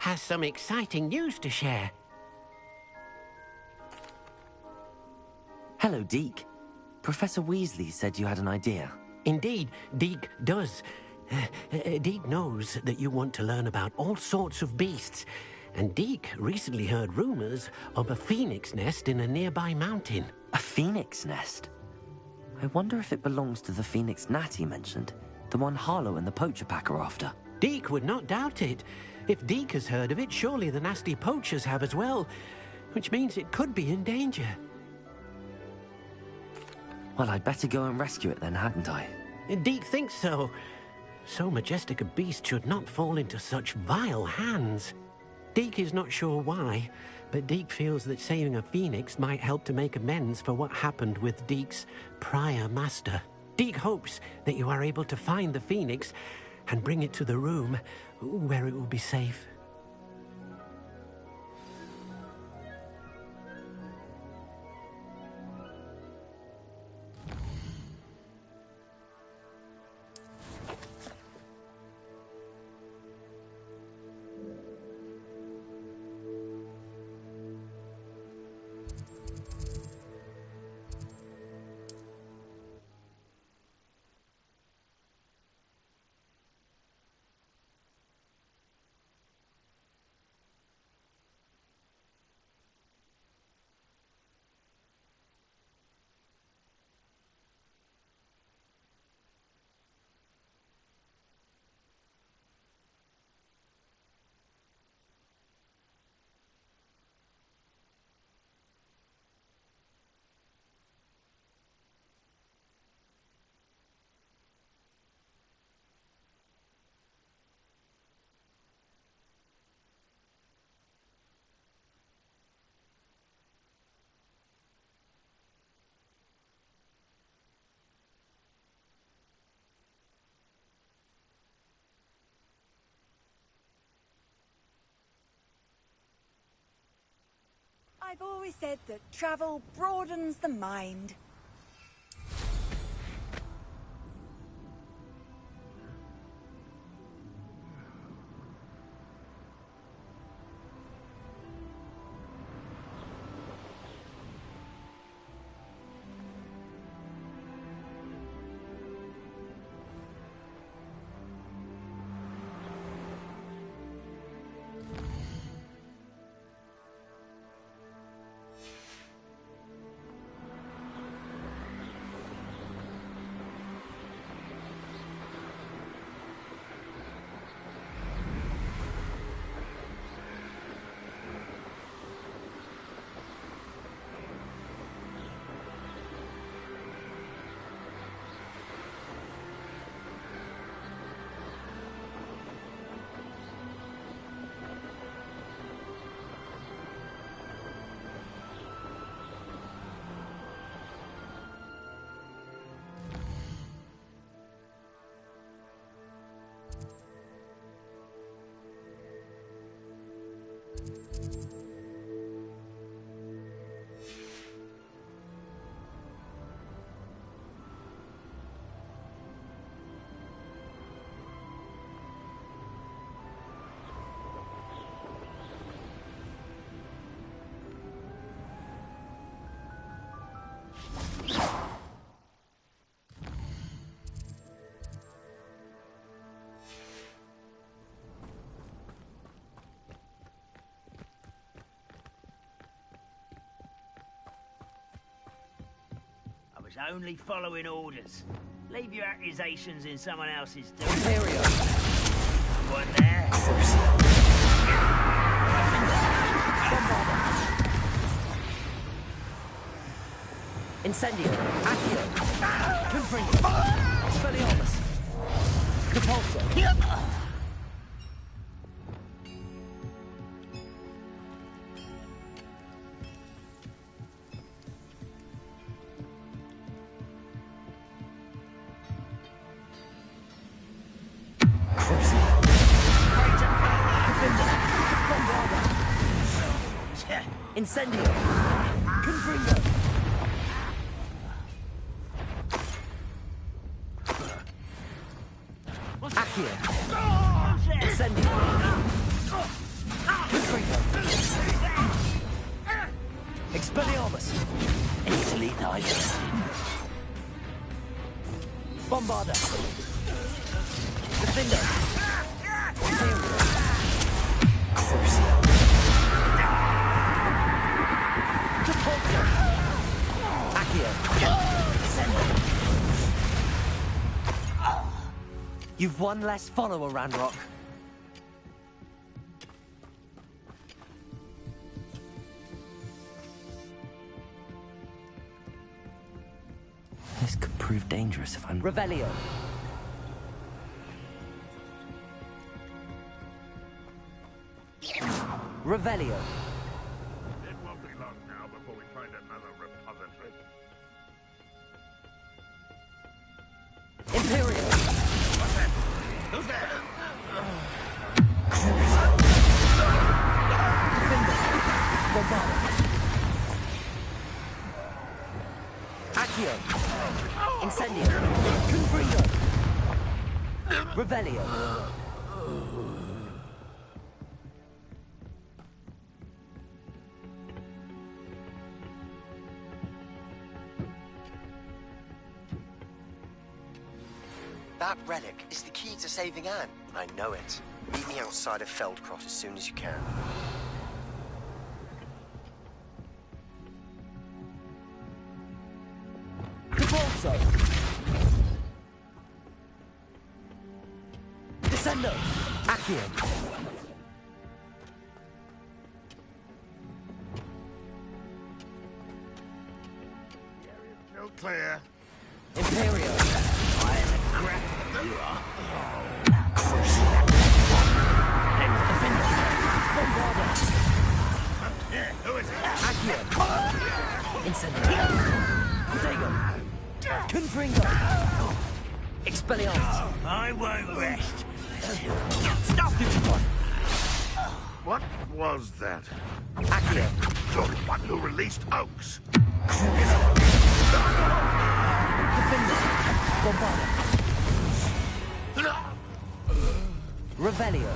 has some exciting news to share. Hello, Deke. Professor Weasley said you had an idea. Indeed, Deke does. Deke knows that you want to learn about all sorts of beasts, and Deke recently heard rumors of a phoenix nest in a nearby mountain. A phoenix nest? I wonder if it belongs to the phoenix gnat he mentioned, the one Harlow and the poacher pack are after. Deke would not doubt it. If Deke has heard of it, surely the nasty poachers have as well, which means it could be in danger. Well, I'd better go and rescue it then, hadn't I? Deke thinks so. So majestic a beast should not fall into such vile hands. Deke is not sure why, but Deke feels that saving a phoenix might help to make amends for what happened with Deke's prior master. Deke hopes that you are able to find the phoenix and bring it to the room where it will be safe. I've always said that travel broadens the mind. Only following orders. Leave your accusations in someone else's doing. Ontario! One there. Incendio! Accio! Confringo! Expelliarmus! Depulso! Incendio! Confringo! Accio! Incendio! Tiger. Bombarder. Defender. Crucial. Repulsor. Accio. Sender. You've one less follower, Ranrock. This could prove dangerous if I'm... Revelio. Revelio. It won't be long now before we find another repository. Imperial. What's that? Who's there? Defender. Bombarder. Accio. Incendio. Confringo. Revelio. That relic is the key to saving Anne. I know it. Meet me outside of Feldcroft as soon as you can. Repulso. Descendo. Accio. Still clear. Imperial. You are. Defender. Bombarder. Yeah, who is it? Accio. Incendio. Protego. Confringo. Expelliarmus. I won't rest. Stop it! What was that? Accio. You're the one who released Oaks. Defender. Bombarder. Revelio.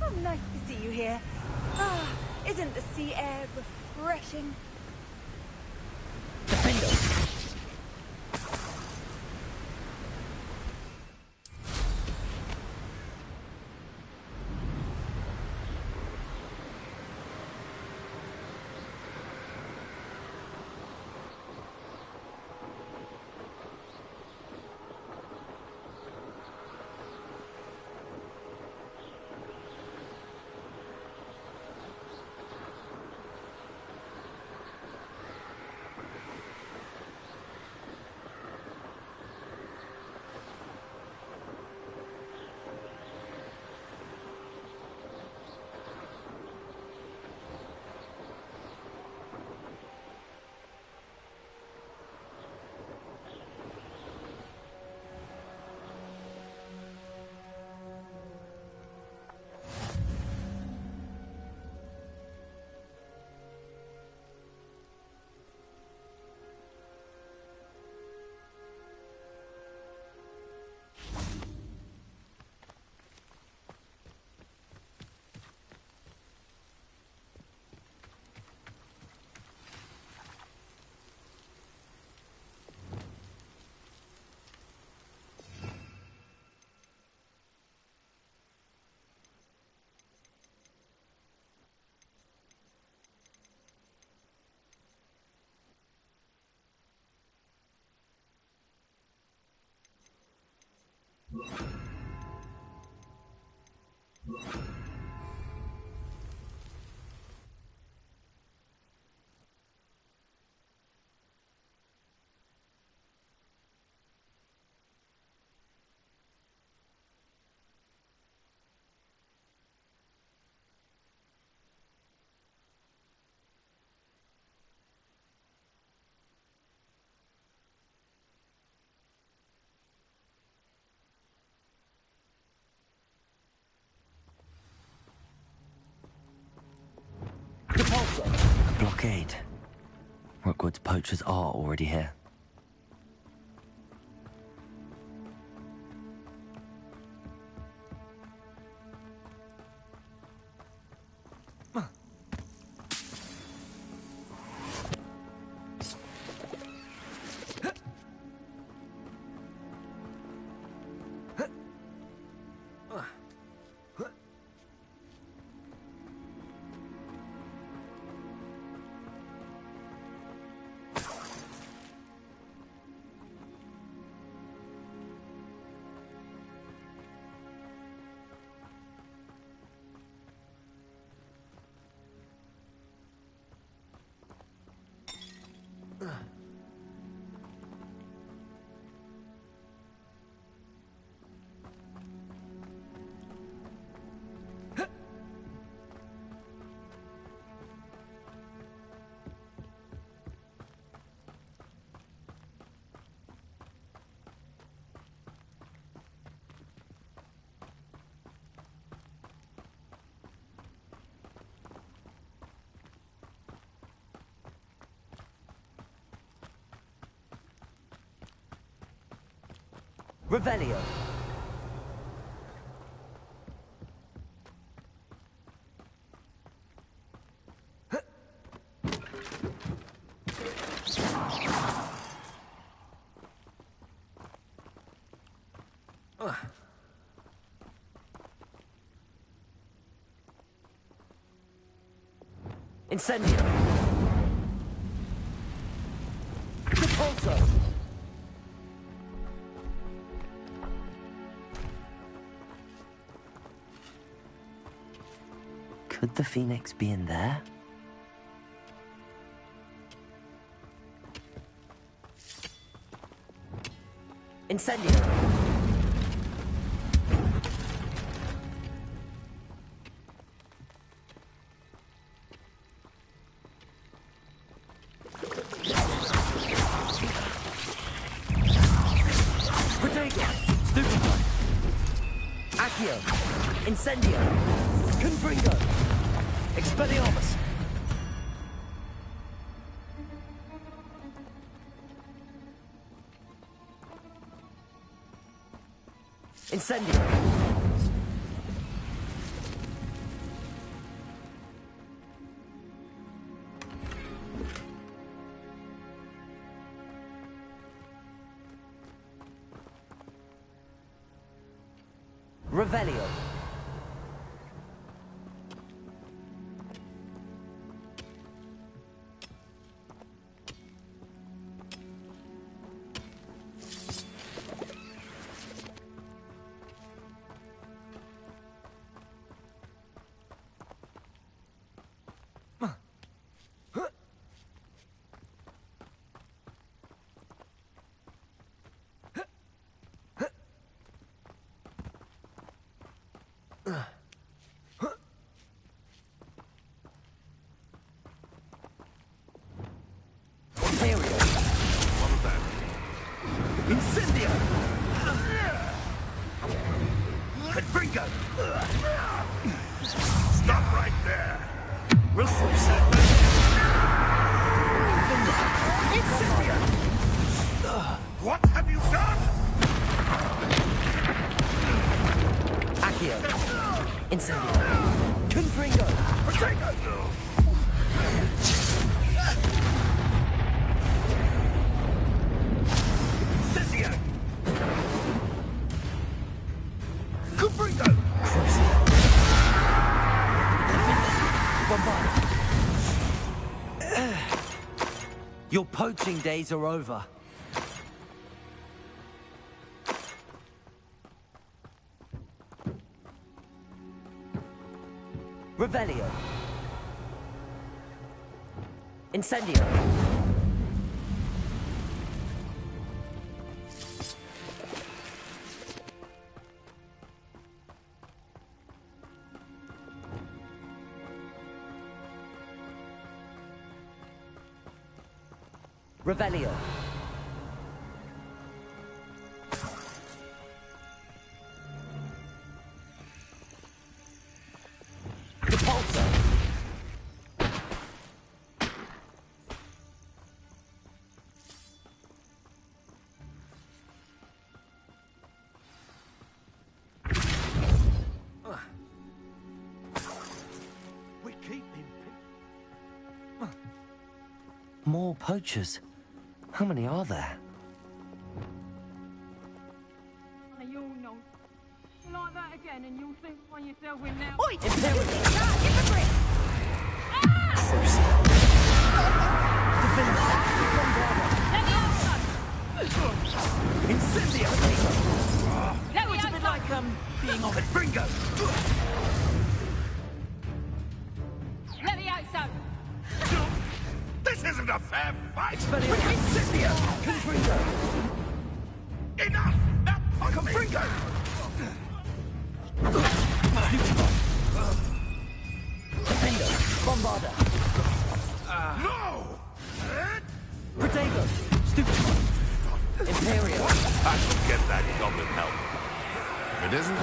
Oh, nice to see you here. Ah, isn't the sea air refreshing? Defender. gate. Rookwood's poachers are already here. Revelio. Incendio. Repulso. Could the Phoenix be in there? Incendio! Protego! Stupido! Accio! Incendio! Confringo! Expelliarmus! Incendio! Revelio! Incendio! Confringo! Stop right there! We'll switch that. Incendio! What have you done? Accio! Incendio! Confringo! Protego! Incendio! Confringo! Bombard! Your poaching days are over. Revelio. Incendio. Revelio. Repulsor. More poachers. How many are there? You'll know. Like that again and you'll think by yourself in now. Oi! Hypocrite! Incendio! Let me It's a bit like, being on a Bringo. Let me out, son. This isn't a fair fight! Incendio! Confringo! Enough! Now, Confringo! Defendo! Bombarda! no! Protego! Stupid! Imperio! I shall get that goblin help. If it isn't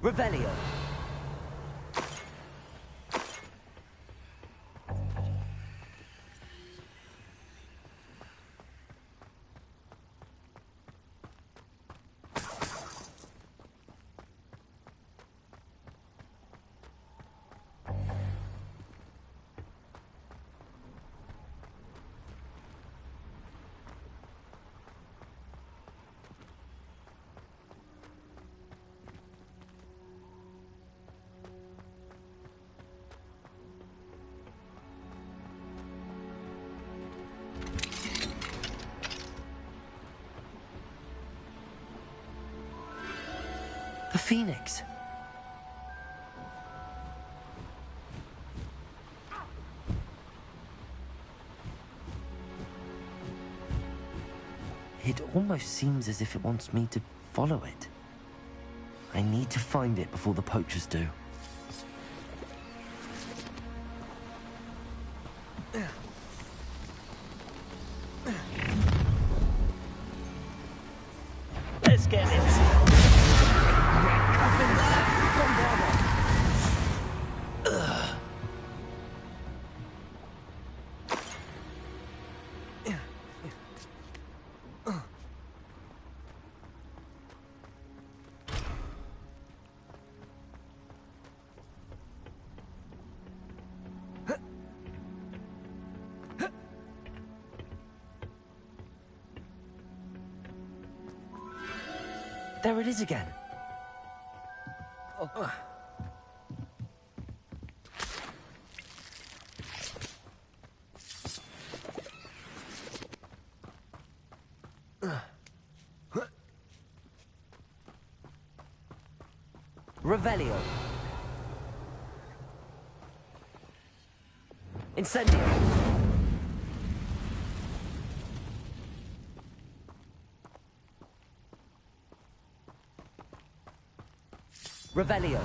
Revelio. The Phoenix. It almost seems as if it wants me to follow it. I need to find it before the poachers do. Let's get it. There it is again. Revelio. Incendio. Revelio.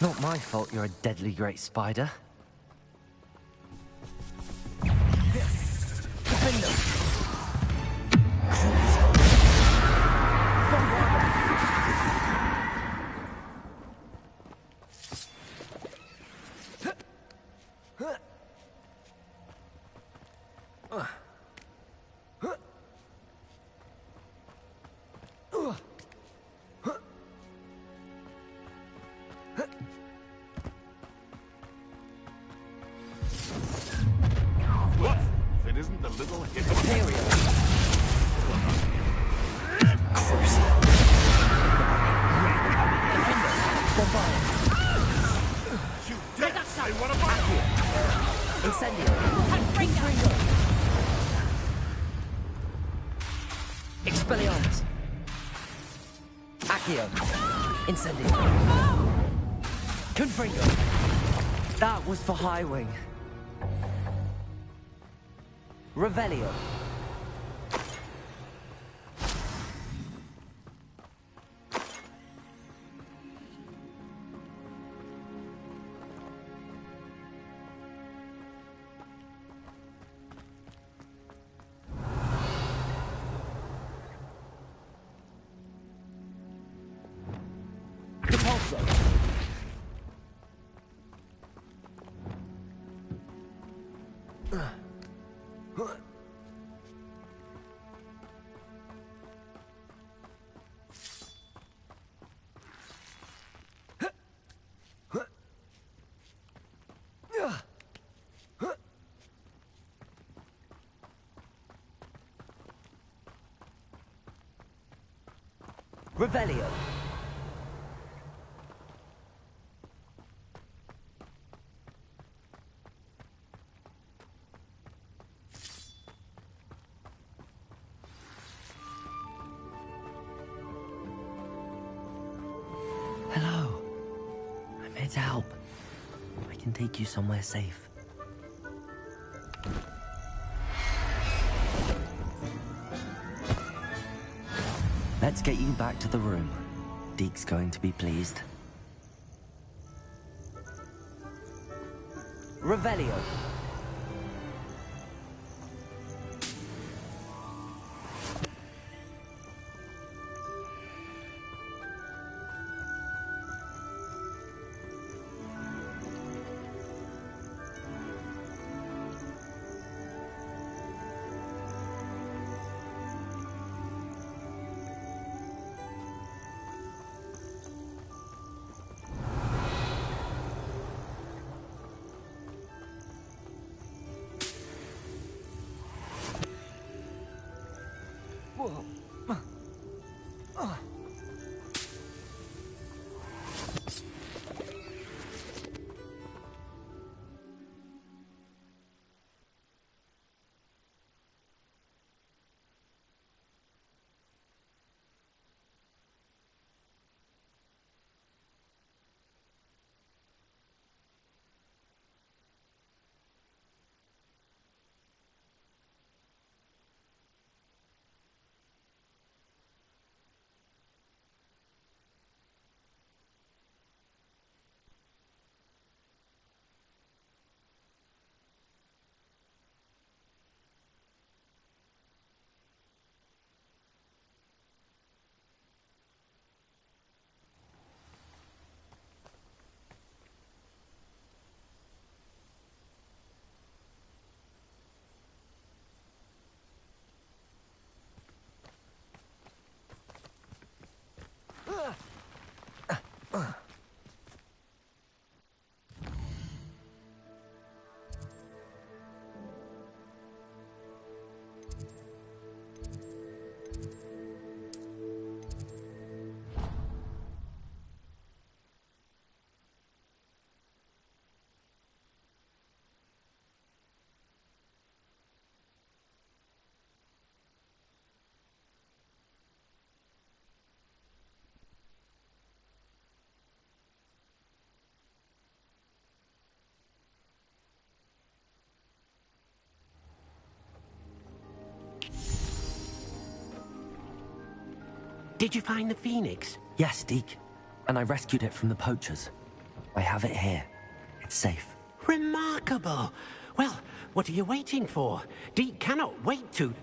Not my fault you're a deadly great spider. little hit of Imperial. Bombard. you dead. They want to fight. Incendio. Ringo. Expelliarmus. Accio. Incendio. Confringo. That was for Highwing. Revelio. Depulso. Revelio. Hello. I'm here to help. I can take you somewhere safe. Let's get you back to the room. Deke's going to be pleased. Revelio. Did you find the phoenix? Yes, Deke. And I rescued it from the poachers. I have it here. It's safe. Remarkable. Well, what are you waiting for? Deke cannot wait to...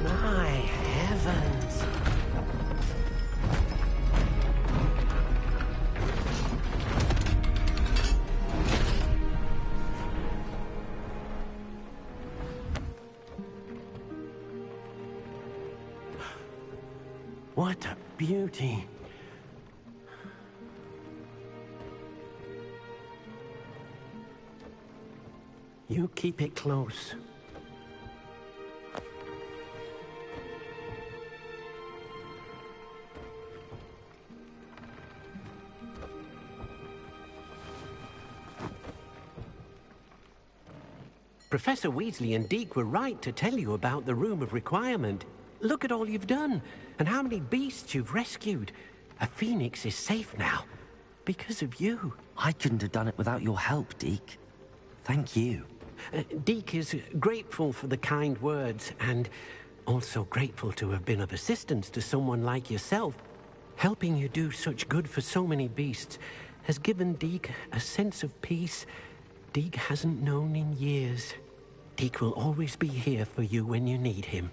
My heavens. What a beauty. You keep it close. Professor Weasley and Deke were right to tell you about the Room of Requirement. Look at all you've done, and how many beasts you've rescued. A phoenix is safe now, because of you. I couldn't have done it without your help, Deke. Thank you. Deke is grateful for the kind words, and also grateful to have been of assistance to someone like yourself. Helping you do such good for so many beasts has given Deke a sense of peace Deke hasn't known in years. Deke will always be here for you when you need him.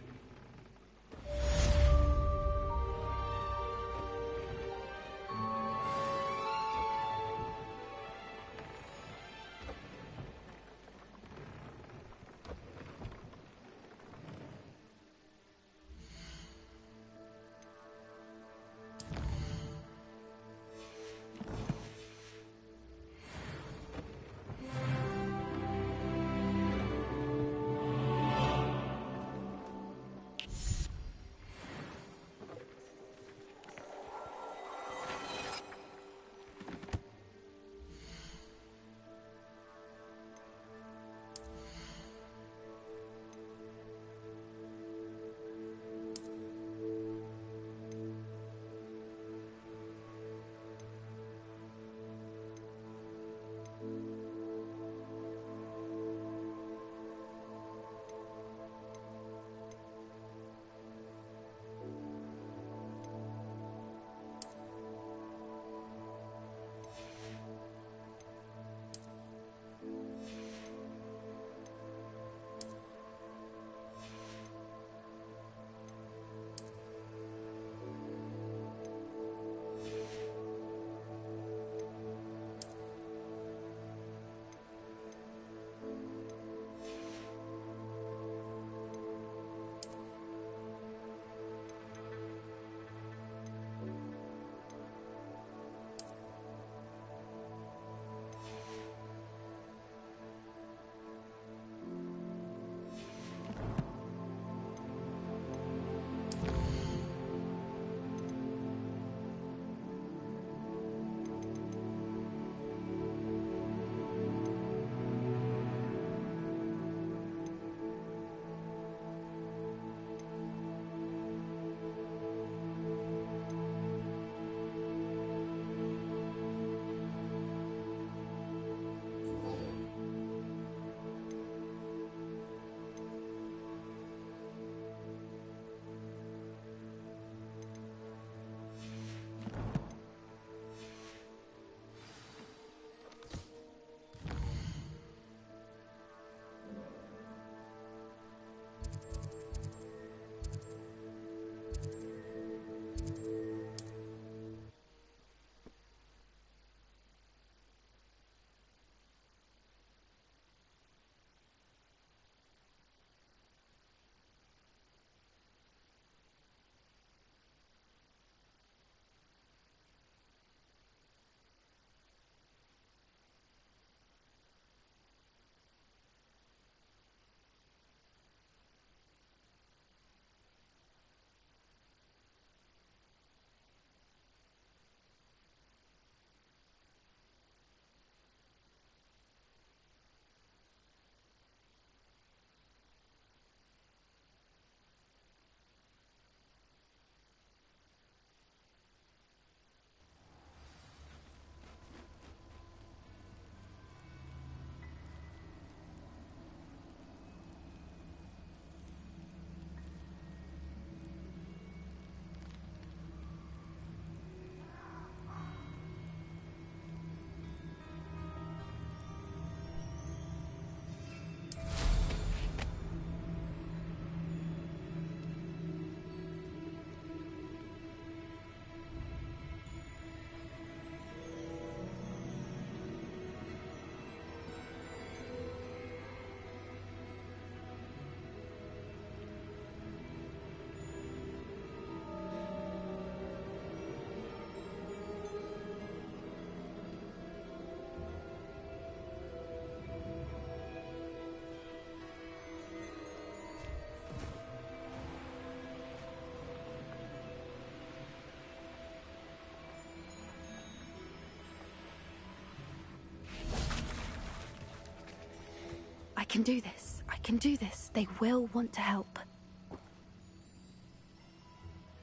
can do this. I can do this. They will want to help.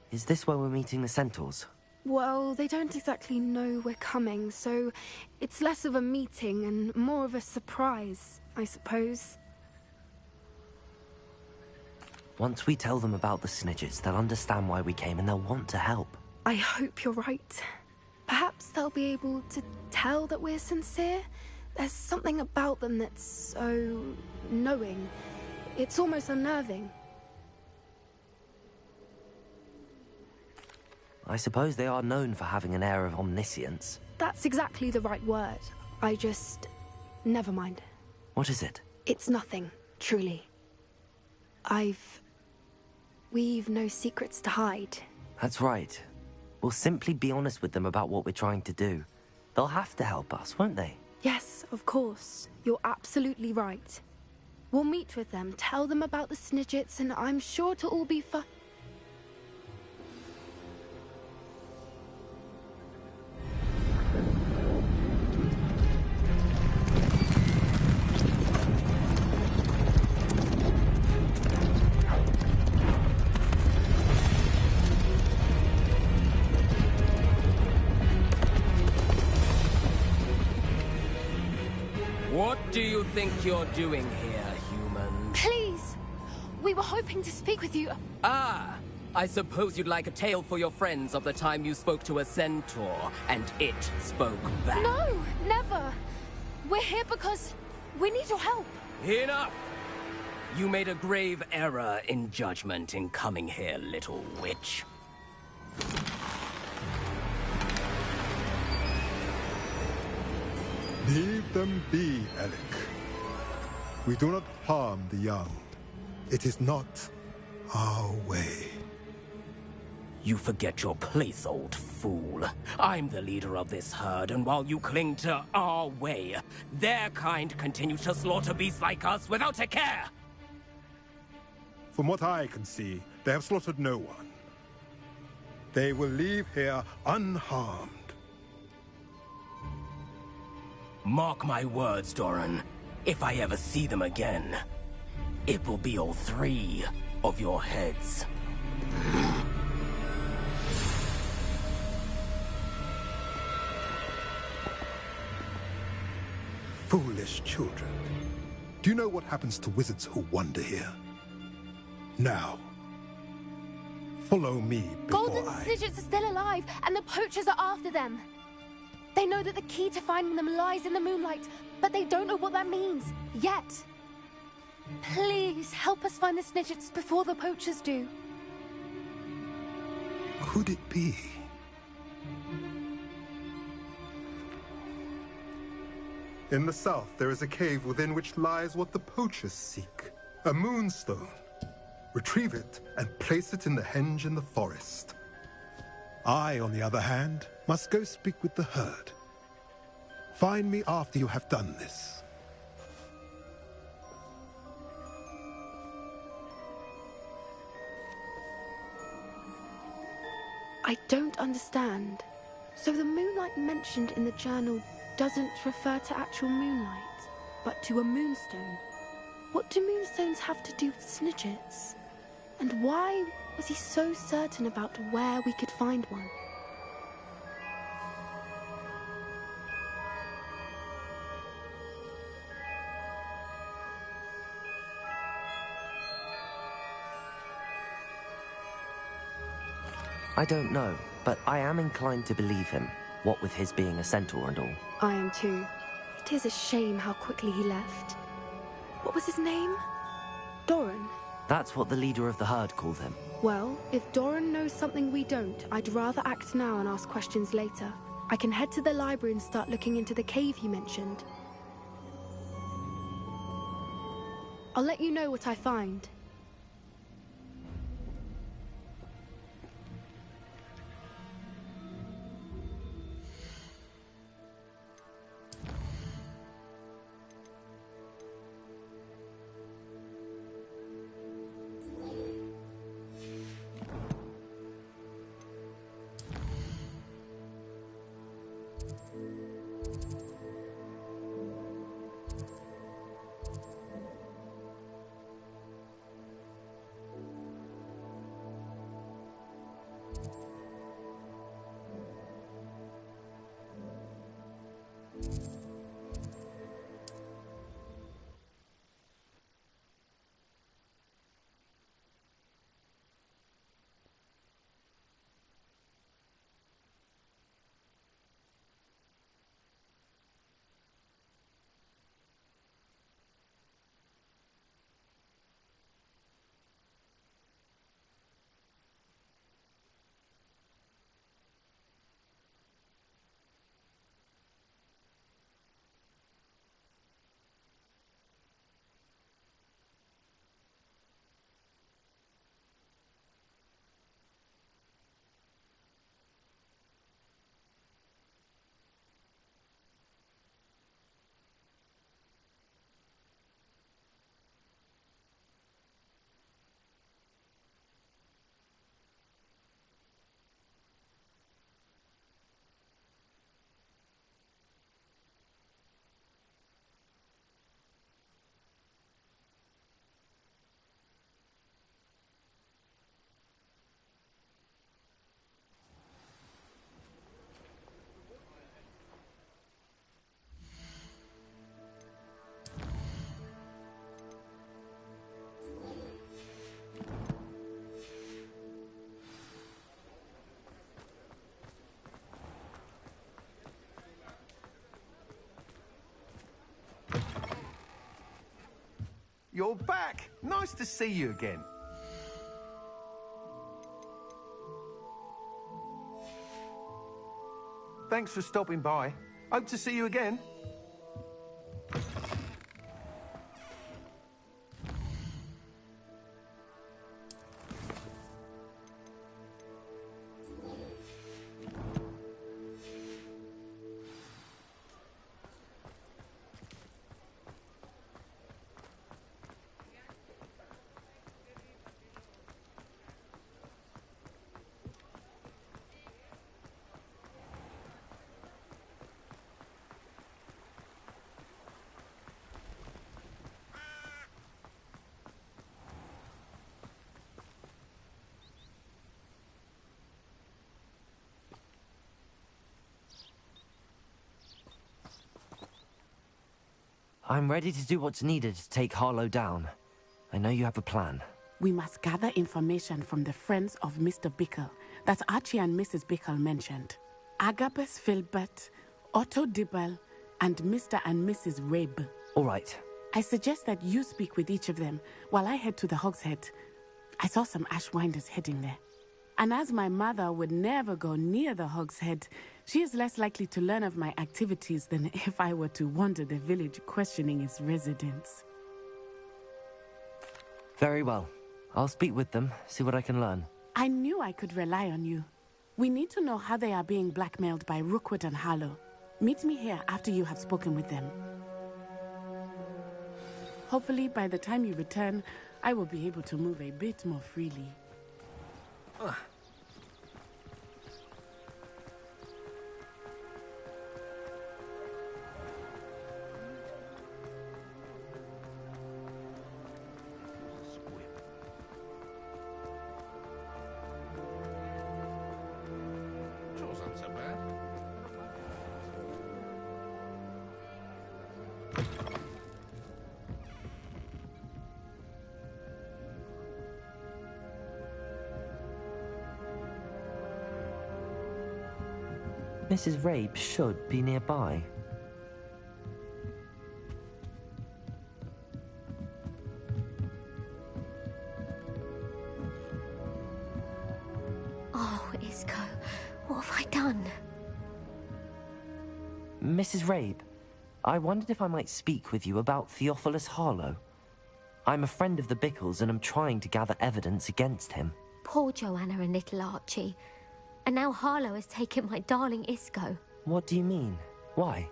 Is this where we're meeting the centaurs? Well, they don't exactly know we're coming, so it's less of a meeting and more of a surprise, I suppose. Once we tell them about the Snidgets, they'll understand why we came and they'll want to help. I hope you're right. Perhaps they'll be able to tell that we're sincere. There's something about them that's so knowing. It's almost unnerving. I suppose they are known for having an air of omniscience. That's exactly the right word. I just... never mind. What is it? It's nothing, truly. We've no secrets to hide. That's right. We'll simply be honest with them about what we're trying to do. They'll have to help us, won't they? Yes, of course. You're absolutely right. We'll meet with them, tell them about the Snidgets, and I'm sure it'll all be fun. What do you think you're doing here, humans? Please! We were hoping to speak with you. Ah! I suppose you'd like a tale for your friends of the time you spoke to a centaur, and it spoke back. No, never! We're here because we need your help. Enough! You made a grave error in judgment in coming here, little witch. Leave them be, Alec. We do not harm the young. It is not our way. You forget your place, old fool. I'm the leader of this herd, and while you cling to our way, their kind continue to slaughter beasts like us without a care! From what I can see, they have slaughtered no one. They will leave here unharmed. Mark my words, Doran. If I ever see them again, it will be all 3 of your heads. Foolish children. Do you know what happens to wizards who wander here? Now, follow me before Golden Snidgets are still alive, and the poachers are after them. They know that the key to finding them lies in the moonlight, but they don't know what that means, yet. Please, help us find the Snidgets before the poachers do. Could it be? In the south, there is a cave within which lies what the poachers seek. A moonstone. Retrieve it and place it in the henge in the forest. I, on the other hand, must go speak with the herd. Find me after you have done this. I don't understand. So the moonlight mentioned in the journal doesn't refer to actual moonlight, but to a moonstone. What do moonstones have to do with Snidgets? And why was he so certain about where we could find one? I don't know, but I am inclined to believe him, what with his being a centaur and all. I am too. It is a shame how quickly he left. What was his name? Doran? That's what the leader of the herd called him. Well, if Doran knows something we don't, I'd rather act now and ask questions later. I can head to the library and start looking into the cave he mentioned. I'll let you know what I find. you're back. Nice to see you again. Thanks for stopping by. Hope to see you again. I'm ready to do what's needed to take Harlow down. I know you have a plan. We must gather information from the friends of Mr. Bickle that Archie and Mrs. Bickle mentioned. Agabus Filbert, Otto Dibble, and Mr. and Mrs. Rabe. All right. I suggest that you speak with each of them while I head to the Hogshead. I saw some Ashwinders heading there. And as my mother would never go near the Hogshead, she is less likely to learn of my activities than if I were to wander the village questioning its residents. Very well. I'll speak with them, see what I can learn. I knew I could rely on you. We need to know how they are being blackmailed by Rookwood and Harlow. Meet me here after you have spoken with them. Hopefully, by the time you return, I will be able to move a bit more freely. Mrs. Rabe should be nearby. Oh, Isco, what have I done? Mrs. Rabe, I wondered if I might speak with you about Theophilus Harlow. I'm a friend of the Bickles and I'm trying to gather evidence against him. Poor Joanna and little Archie. And now Harlow has taken my darling Isco. What do you mean? Why?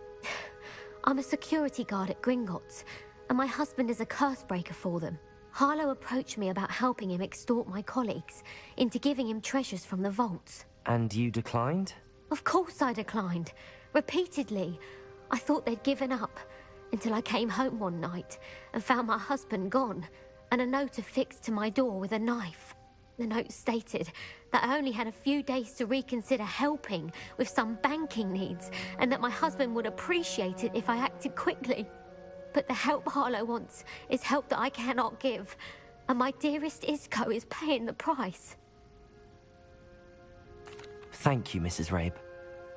I'm a security guard at Gringotts, and my husband is a curse breaker for them. Harlow approached me about helping him extort my colleagues into giving him treasures from the vaults. And you declined? Of course I declined. Repeatedly. I thought they'd given up, until I came home one night and found my husband gone, and a note affixed to my door with a knife. The note stated that I only had a few days to reconsider helping with some banking needs, and that my husband would appreciate it if I acted quickly. But the help Harlow wants is help that I cannot give, and my dearest Isco is paying the price. Thank you, Mrs. Rabe.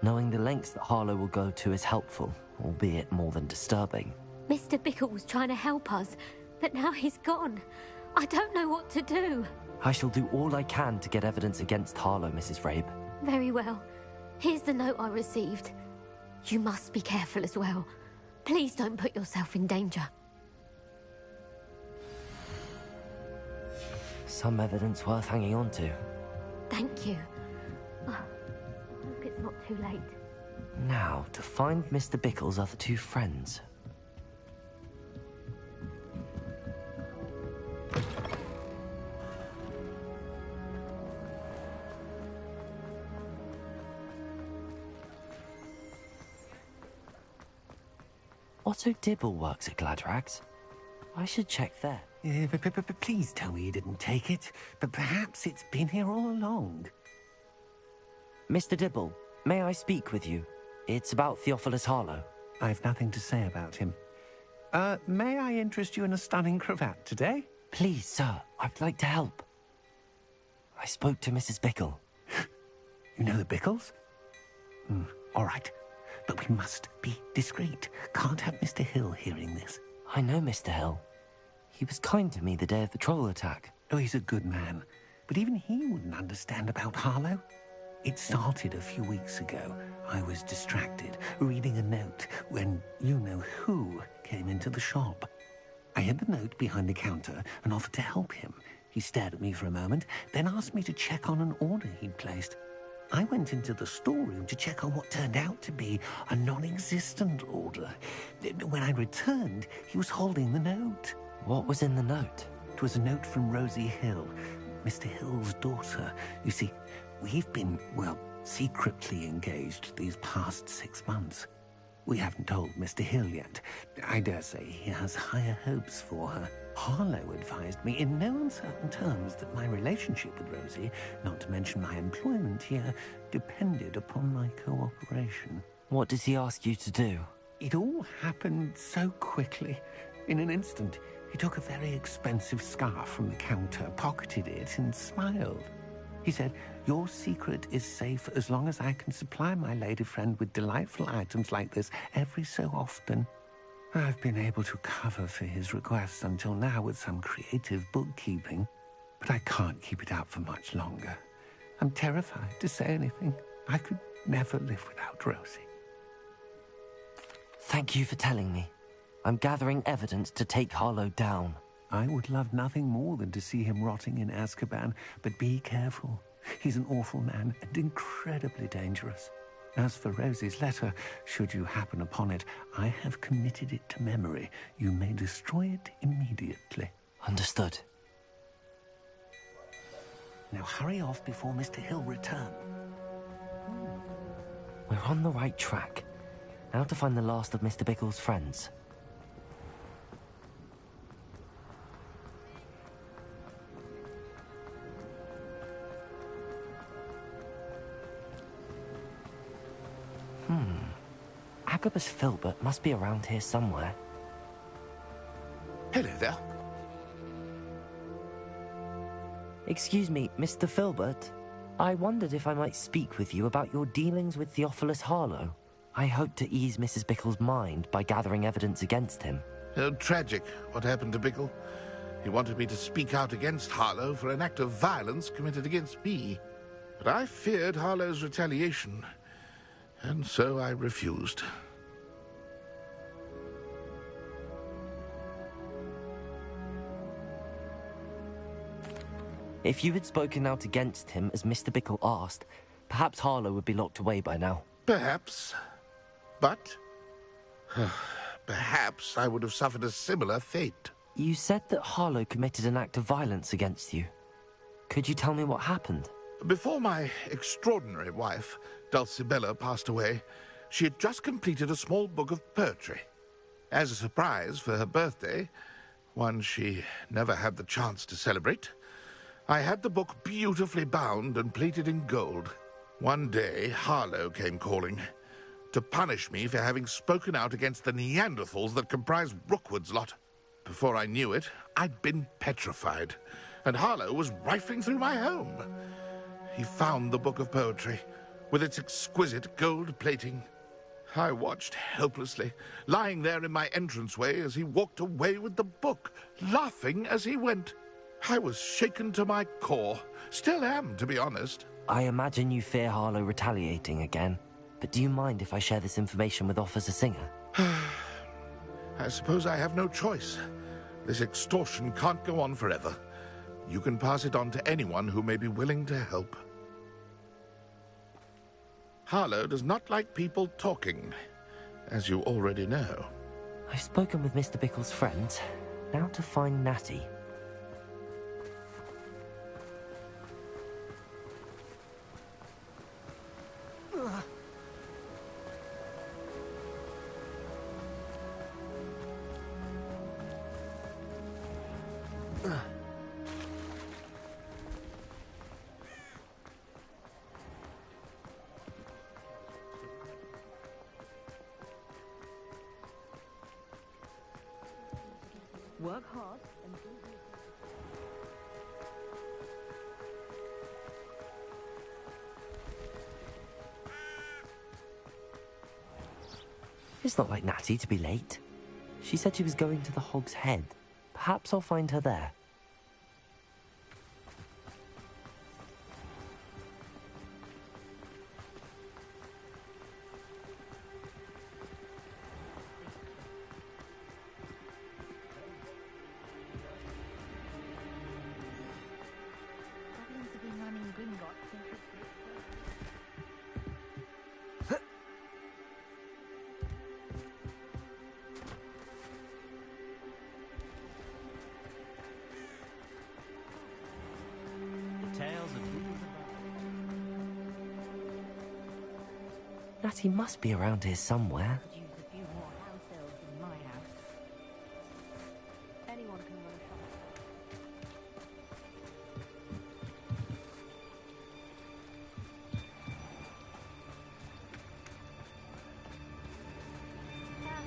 Knowing the lengths that Harlow will go to is helpful, albeit more than disturbing. Mr. Bickle was trying to help us, but now he's gone. I don't know what to do. I shall do all I can to get evidence against Harlow, Mrs. Rabe. Very well. Here's the note I received. You must be careful as well. Please don't put yourself in danger. Some evidence worth hanging on to. Thank you. I hope it's not too late. Now, to find Mr. Bickle's other two friends. Otto Dibble works at Gladrags. I should check there. Please tell me you didn't take it. But perhaps it's been here all along. Mr. Dibble, may I speak with you? It's about Theophilus Harlow. I've nothing to say about him. May I interest you in a stunning cravat today? Please, sir. I'd like to help. I spoke to Mrs. Bickle. You know the Bickles? All right. But we must be discreet. Can't have Mr. Hill hearing this. I know Mr. Hill. He was kind to me the day of the troll attack. Oh, he's a good man. But even he wouldn't understand about Harlow. It started a few weeks ago. I was distracted, reading a note, when you-know-who came into the shop. I hid the note behind the counter and offered to help him. He stared at me for a moment, then asked me to check on an order he'd placed. I went into the storeroom to check on what turned out to be a non-existent order. When I returned, he was holding the note. What was in the note? It was a note from Rosie Hill, Mr. Hill's daughter. You see, we've been, well, secretly engaged these past 6 months. We haven't told Mr. Hill yet. I dare say he has higher hopes for her. Harlow advised me in no uncertain terms that my relationship with Rosie, not to mention my employment here, depended upon my cooperation. What did he ask you to do? It all happened so quickly. In an instant, he took a very expensive scarf from the counter, pocketed it, and smiled. He said, "Your secret is safe as long as I can supply my lady friend with delightful items like this every so often." I've been able to cover for his requests until now with some creative bookkeeping, but I can't keep it up for much longer. I'm terrified to say anything. I could never live without Rosie. Thank you for telling me. I'm gathering evidence to take Harlow down. I would love nothing more than to see him rotting in Azkaban, but be careful. He's an awful man and incredibly dangerous. As for Rosie's letter, should you happen upon it, I have committed it to memory. You may destroy it immediately. Understood. Now hurry off before Mr. Hill returns. We're on the right track. Now to find the last of Mr. Bickle's friends. Agabus Filbert must be around here somewhere. Hello there. Excuse me, Mr. Filbert. I wondered if I might speak with you about your dealings with Theophilus Harlow. I hope to ease Mrs. Bickle's mind by gathering evidence against him. Oh, tragic what happened to Bickle. He wanted me to speak out against Harlow for an act of violence committed against me. But I feared Harlow's retaliation, and so I refused. If you had spoken out against him as Mr. Bickle asked, perhaps Harlow would be locked away by now. Perhaps. But perhaps I would have suffered a similar fate. You said that Harlow committed an act of violence against you. Could you tell me what happened? Before my extraordinary wife, Dulcibella, passed away, she had just completed a small book of poetry. As a surprise for her birthday, one she never had the chance to celebrate, I had the book beautifully bound and plated in gold. One day, Harlow came calling to punish me for having spoken out against the Neanderthals that comprise Rookwood's lot. Before I knew it, I'd been petrified, and Harlow was rifling through my home. He found the book of poetry, with its exquisite gold plating. I watched helplessly, lying there in my entranceway as he walked away with the book, laughing as he went. I was shaken to my core. Still am, to be honest. I imagine you fear Harlow retaliating again, but do you mind if I share this information with Officer Singer? I suppose I have no choice. This extortion can't go on forever. You can pass it on to anyone who may be willing to help. Harlow does not like people talking, as you already know. I've spoken with Mr. Bickle's friends. Now to find Natty. Work hard and do It's not like Natty to be late. She said she was going to the Hog's Head. Perhaps I'll find her there. Goblins have been running Gringotts since it's Natty must be around here somewhere. use a few more house elves in my house. Anyone can run a shop.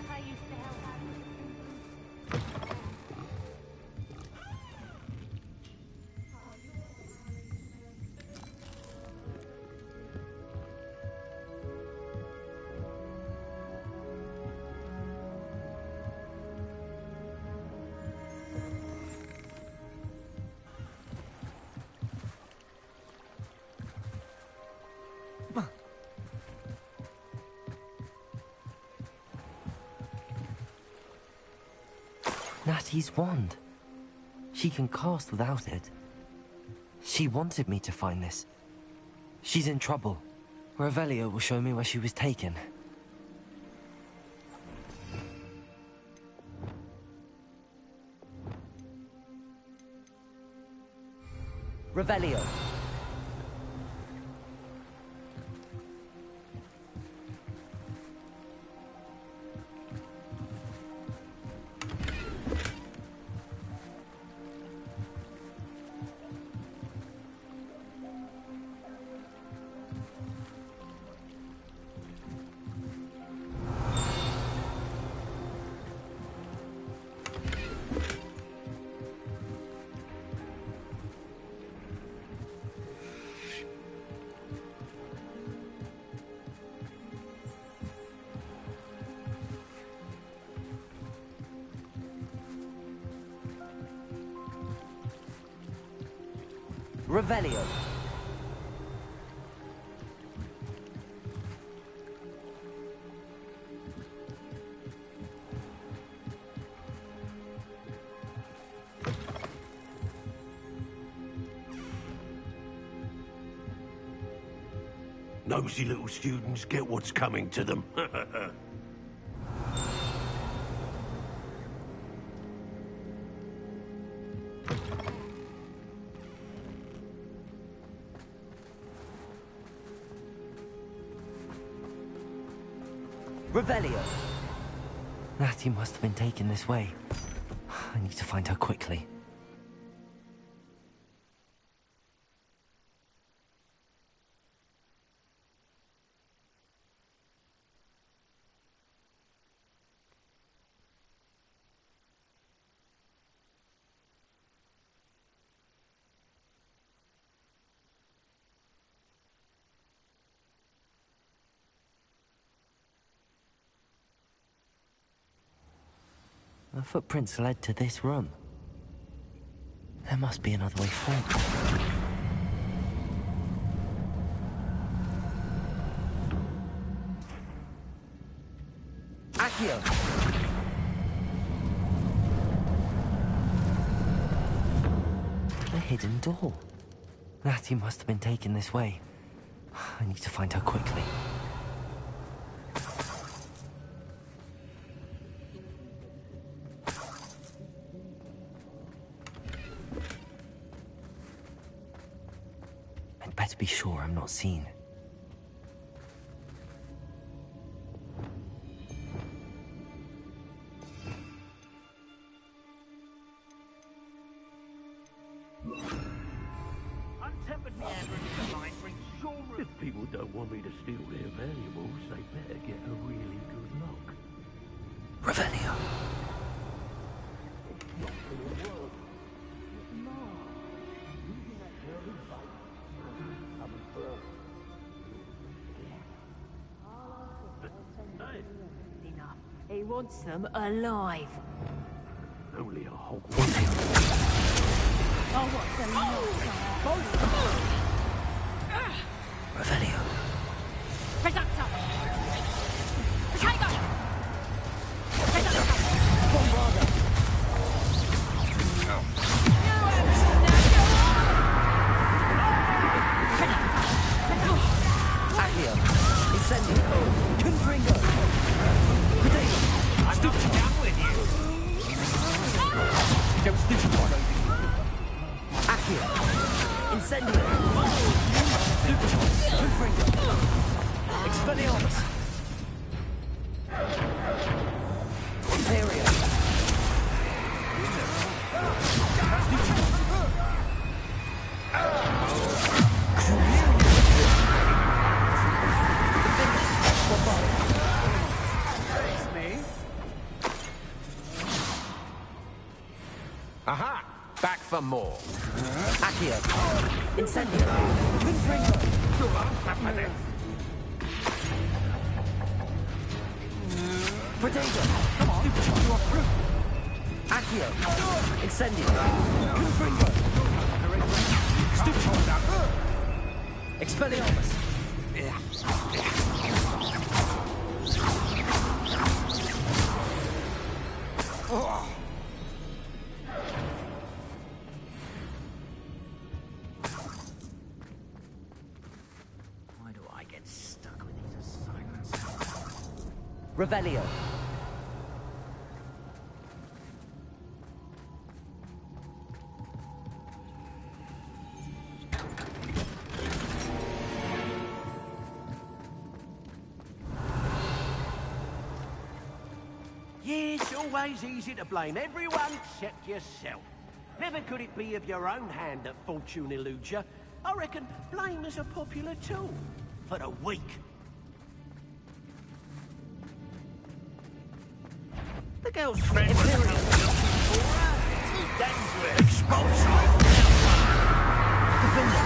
I used to help out. Natty's wand. She can cast without it. She wanted me to find this. She's in trouble. Revelio will show me where she was taken. Revelio. Revelio. Nosy little students get what's coming to them. Revelio. Natty must have been taken this way. I need to find her quickly. The footprints led to this room. There must be another way forward. Accio! A hidden door. Natty must have been taken this way. I need to find her quickly. I'd better be sure I'm not seen. If people don't want me to steal their valuables, they better get a really good look. Revelio. He wants them alive. Only a Hogwarts Revelio. Accio. Incendio. Confringo. Potato. I'm not down with you. Don't stupid one. Accio. Incendio. Confringo. Expelliarmus. Imperio. Aha! Back for more. Accio. Incendio. Confringo. Potato. Come on. You are through. Accio. Incendio. Confringo. Expelliarmus. Why do I get stuck with these assignments? Revelio. Yes, always easy to blame everyone except yourself. Never could it be of your own hand that fortune eludes you. I reckon blame is a popular tool for the weak. The girl's friend was looking for her. Dansworth. Expulsion. Defender.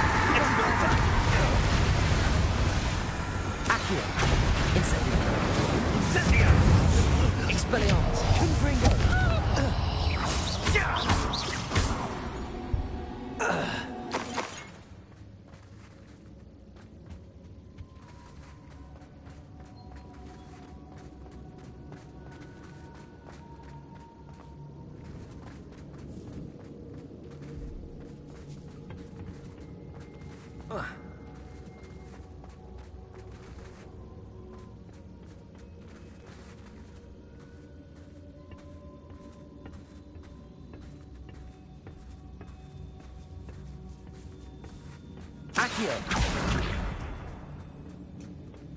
Accio. Incendio. Incendio. Expelliarmus. Confringo. Accio.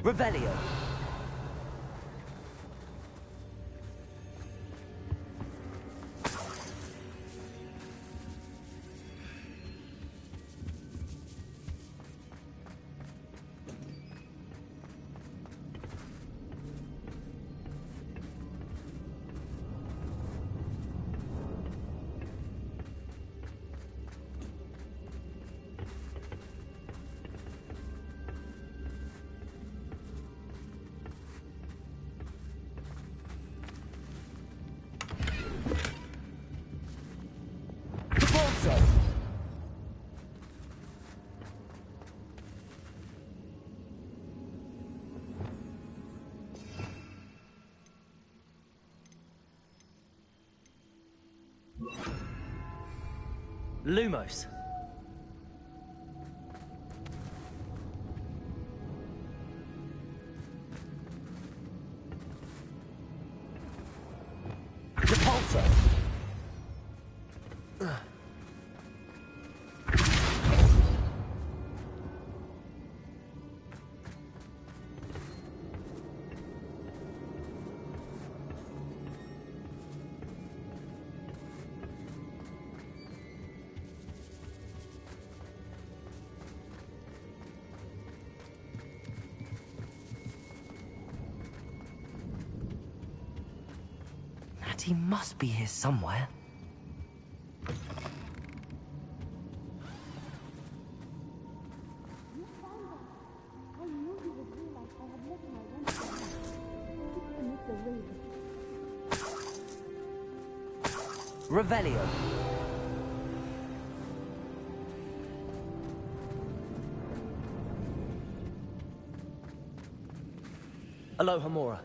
Revelio. Lumos. Repulsor. He must be here somewhere. Revelio. Aloha Mora.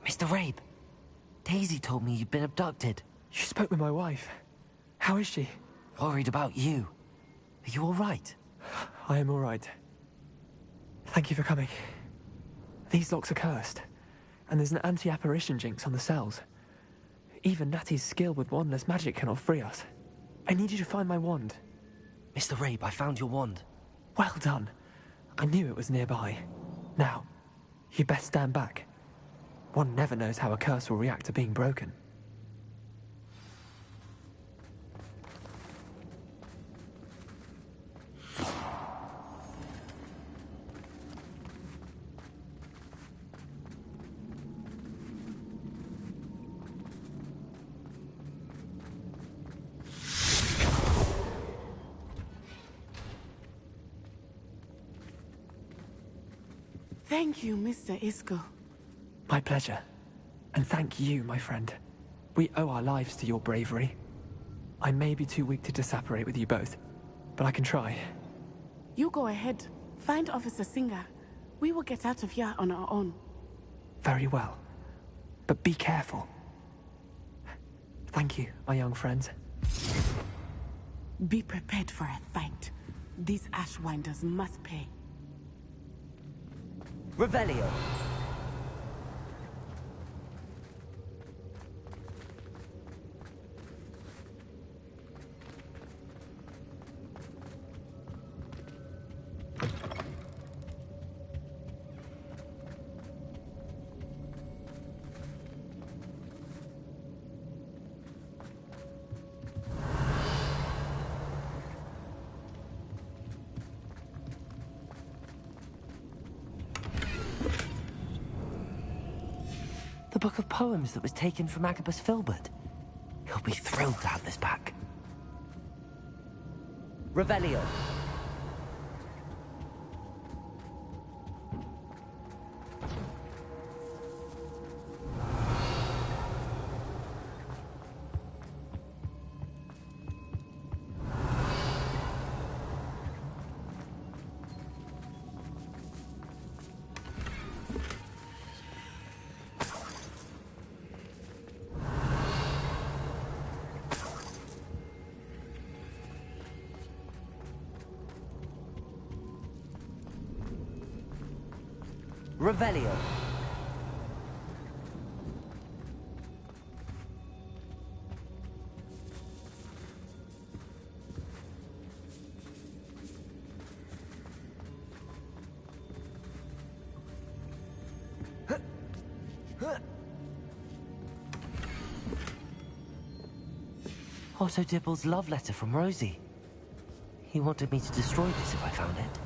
Mr. Rabe, Daisy told me you'd been abducted. You spoke with my wife. How is she? Worried about you. Are you all right? I am all right. Thank you for coming. These locks are cursed, and there's an anti-apparition jinx on the cells. Even Natty's skill with wandless magic cannot free us. I need you to find my wand. Mr. Rabe, I found your wand. Well done. I knew it was nearby. Now, you best stand back. One never knows how a curse will react to being broken. Thank you, Mr. Isco. My pleasure. And thank you, my friend. We owe our lives to your bravery. I may be too weak to disapparate with you both, but I can try. You go ahead. Find Officer Singer. We will get out of here on our own. Very well. But be careful. Thank you, my young friends. Be prepared for a fight. These Ashwinders must pay. Revelio. The book of poems that was taken from Agabus Filbert. He'll be thrilled to have this back. Revelio. Revelio. Otto Dibble's love letter from Rosie. He wanted me to destroy this if I found it.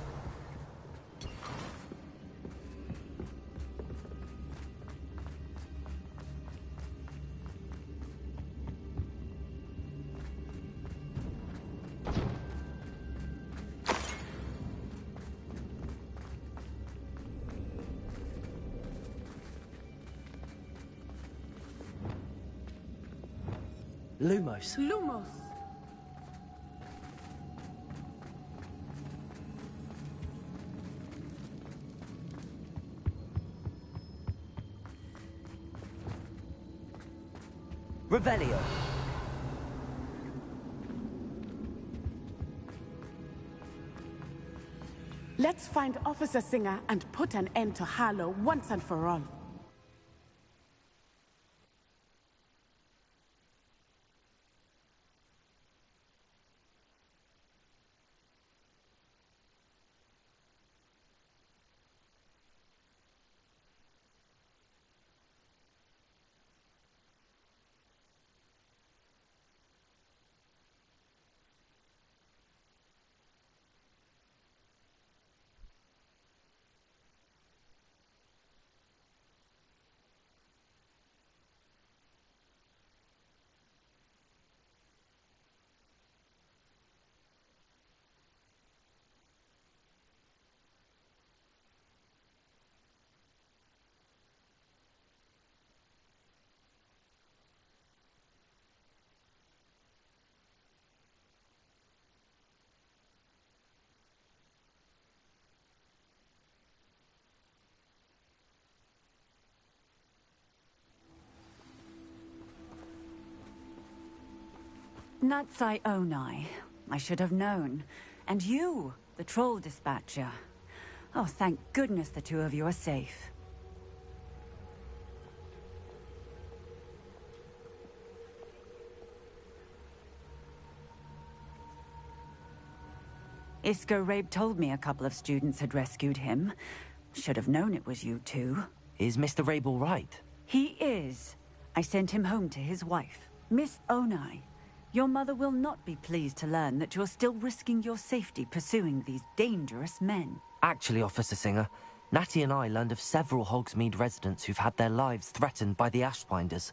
Lumos. Lumos. Revelio. Let's find Officer Singer and put an end to Harlow once and for all. Natsai Onai. I should have known. And you, the troll dispatcher. Oh, thank goodness the two of you are safe. Isco Rabe told me a couple of students had rescued him. Should have known it was you two. Is Mr. Rabe all right? He is. I sent him home to his wife, Miss Onai. Your mother will not be pleased to learn that you're still risking your safety pursuing these dangerous men. Actually, Officer Singer, Natty and I learned of several Hogsmeade residents who've had their lives threatened by the Ashwinders.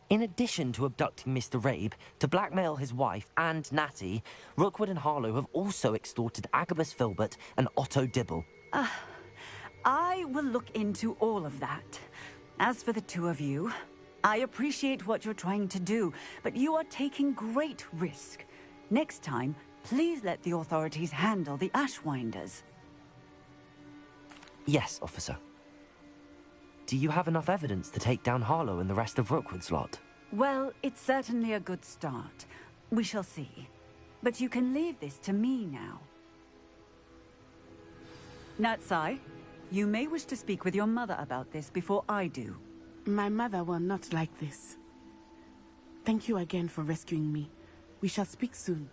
In addition to abducting Mr. Rabe to blackmail his wife and Natty, Rookwood and Harlow have also extorted Agabus Filbert and Otto Dibble. I will look into all of that. As for the two of you, I appreciate what you're trying to do, but you are taking great risk. Next time, please let the authorities handle the Ashwinders. Yes, officer. Do you have enough evidence to take down Harlow and the rest of Rookwood's lot? Well, it's certainly a good start. We shall see. But you can leave this to me now. Natsai, you may wish to speak with your mother about this before I do. My mother will not like this. Thank you again for rescuing me. We shall speak soon.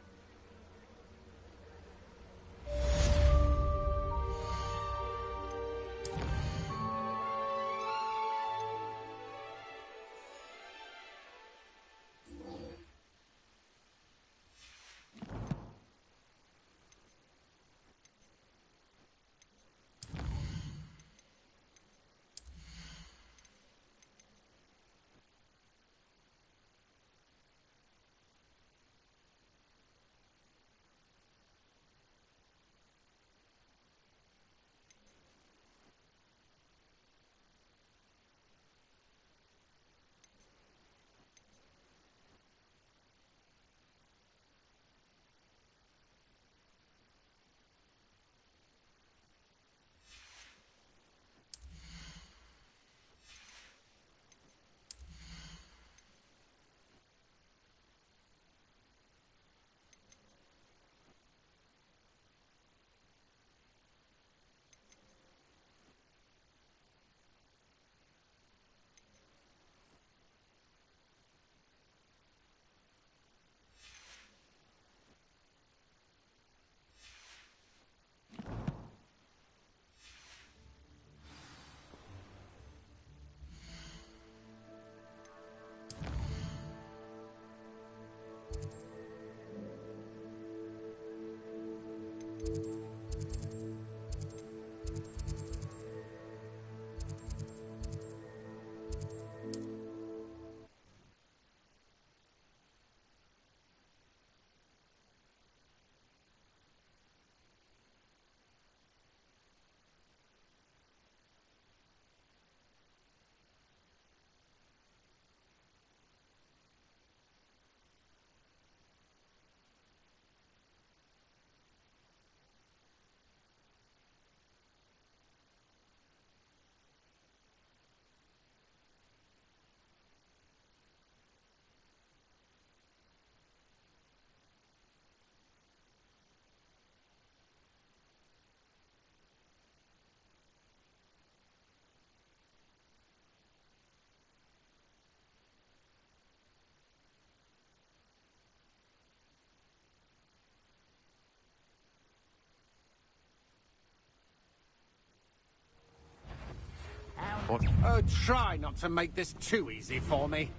Oh, try not to make this too easy for me.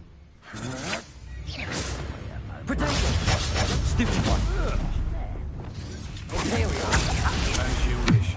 Potato! Stupid one! Here we are. As you wish.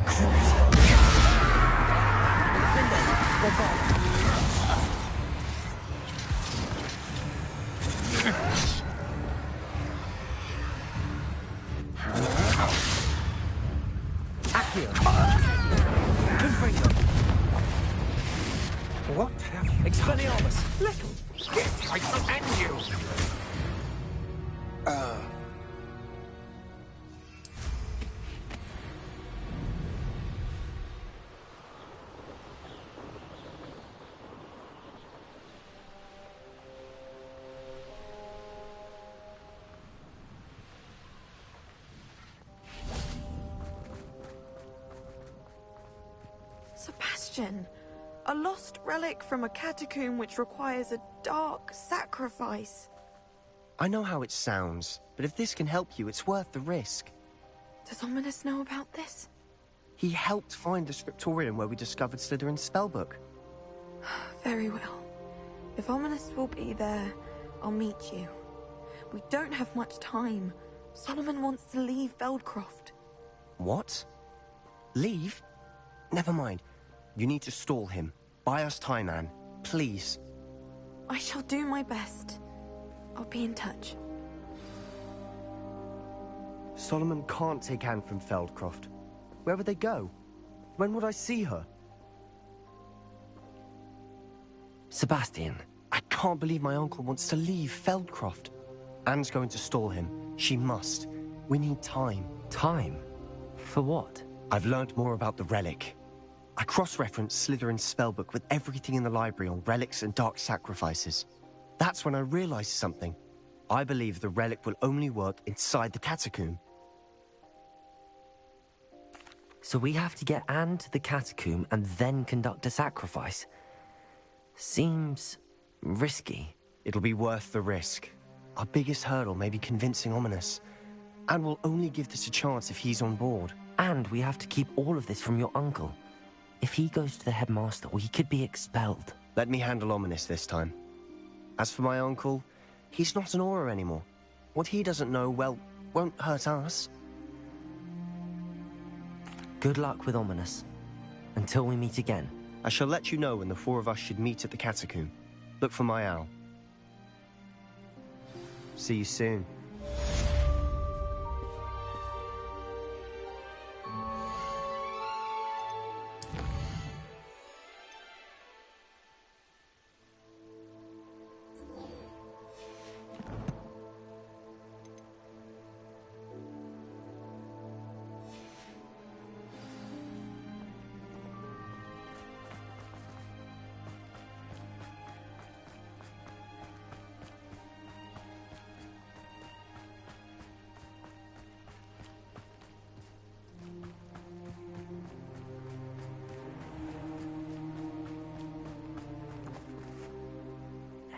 What have you Expelliarmus! Little! Get! I shall end you! question. A lost relic from a catacomb which requires a dark sacrifice. I know how it sounds, but if this can help you, it's worth the risk. Does Ominous know about this? He helped find the scriptorium where we discovered Slytherin's spellbook. Very well. If Ominous will be there, I'll meet you. We don't have much time. Solomon wants to leave Feldcroft. What? Leave? Never mind. You need to stall him. Buy us time, Anne. Please. I shall do my best. I'll be in touch. Solomon can't take Anne from Feldcroft. Where would they go? When would I see her? Sebastian. I can't believe my uncle wants to leave Feldcroft. Anne's going to stall him. She must. We need time. Time? For what? I've learned more about the relic. I cross-referenced Slytherin's spellbook with everything in the library on relics and dark sacrifices. That's when I realized something. I believe the relic will only work inside the catacomb. So we have to get Anne to the catacomb and then conduct a sacrifice? Seems risky. It'll be worth the risk. Our biggest hurdle may be convincing Ominous. And we'll only give this a chance if he's on board. And we have to keep all of this from your uncle. If he goes to the headmaster, we could be expelled. Let me handle Ominous this time. As for my uncle, he's not an Auror anymore. What he doesn't know, well, won't hurt us. Good luck with Ominous. Until we meet again. I shall let you know when the four of us should meet at the catacomb. Look for my owl. See you soon.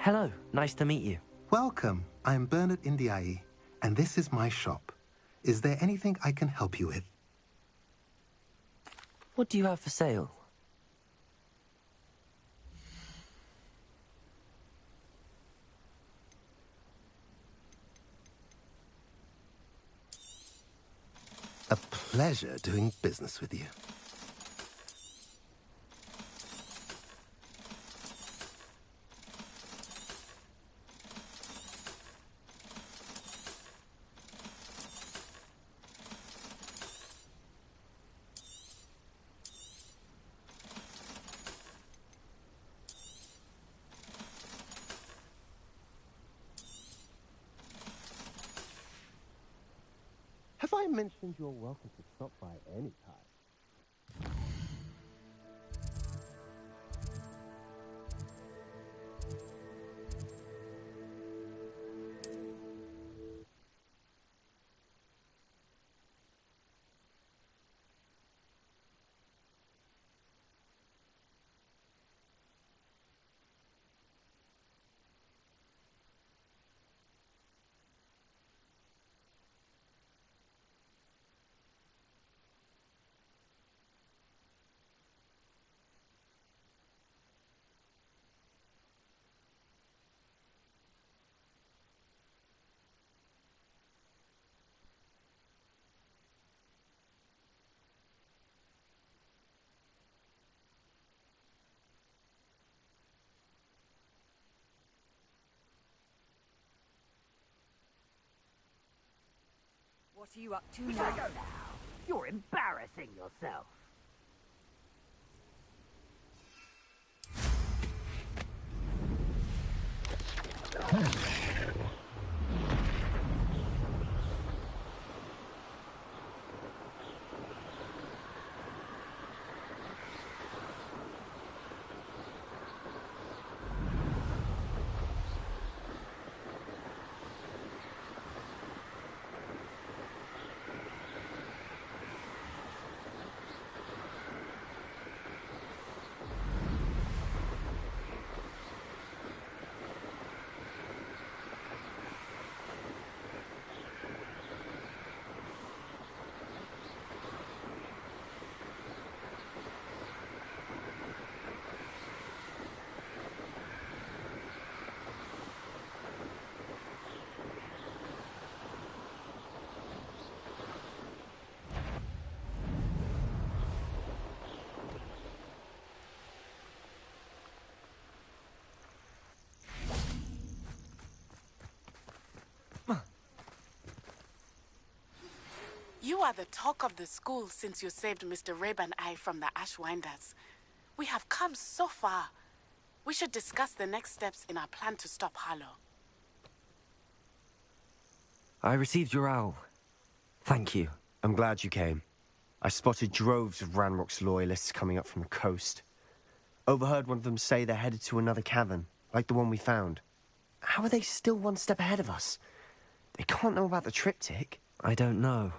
Hello, nice to meet you. Welcome. I'm Bernard Indiaye, and this is my shop. Is there anything I can help you with? What do you have for sale? A pleasure doing business with you. Have I mentioned you're welcome to stop by any time? What are you up to We now? gotta go now. You're embarrassing yourself. are the talk of the school since you saved Mr. Rabe and I from the Ashwinders. We have come so far. We should discuss the next steps in our plan to stop Harlow. I received your owl. Thank you. I'm glad you came. I spotted droves of Ranrock's loyalists coming up from the coast. Overheard one of them say they're headed to another cavern, like the one we found. How are they still one step ahead of us? They can't know about the triptych. I don't know.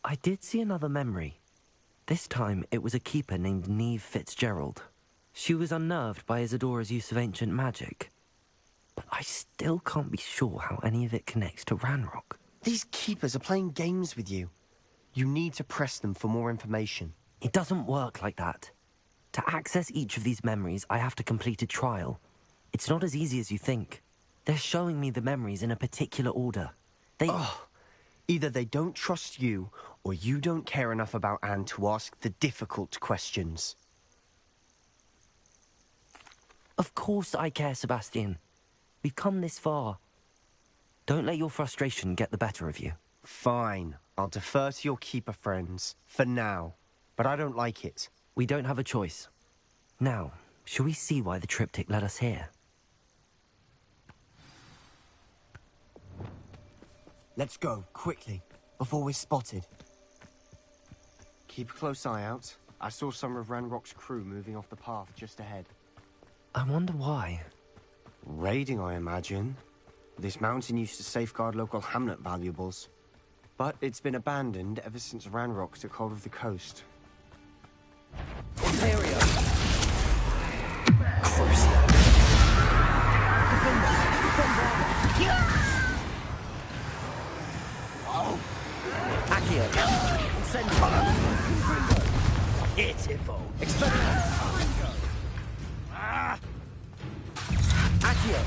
I did see another memory. This time, it was a keeper named Neve Fitzgerald. She was unnerved by Isadora's use of ancient magic. But I still can't be sure how any of it connects to Ranrock. These keepers are playing games with you. You need to press them for more information. It doesn't work like that. To access each of these memories, I have to complete a trial. It's not as easy as you think. They're showing me the memories in a particular order. Either they don't trust you, or you don't care enough about Anne to ask the difficult questions. Of course I care, Sebastian. We've come this far. Don't let your frustration get the better of you. Fine. I'll defer to your keeper friends, for now. But I don't like it. We don't have a choice. Now, shall we see why the triptych led us here? Let's go, quickly, before we're spotted. Keep a close eye out. I saw some of Ranrock's crew moving off the path just ahead. I wonder why. Raiding, I imagine. This mountain used to safeguard local hamlet valuables. But it's been abandoned ever since Ranrock took hold of the coast. Ontario! Accio! Incendio! Pitiful! Expelliarmus! Accio!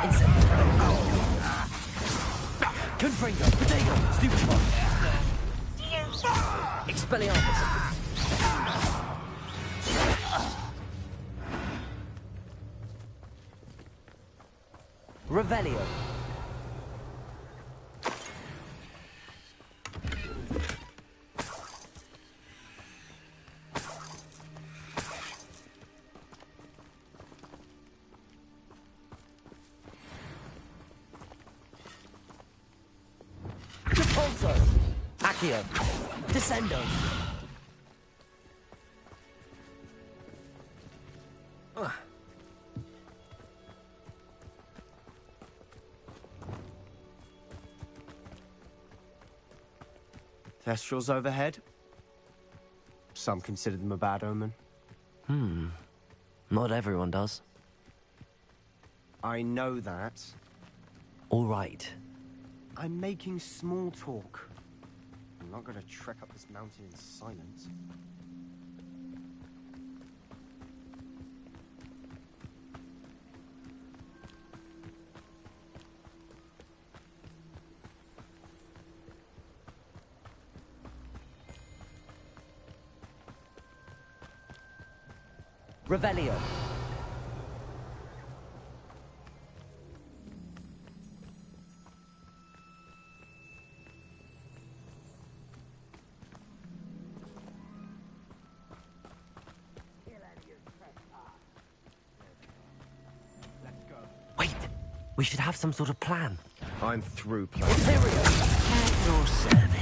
Incendio! Confringo! Protego! Stupefy! Expelliarmus! Revelio! Repulso! Accio! Descendo! Thestrals overhead? Some consider them a bad omen. Not everyone does. I know that. All right. I'm making small talk. I'm not going to trek up this mountain in silence. Revelio. Wait, we should have some sort of plan. I'm through planning. At your service.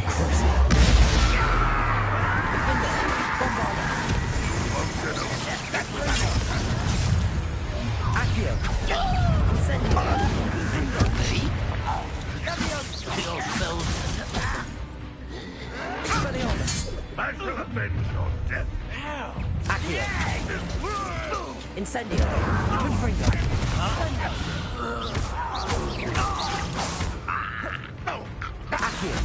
Accio! Incendio! Expelliarmus! I shall avenge your death. Accio! Incendio! Confringo! Accio!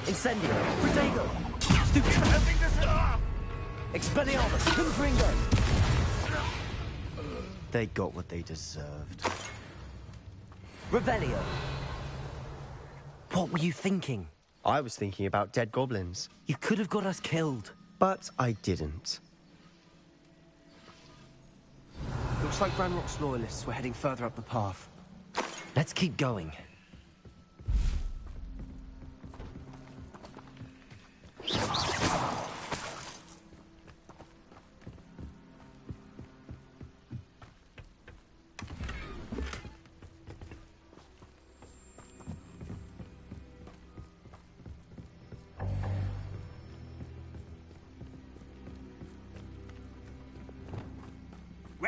Incendio! Protego! Stupefy! Expelliarmus! Confringo! They got what they deserved. Revelio! What were you thinking? I was thinking about dead goblins. You could have got us killed. But I didn't. Looks like Ranrock's loyalists were heading further up the path. Let's keep going.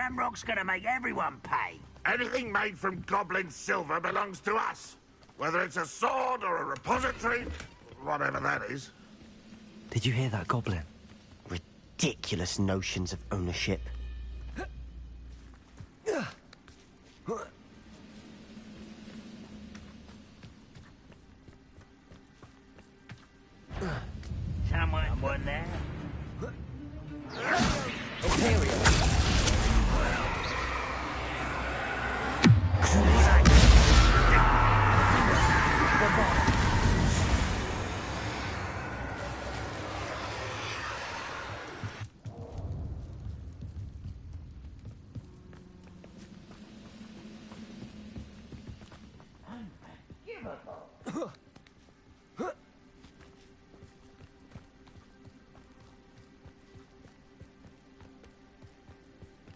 Ranrock's gonna make everyone pay. Anything made from goblin silver belongs to us. Whether it's a sword or a repository, whatever that is. Did you hear that, Goblin? Ridiculous notions of ownership. Someone there? Imperial.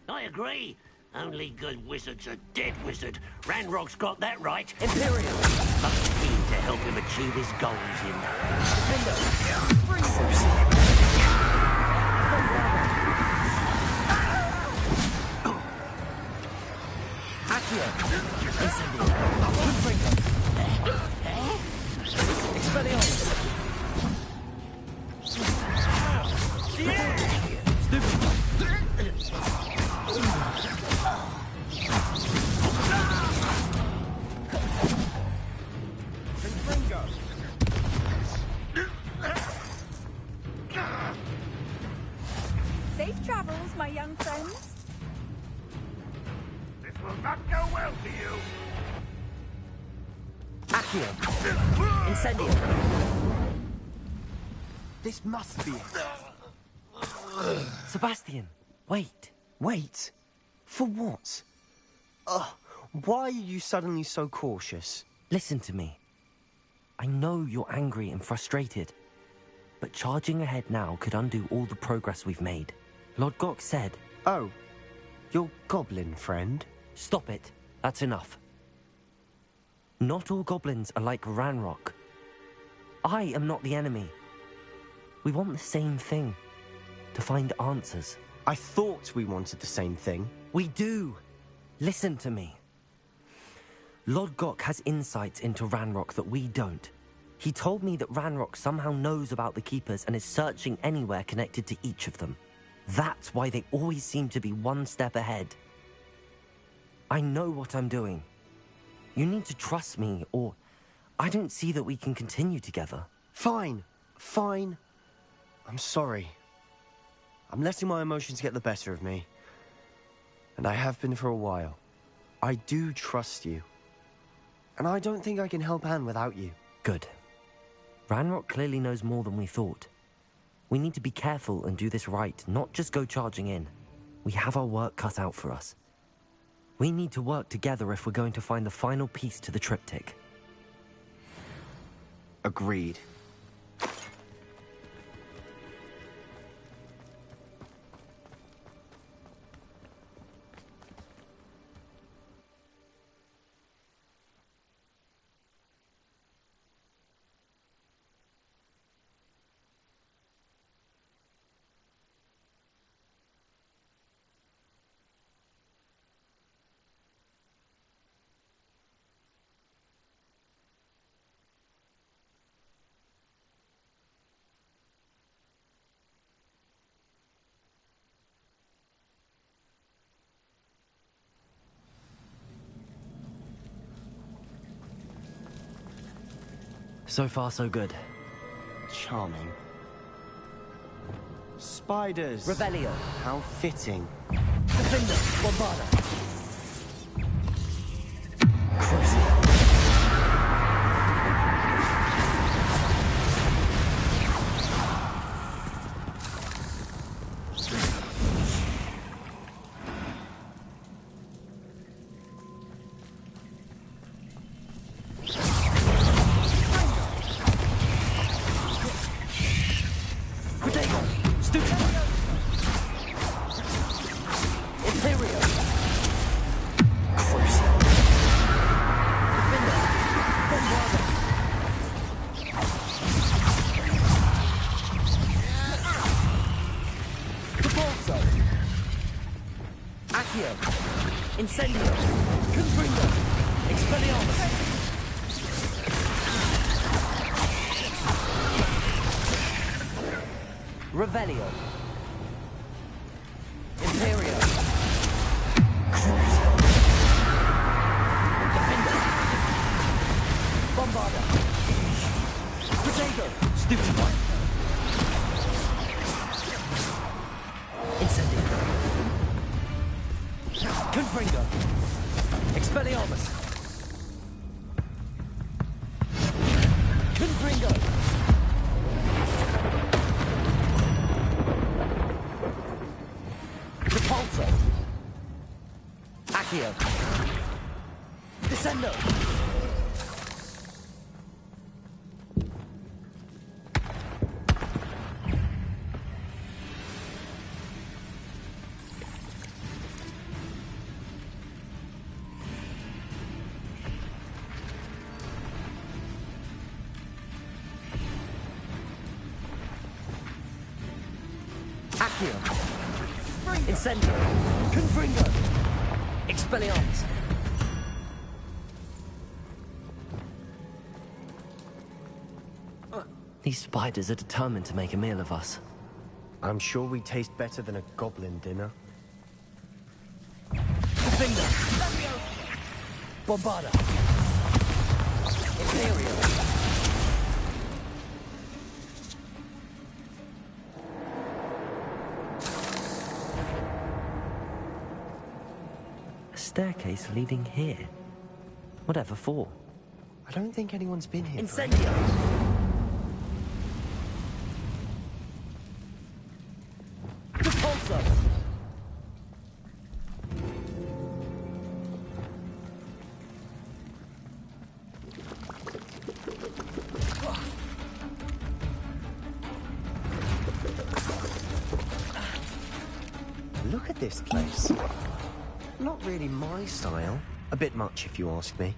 I agree. Only good wizard's a dead wizard. Ranrock's got that right. Imperial. I'm keen to help him achieve his goals, you know. Accio. Incendio. Expelliarmus. Safe travels, my young friends. This will not go well for you. Accio. Incendio. This must be it. Sebastian, wait. Wait? For what? Why are you suddenly so cautious? Listen to me. I know you're angry and frustrated, but charging ahead now could undo all the progress we've made. Lord Gok said... Oh, your goblin friend? Stop it. That's enough. Not all goblins are like Ranrock. I am not the enemy. We want the same thing. To find answers. I thought we wanted the same thing. We do. Listen to me. Lord Gok has insights into Ranrock that we don't. He told me that Ranrock somehow knows about the Keepers and is searching anywhere connected to each of them. That's why they always seem to be one step ahead. I know what I'm doing. You need to trust me, or I don't see that we can continue together. Fine. Fine. I'm sorry. I'm letting my emotions get the better of me. And I have been for a while. I do trust you. And I don't think I can help Anne without you. Good. Ranrock clearly knows more than we thought. We need to be careful and do this right, not just go charging in. We have our work cut out for us. We need to work together if we're going to find the final piece to the triptych. Agreed. So far, so good. Charming. Spiders. Revelio. How fitting. Defender. Bombarda. Expelliarmus! Revelio. Imperio. Defender. Bombarda. Protego. Stupefy. Incendio. Confringo. Expelliarmus. Confringo. Repulsor. Accio. Descendo. Accio. Incendio. Confringo. Expelliarmus. These spiders are determined to make a meal of us. I'm sure we taste better than a goblin dinner. Finger. Bombarda. Imperial. A staircase leading here. Whatever for? I don't think anyone's been here. Incendio. Repulsor. Look at this place. Not really my style. A bit much, if you ask me.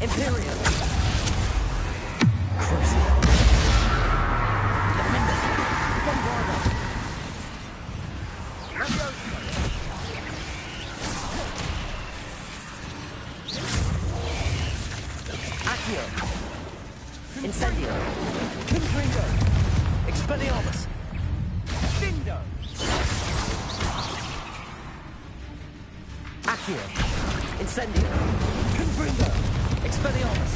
Imperial. Crucial. Defender. Bombarda. Accio. Incendio. Confringo. Expelliarmus. Dindo. Accio. Incendio. Confringo. Expelliarmus.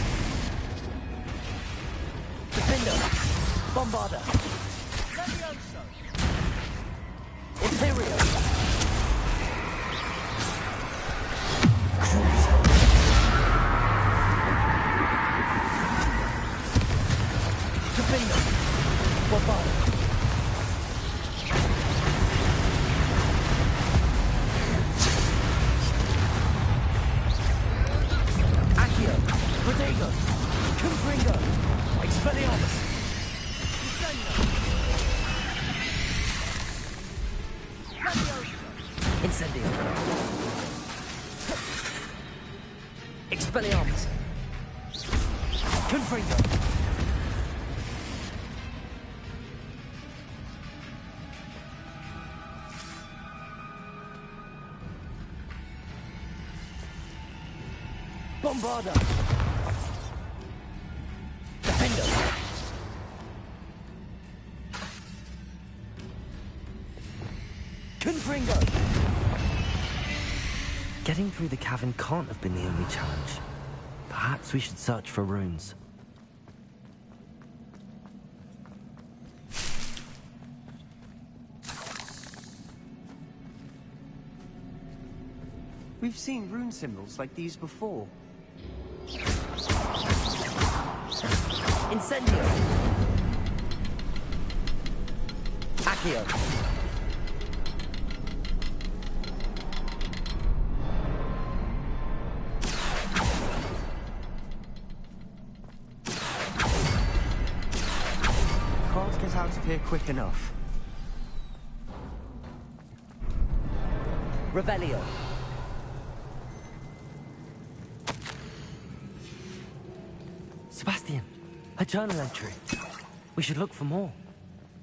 Defender. Bombarda. Imperial. Defender. Bombarda. Accio. Protego. Confringo. Expelliarmus. Incendio. Expelliarmus. Confringo. Bombarda. Defender. Confringo. Getting through the cavern can't have been the only challenge. Perhaps we should search for runes. We've seen rune symbols like these before. Incendio. Accio. Can't get out of here quick enough. Revelio. Sebastian, a journal entry. We should look for more.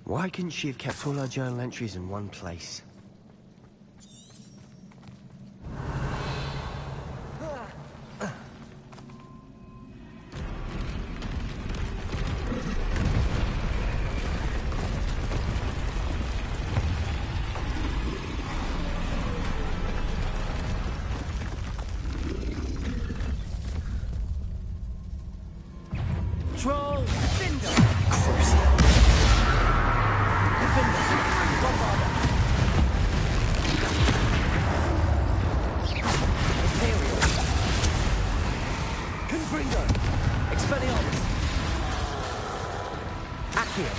Why couldn't she have kept all her journal entries in one place? Defender! Bombarder! Imperial! Confringo! Expelliarmus! Accio!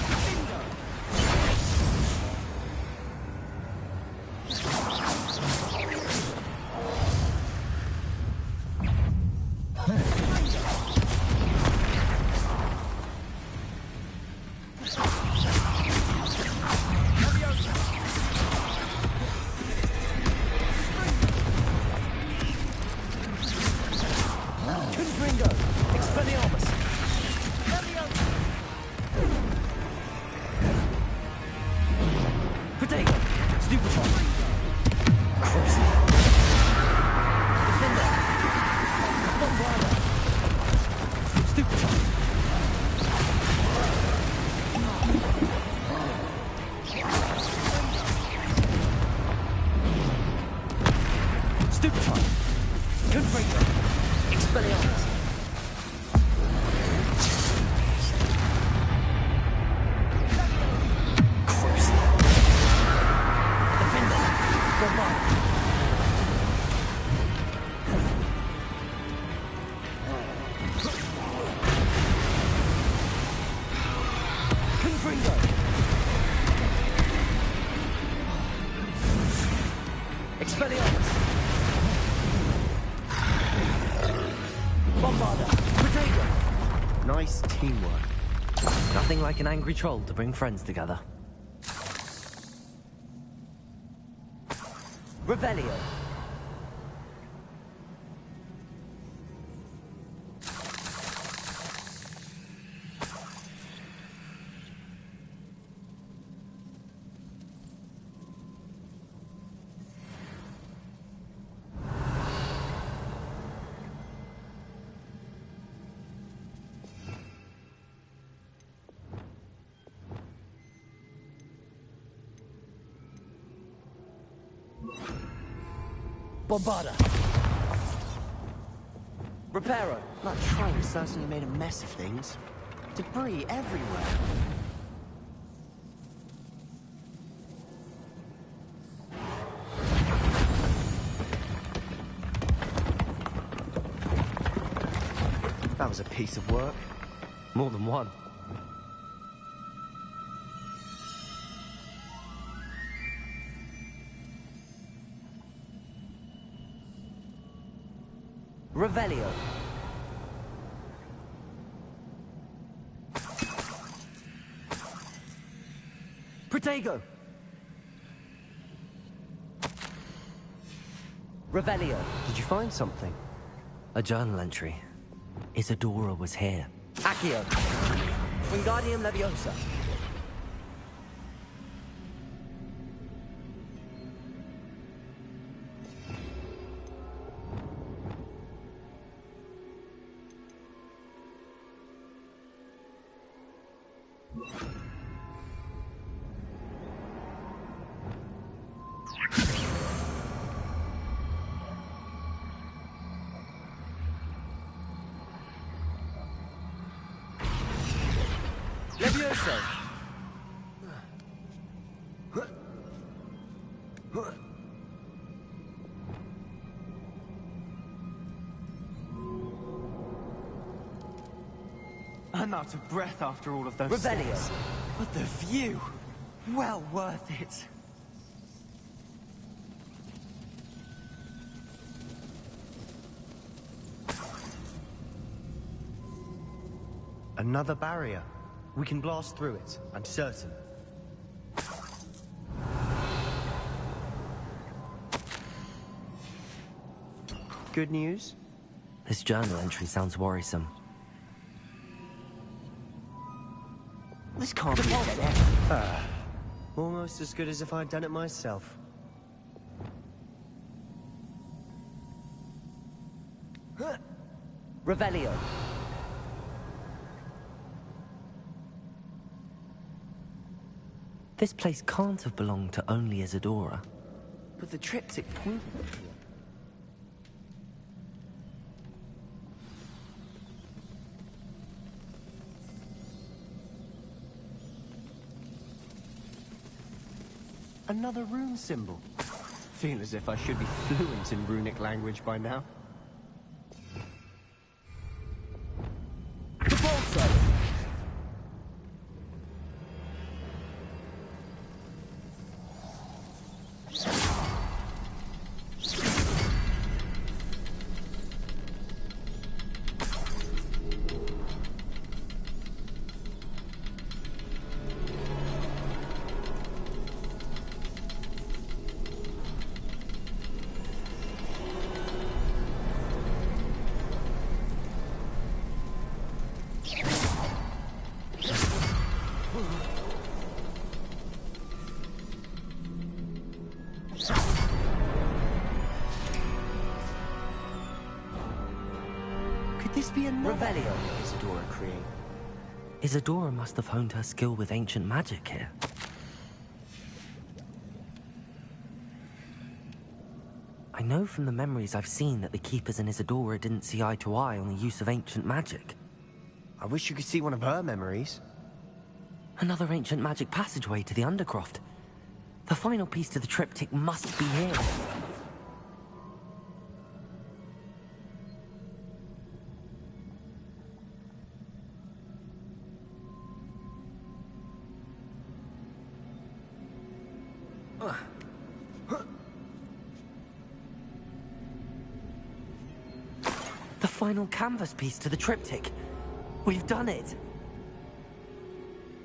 Nice teamwork. Nothing like an angry troll to bring friends together. Revelio. Bombarder! Reparo! That train certainly made a mess of things. Debris everywhere. That was a piece of work. More than one. Revelio. Protego! Revelio. Did you find something? A journal entry. Isadora was here. Accio! Wingardium Leviosa! Leviosa! I'm out of breath after all of those Revelio. steps. But the view! Well worth it. Another barrier. We can blast through it, I'm certain. Good news? This journal entry sounds worrisome. This can't be dead end. Almost as good as if I'd done it myself. Revelio. This place can't have belonged to only Isadora. But the triptych pointed here. Another rune symbol. Feel as if I should be fluent in runic language by now. The ball, sir. This be another Revelio Isadora create. Isadora must have honed her skill with ancient magic here. I know from the memories I've seen that the Keepers and Isadora didn't see eye to eye on the use of ancient magic. I wish you could see one of her memories. Another ancient magic passageway to the Undercroft. The final piece to the triptych must be here. The final canvas piece to the triptych. We've done it!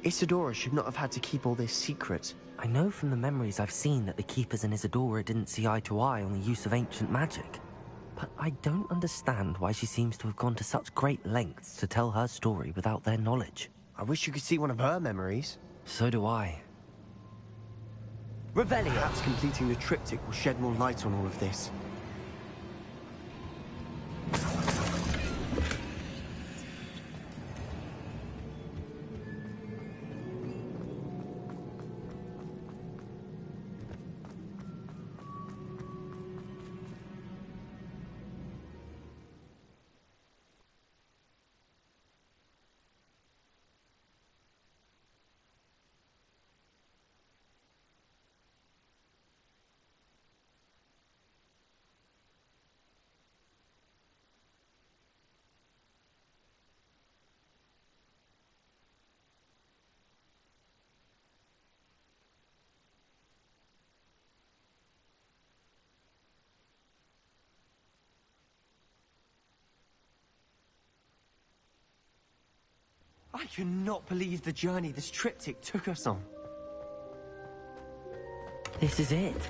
Isadora should not have had to keep all this secret. I know from the memories I've seen that the Keepers and Isadora didn't see eye to eye on the use of ancient magic. But I don't understand why she seems to have gone to such great lengths to tell her story without their knowledge. I wish you could see one of her memories. So do I. Revelio! Perhaps completing the triptych will shed more light on all of this. I cannot believe the journey this triptych took us on. This is it.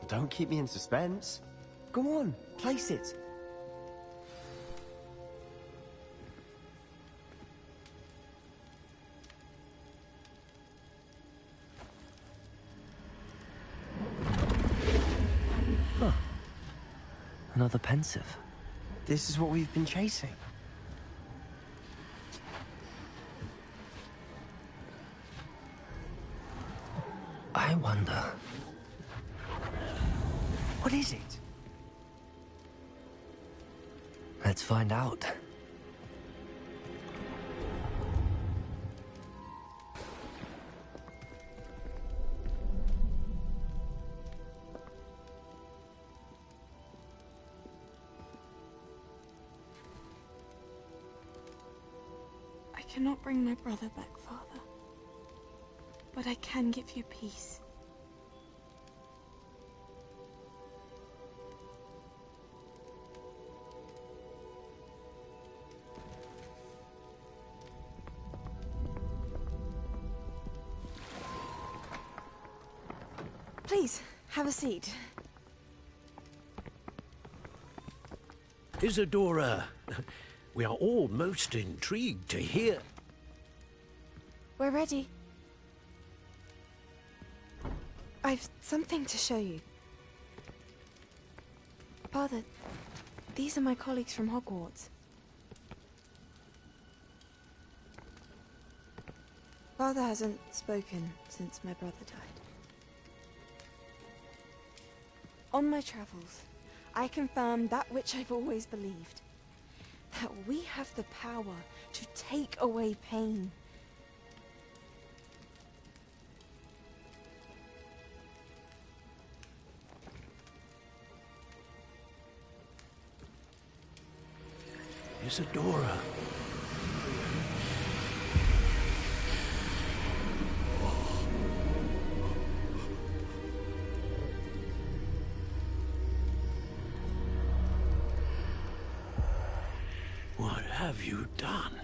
Don't keep me in suspense. Go on, place it. Huh. Another pensive. This is what we've been chasing. I wonder... What is it? Let's find out. I cannot bring my brother back, Father. But I can give you peace. Please, have a seat. Isadora, we are all most intrigued to hear. We're ready. I've something to show you. Father, these are my colleagues from Hogwarts. Father hasn't spoken since my brother died. On my travels, I confirmed that which I've always believed. That we have the power to take away pain. Isadora. What have you done?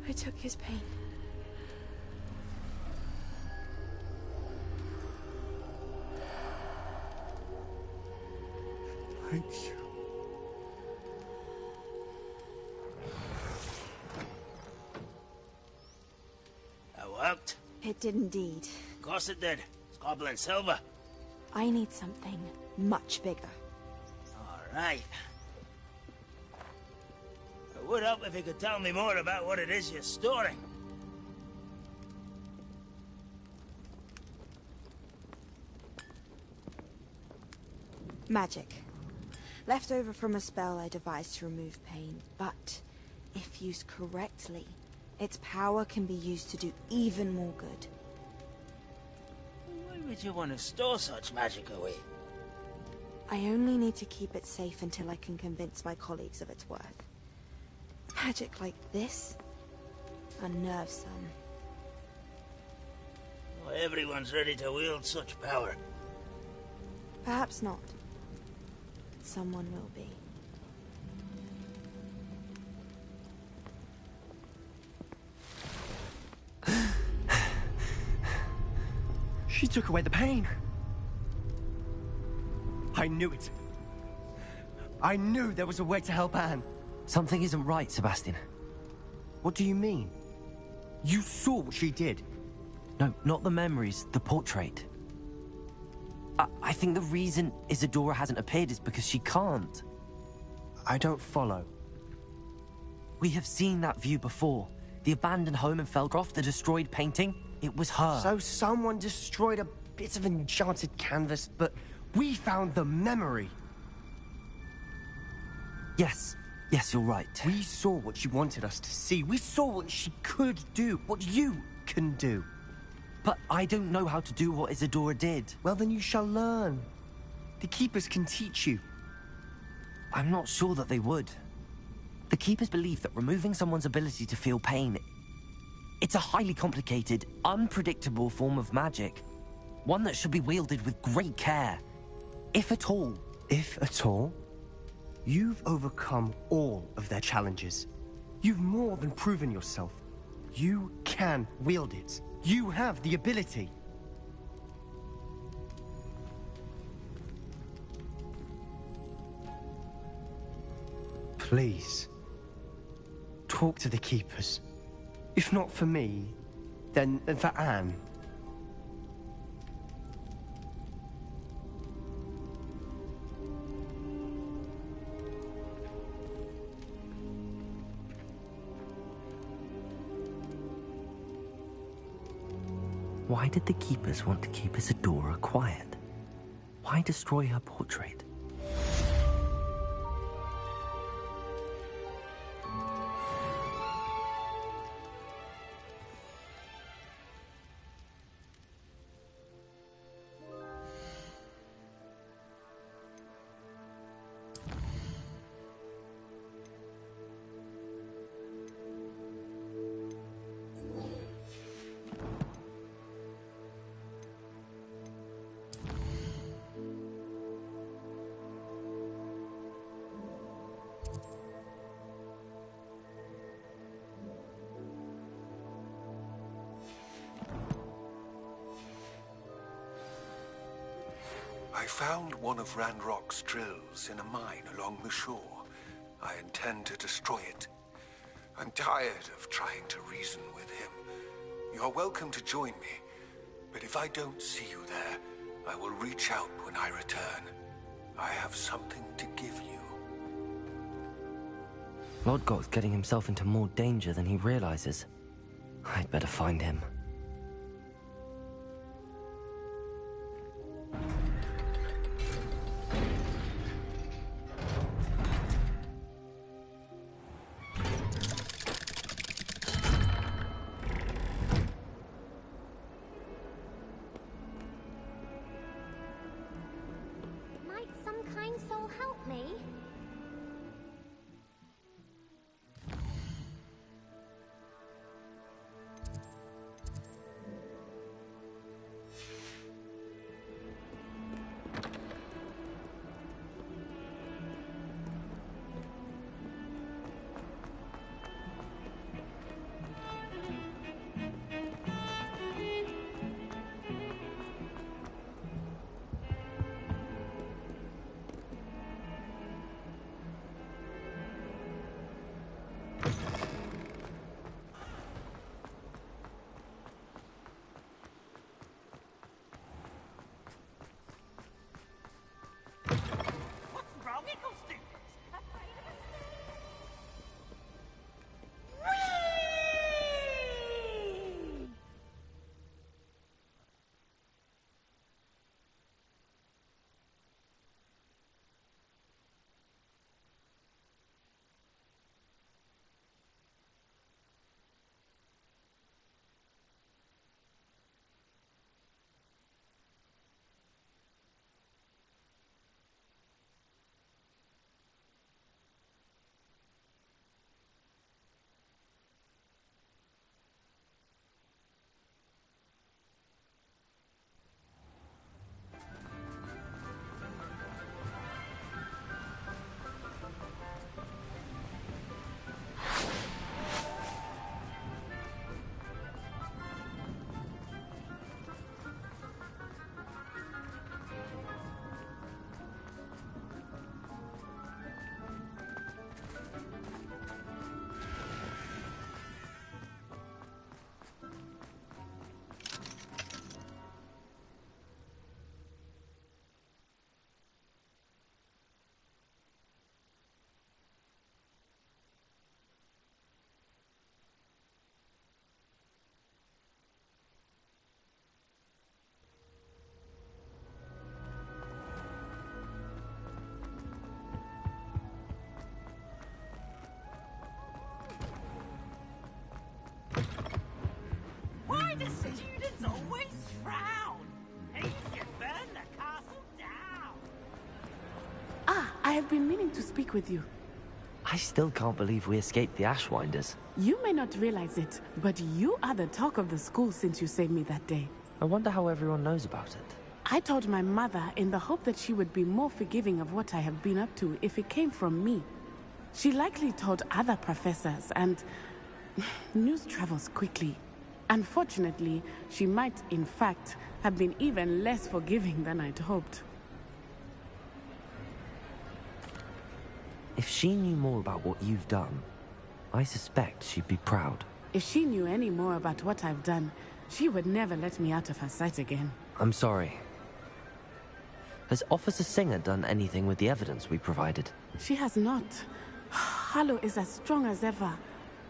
I took his pain. Thank you. That worked. It did indeed. Of course it did. It's goblin silver. I need something much bigger. All right. It would help if you could tell me more about what it is you're storing. Magic. Left over from a spell I devised to remove pain, but if used correctly, its power can be used to do even more good. Why would you want to store such magic away? I only need to keep it safe until I can convince my colleagues of its worth. Magic like this unnerves some. Not everyone's ready to wield such power. Perhaps not. Someone will be. She took away the pain. I knew it. I knew there was a way to help Anne. Something isn't right, Sebastian. What do you mean? You saw what she did. No, not the memories, the portrait. I think the reason Isadora hasn't appeared is because she can't. I don't follow. We have seen that view before. The abandoned home in Felgroth, the destroyed painting, it was her. So someone destroyed a bit of enchanted canvas, but we found the memory. Yes, you're right. We saw what she wanted us to see. We saw what she could do, what you can do. But I don't know how to do what Isadora did. Well, then you shall learn. The Keepers can teach you. I'm not sure that they would. The Keepers believe that removing someone's ability to feel pain, it's a highly complicated, unpredictable form of magic. One that should be wielded with great care. If at all. If at all? You've overcome all of their challenges. You've more than proven yourself. You can wield it. You have the ability. Please, talk to the Keepers. If not for me, then for Anne. Why did the Keepers want to keep Isadora quiet? Why destroy her portrait? I found one of Ranrock's drills in a mine along the shore. I intend to destroy it. I'm tired of trying to reason with him. You're welcome to join me, but if I don't see you there, I will reach out when I return. I have something to give you. Lodgot's getting himself into more danger than he realizes. I'd better find him. Why do students always frown? He should burn the castle down. Ah, I have been meaning to speak with you. I still can't believe we escaped the Ashwinders. You may not realize it, but you are the talk of the school since you saved me that day. I wonder how everyone knows about it. I told my mother in the hope that she would be more forgiving of what I have been up to if it came from me. She likely told other professors, and news travels quickly. Unfortunately, she might, in fact, have been even less forgiving than I'd hoped. If she knew more about what you've done, I suspect she'd be proud. If she knew any more about what I've done, she would never let me out of her sight again. I'm sorry. Has Officer Singer done anything with the evidence we provided? She has not. Harlow is as strong as ever.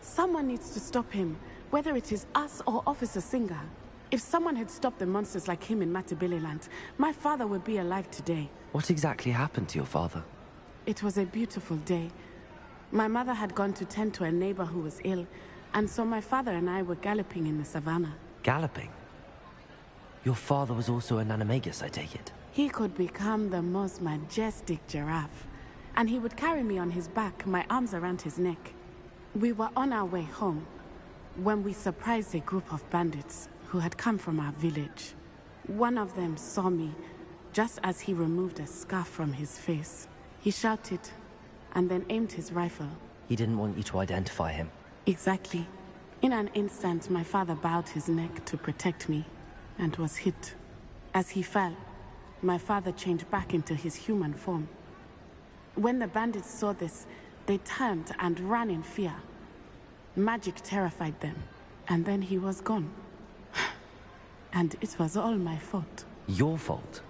Someone needs to stop him, whether it is us or Officer Singer. If someone had stopped the monsters like him in Matabeleland, my father would be alive today. What exactly happened to your father? It was a beautiful day. My mother had gone to tend to a neighbor who was ill, and so my father and I were galloping in the savannah. Galloping? Your father was also an animagus, I take it? He could become the most majestic giraffe, and he would carry me on his back, my arms around his neck. We were on our way home when we surprised a group of bandits who had come from our village. One of them saw me just as he removed a scarf from his face. He shouted and then aimed his rifle. He didn't want you to identify him. Exactly. In an instant, my father bowed his neck to protect me and was hit. As he fell, my father changed back into his human form. When the bandits saw this, they turned and ran in fear. Magic terrified them, and then he was gone. And it was all my fault. Your fault?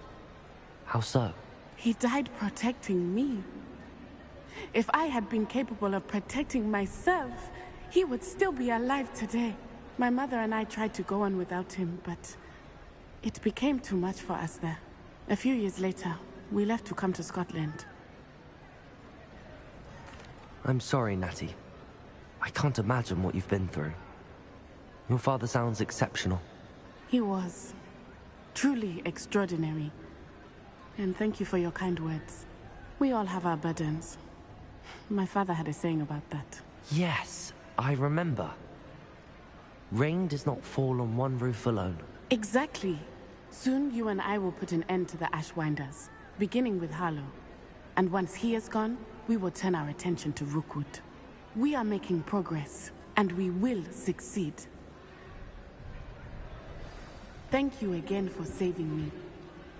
How so? He died protecting me. If I had been capable of protecting myself, he would still be alive today. My mother and I tried to go on without him, but it became too much for us there. A few years later, we left to come to Scotland. I'm sorry, Natty. I can't imagine what you've been through. Your father sounds exceptional. He was. Truly extraordinary. And thank you for your kind words. We all have our burdens. My father had a saying about that. Yes, I remember. Rain does not fall on one roof alone. Exactly. Soon you and I will put an end to the Ashwinders, beginning with Harlow. And once he is gone, we will turn our attention to Rookwood. We are making progress, and we will succeed. Thank you again for saving me.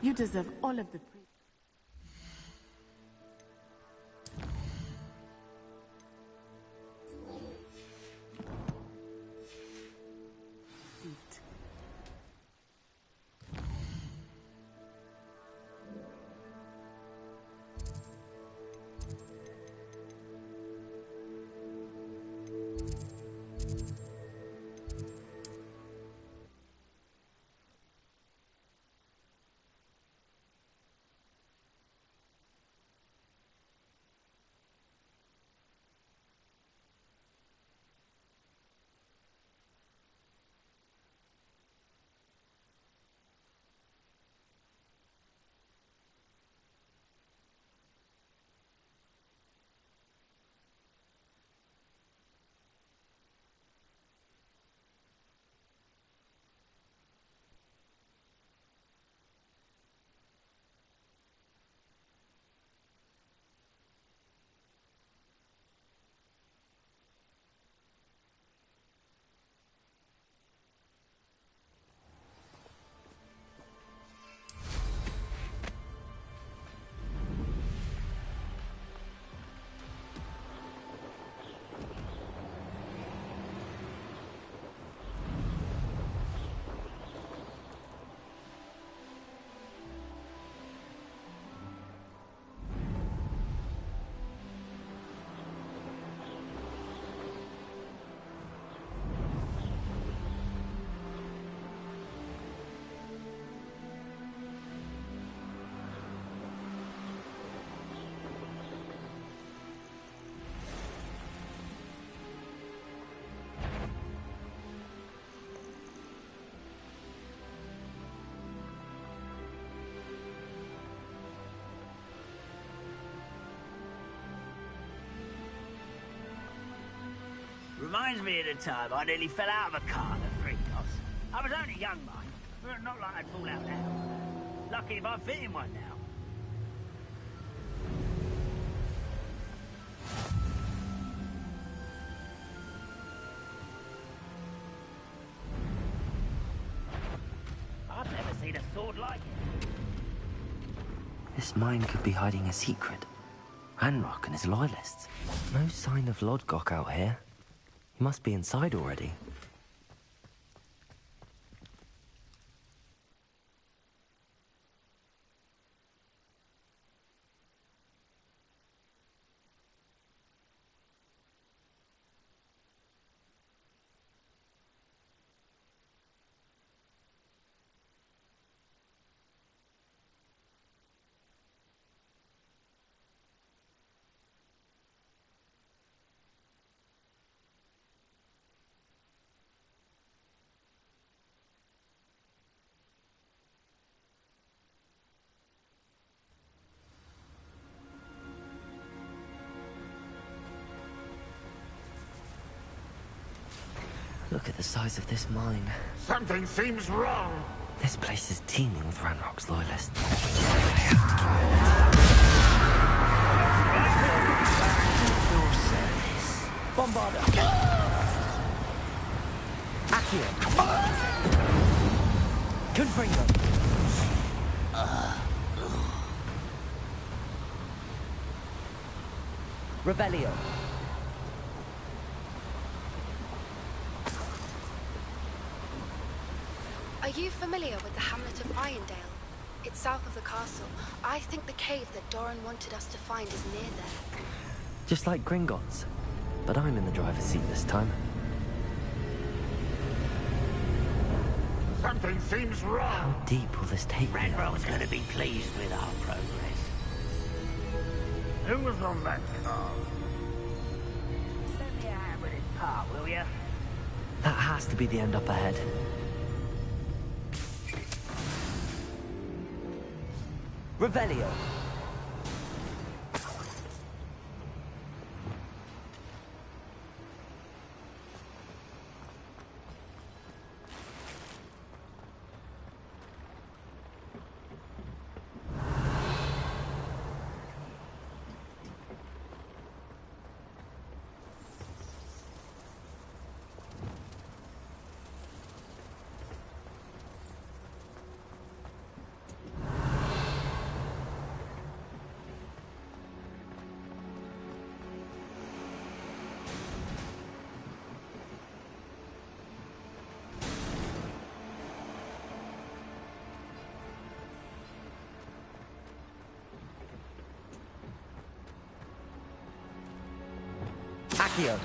You deserve all of the praise. Reminds me of the time I nearly fell out of a cart at Fritos. I was only young, mind, but not like I'd fall out now. Lucky if I fit in one now. I've never seen a sword like it. This mine could be hiding a secret. Ranrock and his loyalists. No sign of Lodgok out here. He must be inside already. Look at the size of this mine. Something seems wrong. This place is teeming with Ranrock's loyalists. Your service. Bombarder. Accio. Confringo. Revelio. Are you familiar with the hamlet of Irondale? It's south of the castle. I think the cave that Doran wanted us to find is near there. Just like Gringotts. But I'm in the driver's seat this time. Something seems wrong. How deep will this take me? Ranrock's going to be pleased with our progress. Who was on that car? Let me out with his part, will you? That has to be the end up ahead. Revelio. Accio.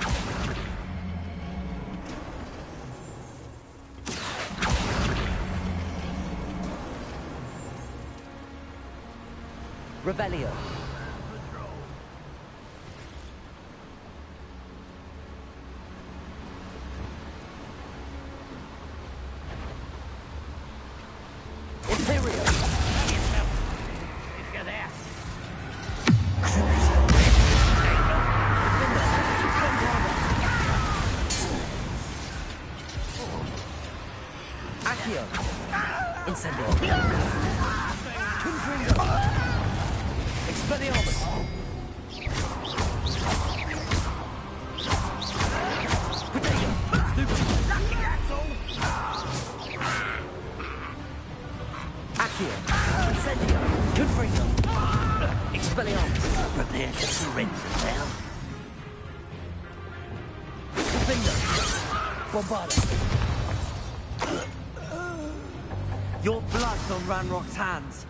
Revelio. Imperio. Accio. Incendio. Confringo. Expelliarmus. Potato. Accio. Incendio. Confringo. Expelliarmus. Prepare to surrender now. Defender. Bombarda. Your blood's on Ranrock's hands.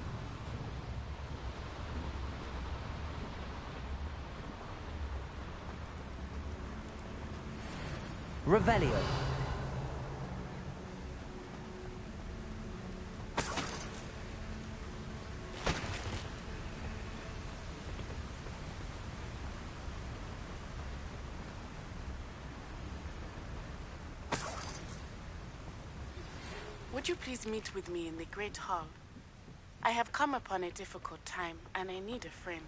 Revelio. Would you please meet with me in the Great Hall? I have come upon a difficult time, and I need a friend.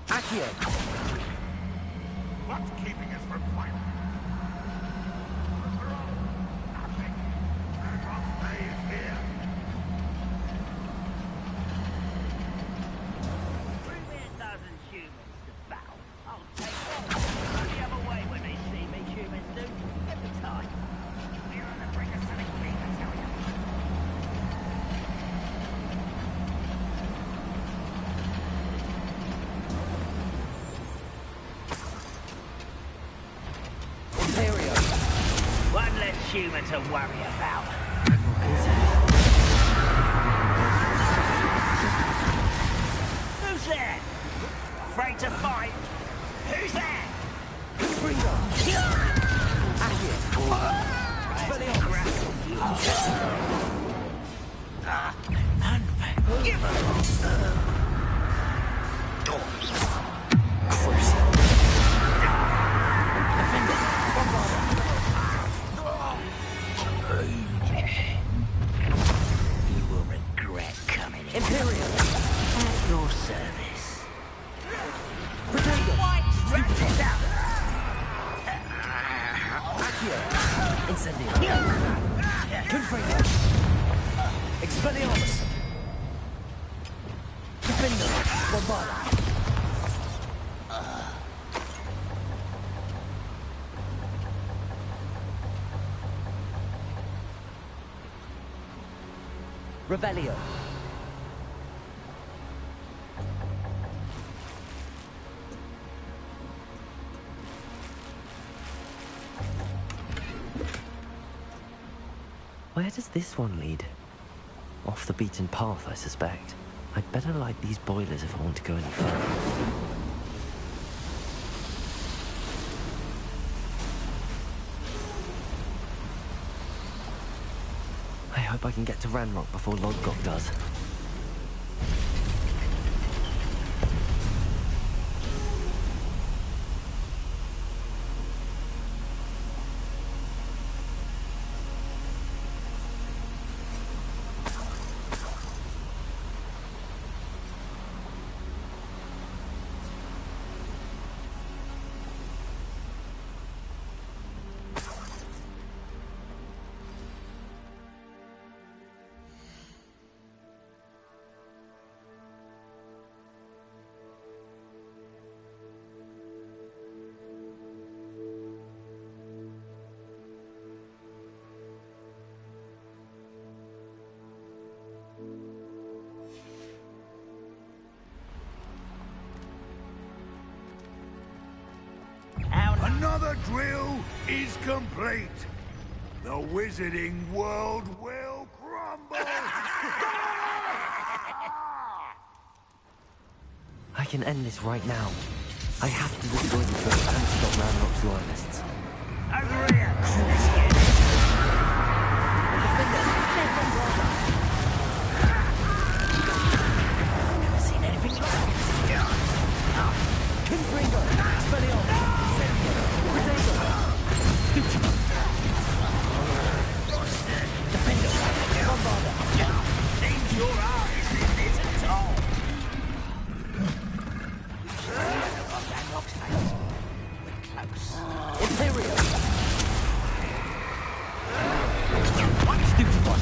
Accio. What's keeping us from fighting? Nothing. Ranrock's day is here. Bring me a dozen humans to battle. I'll take them. Run the other way when they see me, humans do. Every time. We're on the brink of something big, I tell you. One less human to worry about. Who's there? Afraid to fight? Who's there? You will regret coming in. Imperial. At your service. Incendio. Confringo. Expelliarmus. Defender. Bombard. Revelio. Where does this one lead? Off the beaten path, I suspect. I'd better light these boilers if I want to go any further. I hope I can get to Ranrock before Lodgok does. Another drill is complete. The wizarding world will crumble. I can end this right now. I have to destroy the boat and stop Ranrock's loyalists. Over here. Never seen anything like this. Confringo. Expelliarmus. Seems your eyes isn't all. We're close. Imperial. Stupid one.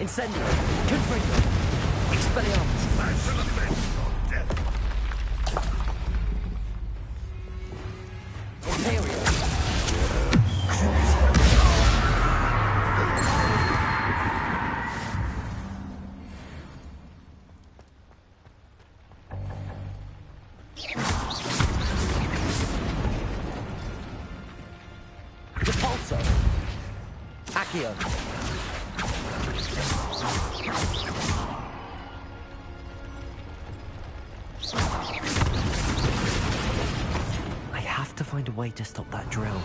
Incendio. Confringo. Expelliarmus. Imperial. Repulsor. Accio. find a way to stop that drill.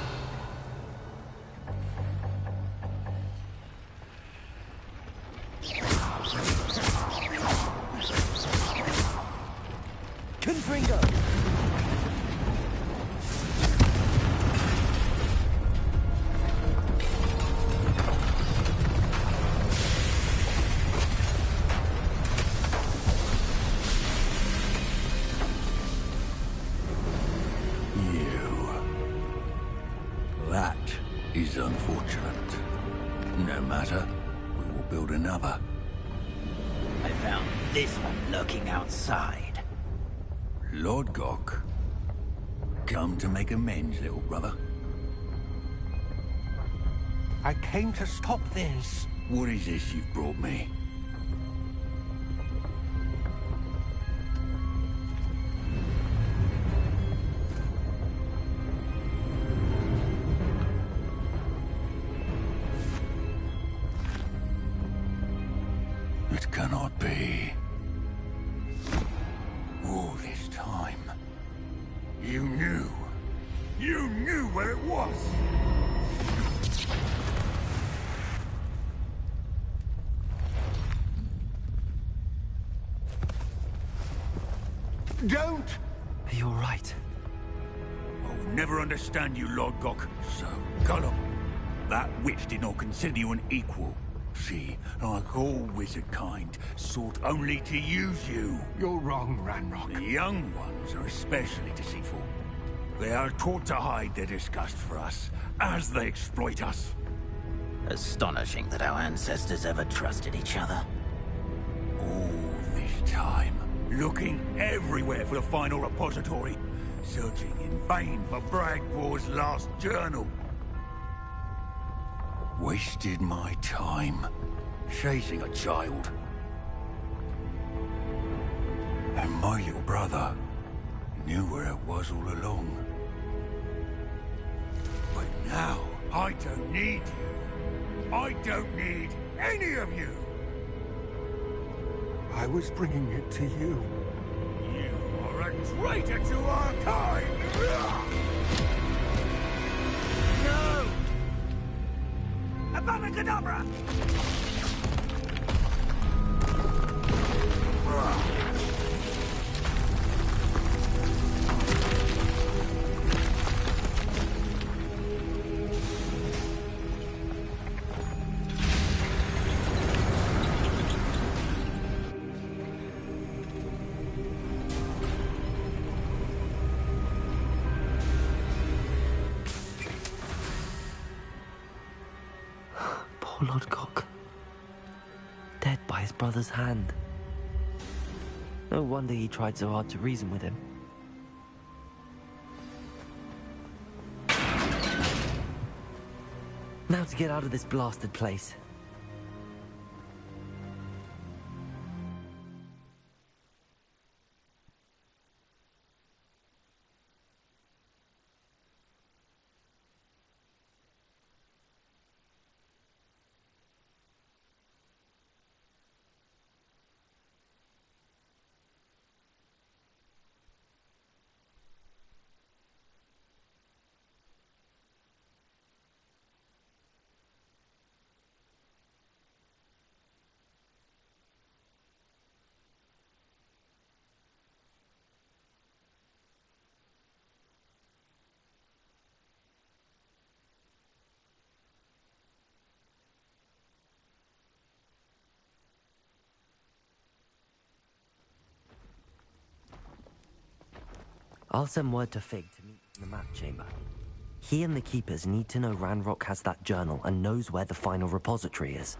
Confringo! That is unfortunate. No matter, we will build another. I found this one lurking outside. Lord Gok, come to make amends, little brother. I came to stop this. What is this you've brought me? It cannot be. All this time, you knew. You knew where it was. Don't! Are you all right? I'll never understand you, Lord Gok. So gullible. That witch did not consider you an equal. She, like all wizard kind, sought only to use you. You're wrong, Ranrock. The young ones are especially deceitful. They are taught to hide their disgust for us, as they exploit us. Astonishing that our ancestors ever trusted each other. All this time, looking everywhere for the final repository, searching in vain for Bragbor's last journal. Wasted my time chasing a child. And my little brother knew where it was all along. But now, I don't need you. I don't need any of you. I was bringing it to you. You are a traitor to our kind! No! Avada Kedavra! Poor Lord Gok. Dead by his brother's hand. No wonder he tried so hard to reason with him. Now to get out of this blasted place. I'll send word to Fig to meet in the map chamber. He and the Keepers need to know Ranrock has that journal and knows where the final repository is.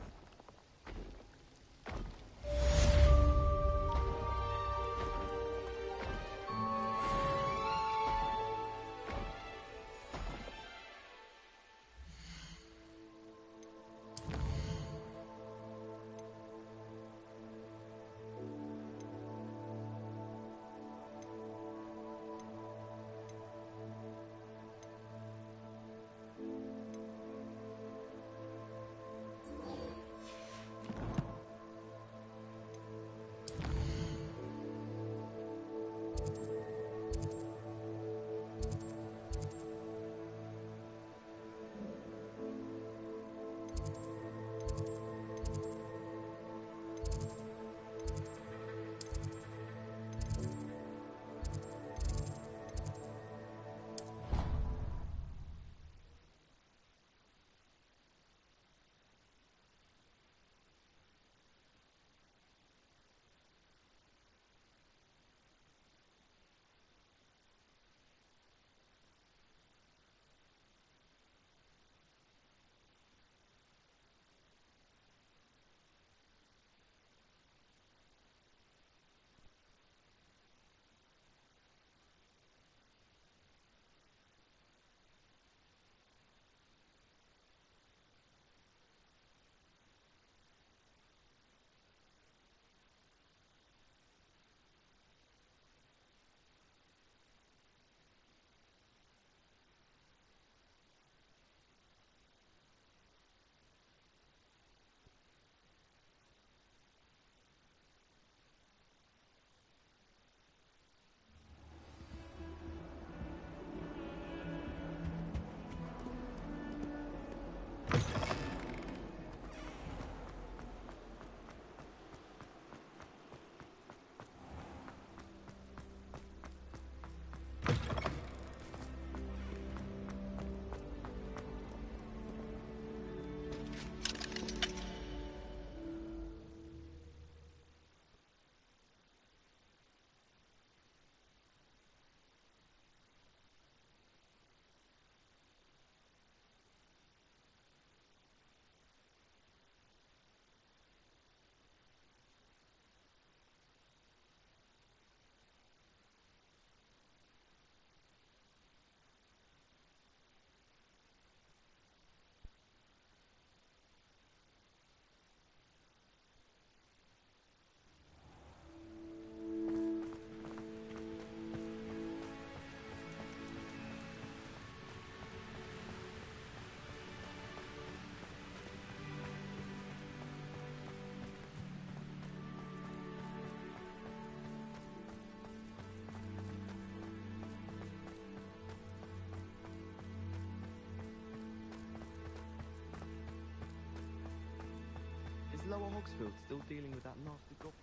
Lower Hogsfield still dealing with that nasty goblin?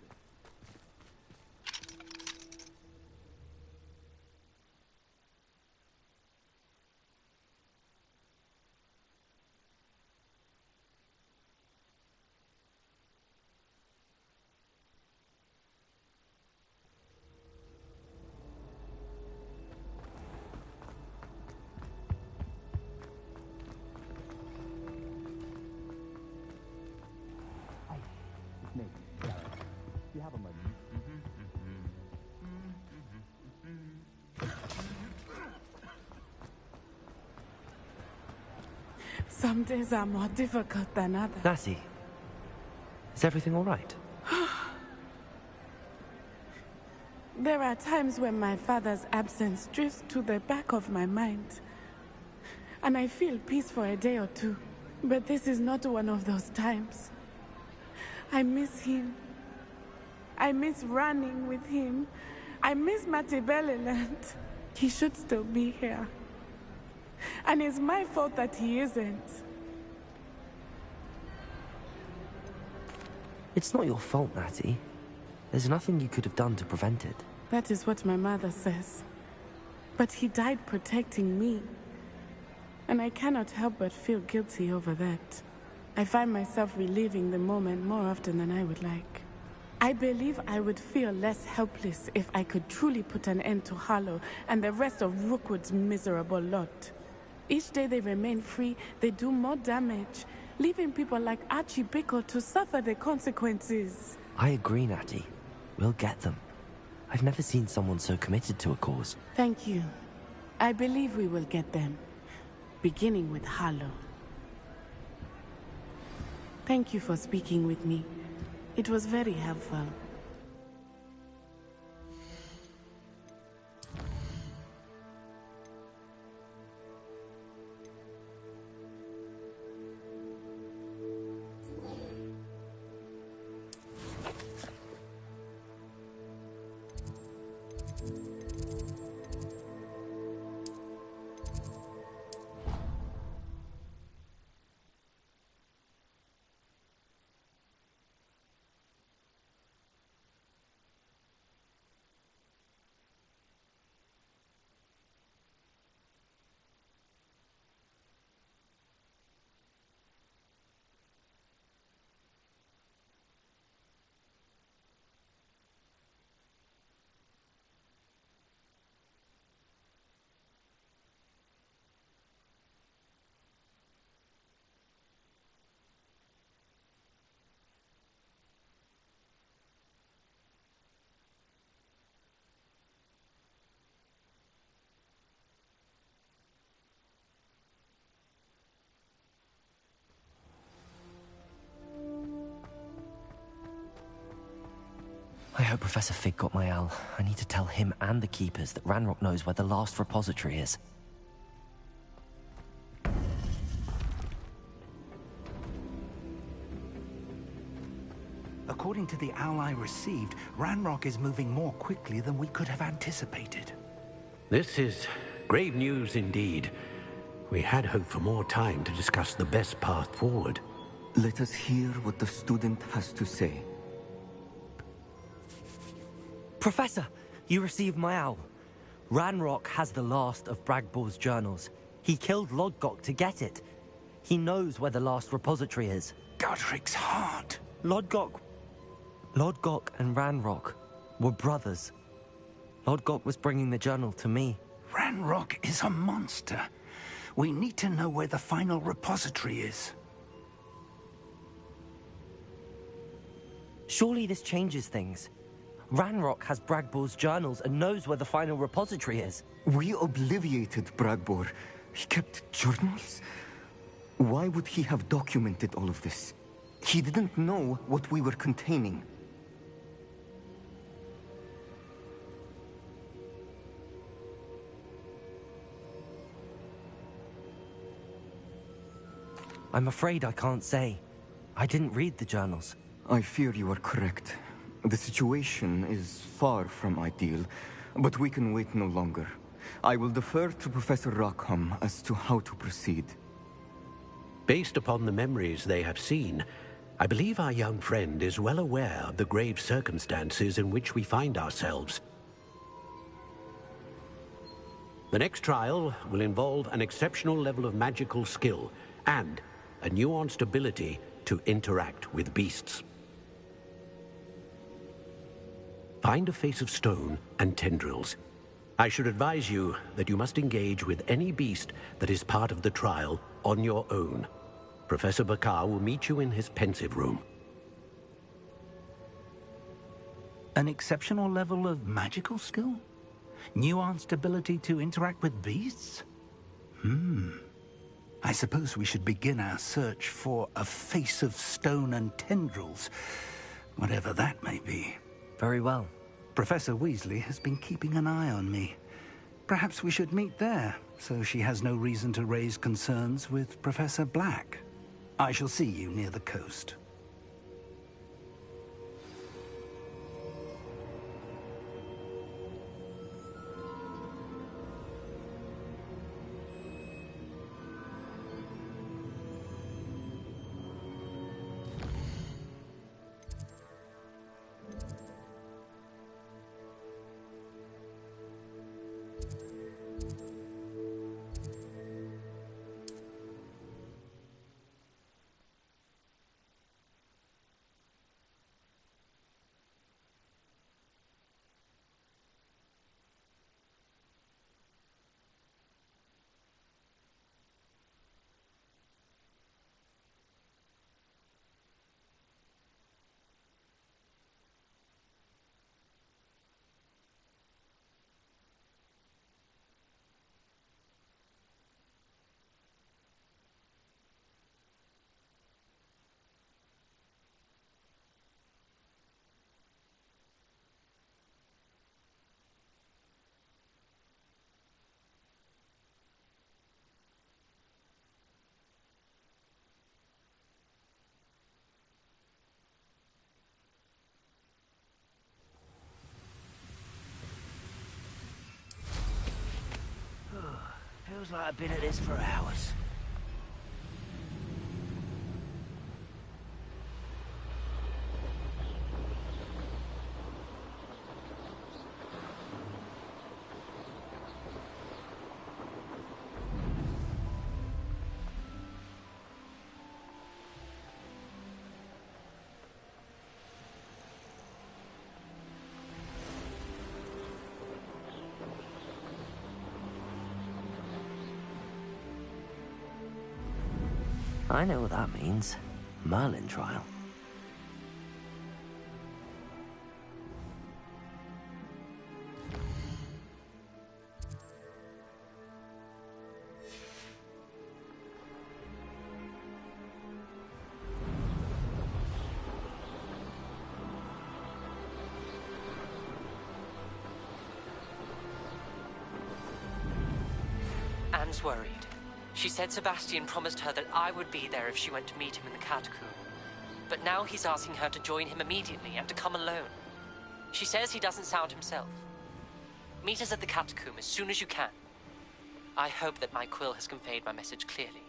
You have a moment. Some days are more difficult than others. Natty, is everything all right? There are times when my father's absence drifts to the back of my mind, and I feel peace for a day or two. But this is not one of those times. I miss him. I miss running with him. I miss Matibeleland. He should still be here. And it's my fault that he isn't. It's not your fault, Natty. There's nothing you could have done to prevent it. That is what my mother says. But he died protecting me. And I cannot help but feel guilty over that. I find myself reliving the moment more often than I would like. I believe I would feel less helpless if I could truly put an end to Harlow and the rest of Rookwood's miserable lot. Each day they remain free, they do more damage, leaving people like Archie Bickle to suffer the consequences. I agree, Natty. We'll get them. I've never seen someone so committed to a cause. Thank you. I believe we will get them. Beginning with Harlow. Thank you for speaking with me. It was very helpful. I hope Professor Fig got my owl. I need to tell him and the Keepers that Ranrock knows where the last repository is. According to the owl I received, Ranrock is moving more quickly than we could have anticipated. This is grave news indeed. We had hoped for more time to discuss the best path forward. Let us hear what the student has to say. Professor, you received my owl. Ranrock has the last of Bragbor's journals. He killed Lodgok to get it. He knows where the last repository is. Godric's heart. Lodgok and Ranrock were brothers. Lodgok was bringing the journal to me. Ranrock is a monster. We need to know where the final repository is. Surely this changes things. Ranrock has Bragbor's journals and knows where the final repository is. We obliviated Bragbor. He kept journals? Why would he have documented all of this? He didn't know what we were containing. I'm afraid I can't say. I didn't read the journals. I fear you are correct. The situation is far from ideal, but we can wait no longer. I will defer to Professor Rockham as to how to proceed. Based upon the memories they have seen, I believe our young friend is well aware of the grave circumstances in which we find ourselves. The next trial will involve an exceptional level of magical skill and a nuanced ability to interact with beasts. Find a face of stone and tendrils. I should advise you that you must engage with any beast that is part of the trial on your own. Professor Bakar will meet you in his pensive room. An exceptional level of magical skill? Nuanced ability to interact with beasts? I suppose we should begin our search for a face of stone and tendrils, whatever that may be. Very well. Professor Weasley has been keeping an eye on me. Perhaps we should meet there, so she has no reason to raise concerns with Professor Black. I shall see you near the coast. Feels like I've been at this for hours. I know what that means. Merlin trial. Anne's worried. She said Sebastian promised her that I would be there if she went to meet him in the catacomb. But now he's asking her to join him immediately and to come alone. She says he doesn't sound himself. Meet us at the catacomb as soon as you can. I hope that my quill has conveyed my message clearly.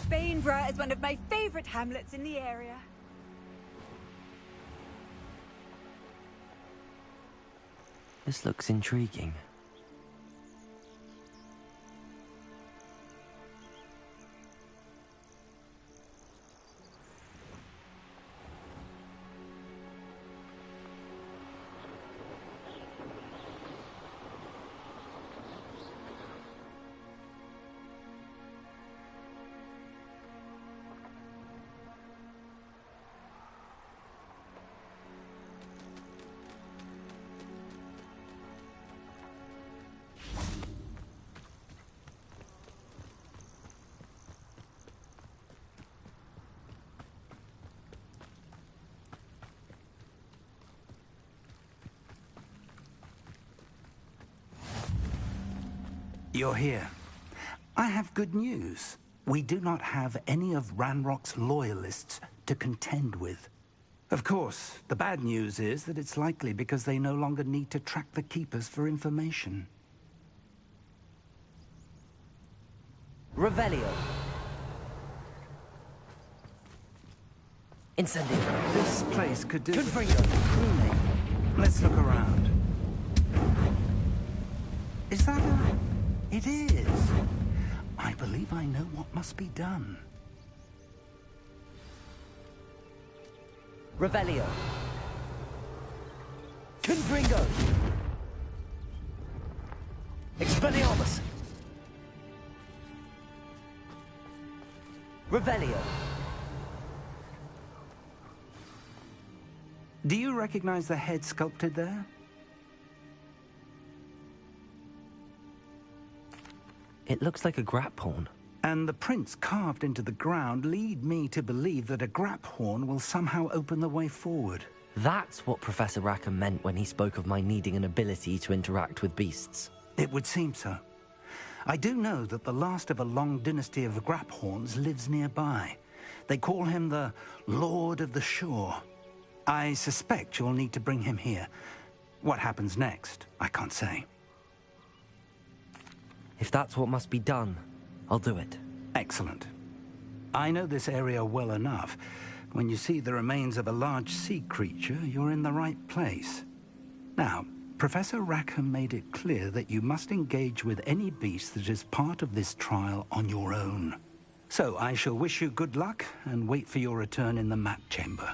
Bainborough is one of my favorite hamlets in the area. This looks intriguing. You're here. I have good news. We do not have any of Ranrock's loyalists to contend with. Of course, the bad news is that it's likely because they no longer need to track the Keepers for information. Revelio. Incendio. This place could do with Confringo. pruning. Let's look around. Is that a... It is. I believe I know what must be done. Revelio. Confringo. Expelliarmus. Revelio. Do you recognize the head sculpted there? It looks like a grap horn. And the prints carved into the ground lead me to believe that a grap horn will somehow open the way forward. That's what Professor Rackham meant when he spoke of my needing an ability to interact with beasts. It would seem so. I do know that the last of a long dynasty of grap horns lives nearby. They call him the Lord of the Shore. I suspect you'll need to bring him here. What happens next, I can't say. If that's what must be done, I'll do it. Excellent. I know this area well enough. When you see the remains of a large sea creature, you're in the right place. Now, Professor Rackham made it clear that you must engage with any beast that is part of this trial on your own. So I shall wish you good luck and wait for your return in the map chamber.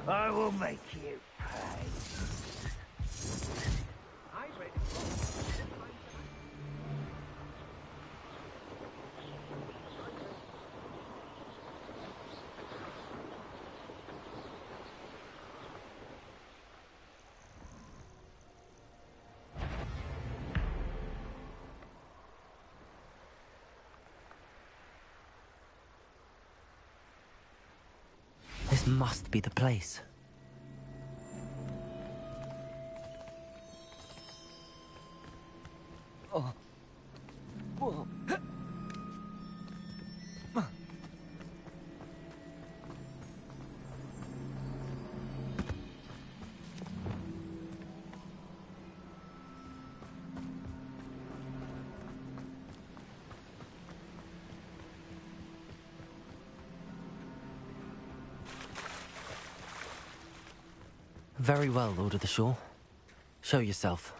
I will make you pay. This must be the place. Oh. Whoa. Very well, Lord of the Shore. Show yourself.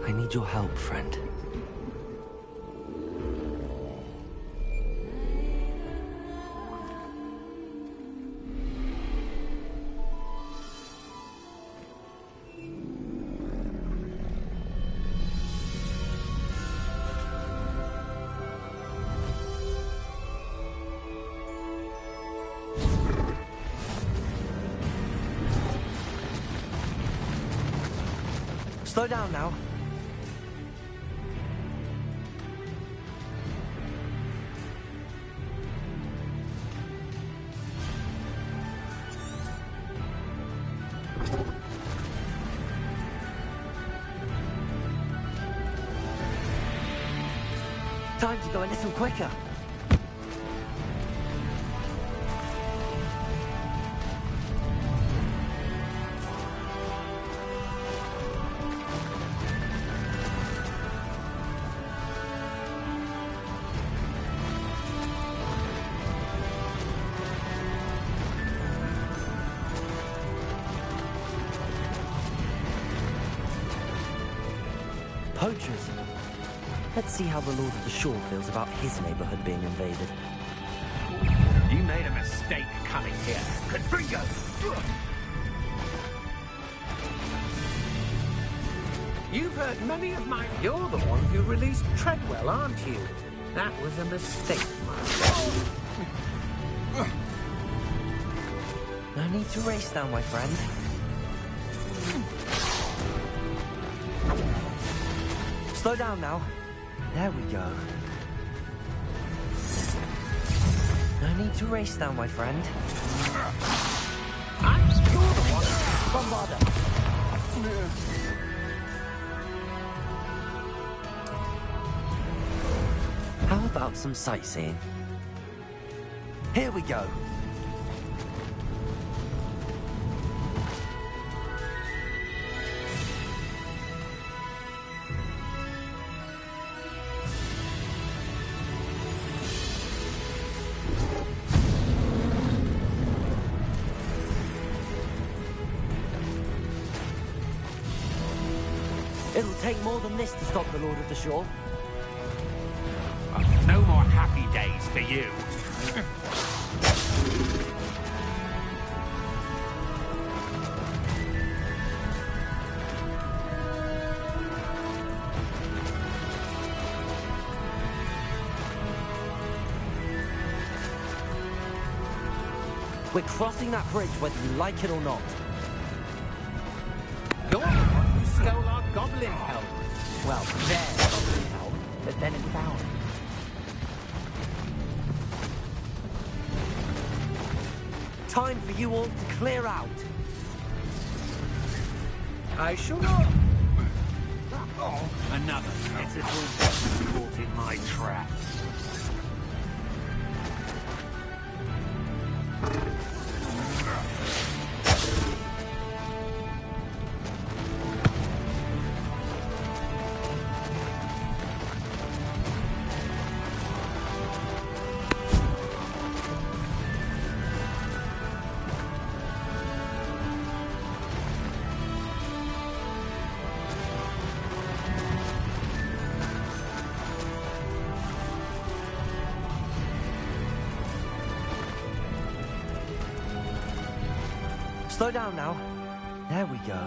I need your help, friend. Slow down now. Time to go a little quicker. Poachers. Let's see how the Lord of the Shore feels about his neighborhood being invaded. You made a mistake coming here. Confringo! You've heard many of my... You're the one who released Treadwell, aren't you? That was a mistake, my friend. No need to race now, my friend. Slow down now. There we go. No need to race now, my friend. You're the one. Bombarder. How about some sightseeing? Here we go. It'll take more than this to stop the Lord of the Shore. No more happy days for you. We're crossing that bridge whether you like it or not. You're the one who stole our goblin helm. Well, their goblin helm, but then it found. Time for you all to clear out. I shall not. Oh, another pitiful caught in my trap. Slow down now. There we go.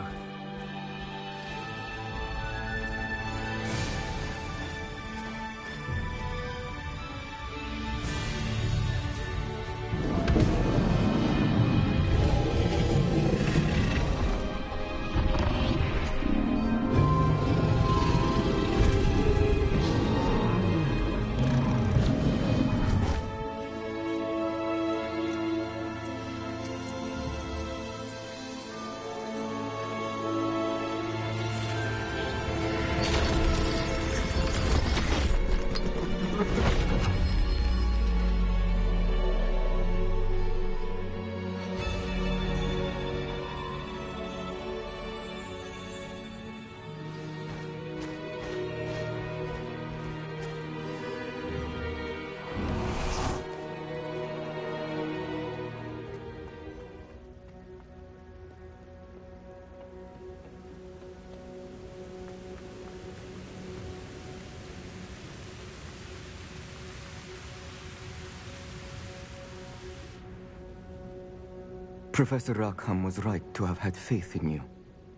Professor Rackham was right to have had faith in you.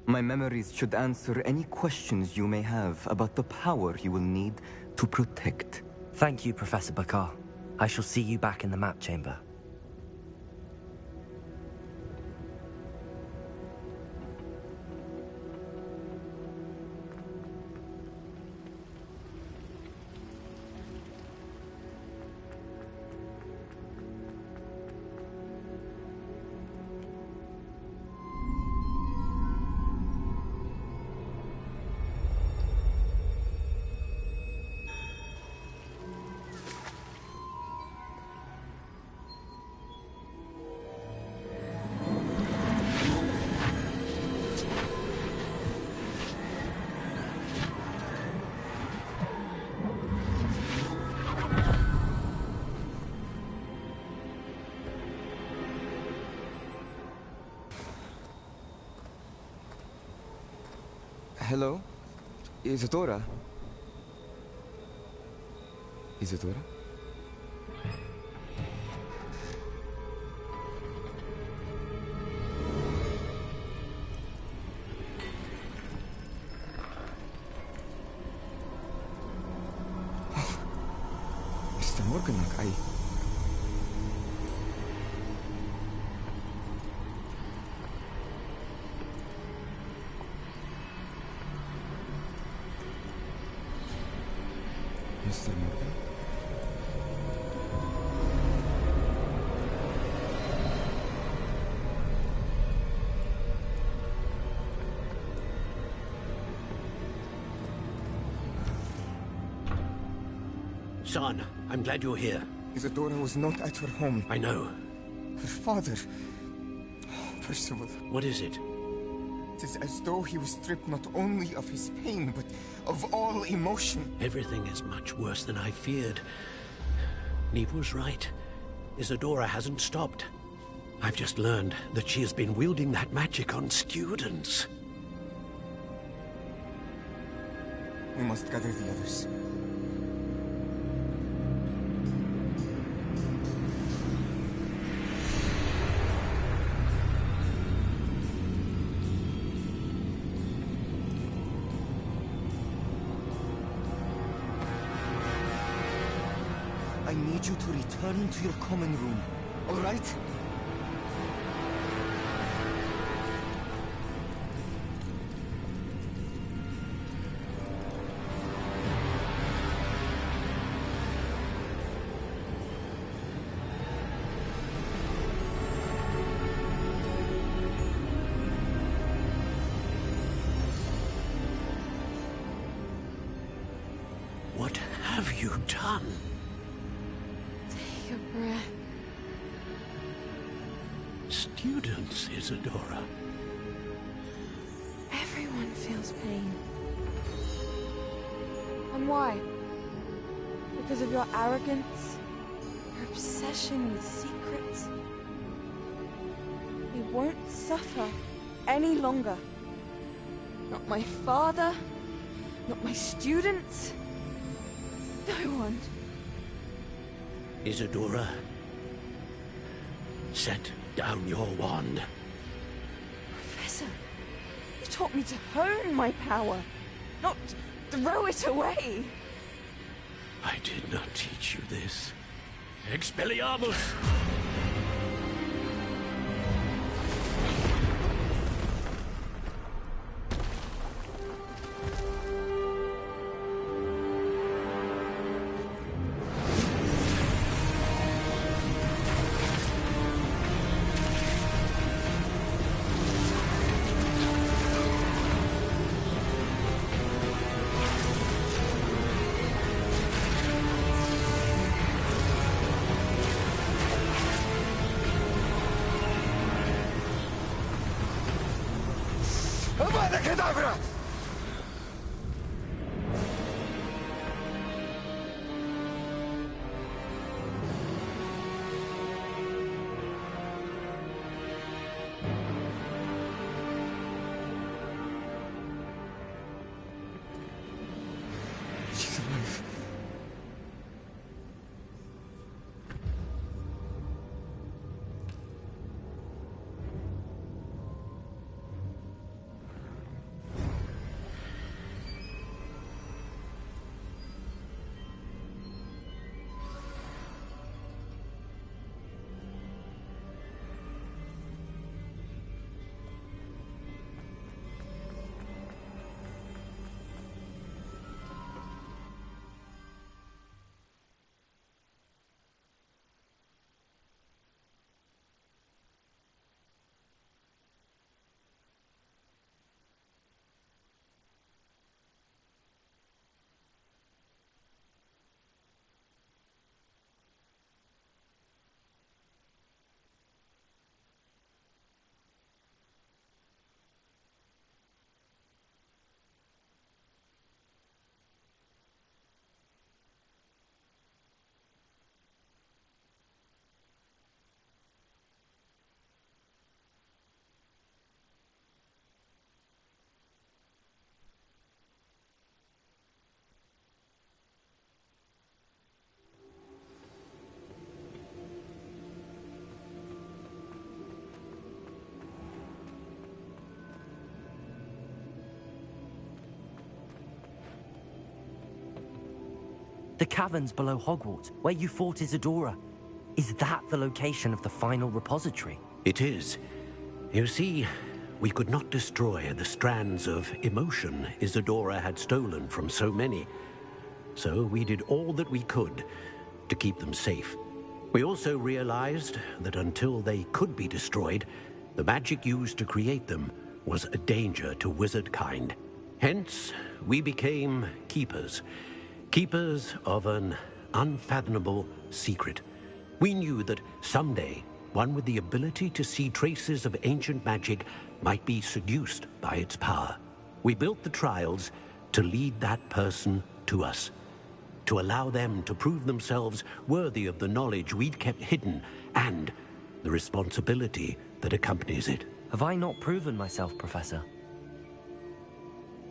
My memories should answer any questions you may have about the power you will need to protect. Thank you, Professor Bakar. I shall see you back in the map chamber. Hello? Isadora? Isadora? Mr. Morganach, Son, I'm glad you're here. Isadora was not at her home. I know. Her father... Percival. What is it? It is as though he was stripped not only of his pain, but of all emotion. Everything is much worse than I feared. Neve was right. Isadora hasn't stopped. I've just learned that she has been wielding that magic on students. We must gather the others. I need you to return to your common room, all right? What have you done? Take a breath. Students, Isadora. Everyone feels pain. And why? Because of your arrogance? Your obsession with secrets? We won't suffer any longer. Not my father, not my students. No one. Isadora, set down your wand. Professor, you taught me to hone my power, not throw it away. I did not teach you this. Expelliarmus! Avada Kedavra! She's alive. The caverns below Hogwarts, where you fought Isadora. Is that the location of the final repository? It is. You see, we could not destroy the strands of emotion Isadora had stolen from so many. So we did all that we could to keep them safe. We also realized that until they could be destroyed, the magic used to create them was a danger to wizard kind. Hence, we became keepers. Keepers of an unfathomable secret. We knew that someday, one with the ability to see traces of ancient magic might be seduced by its power. We built the trials to lead that person to us, to allow them to prove themselves worthy of the knowledge we'd kept hidden and the responsibility that accompanies it. Have I not proven myself, Professor?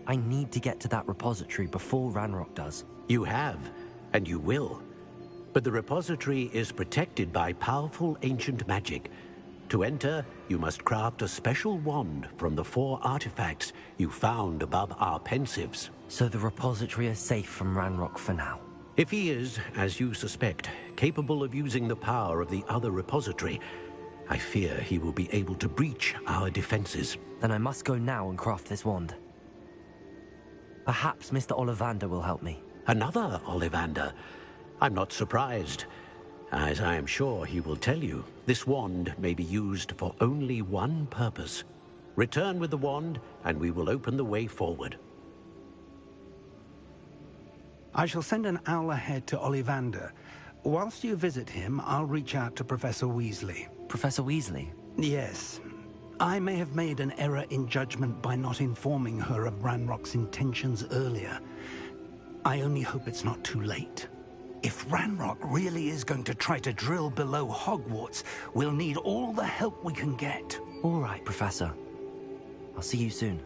I need to get to that repository before Ranrock does. You have, and you will. But the repository is protected by powerful ancient magic. To enter, you must craft a special wand from the 4 artifacts you found above our pensives. So the repository is safe from Ranrock for now? If he is, as you suspect, capable of using the power of the other repository, I fear he will be able to breach our defenses. Then I must go now and craft this wand. Perhaps Mr. Ollivander will help me. Another Ollivander? I'm not surprised. As I am sure he will tell you, this wand may be used for only one purpose. Return with the wand, and we will open the way forward. I shall send an owl ahead to Ollivander. Whilst you visit him, I'll reach out to Professor Weasley. Professor Weasley? Yes. I may have made an error in judgment by not informing her of Ranrock's intentions earlier. I only hope it's not too late. If Ranrock really is going to try to drill below Hogwarts, we'll need all the help we can get. All right, Professor. I'll see you soon.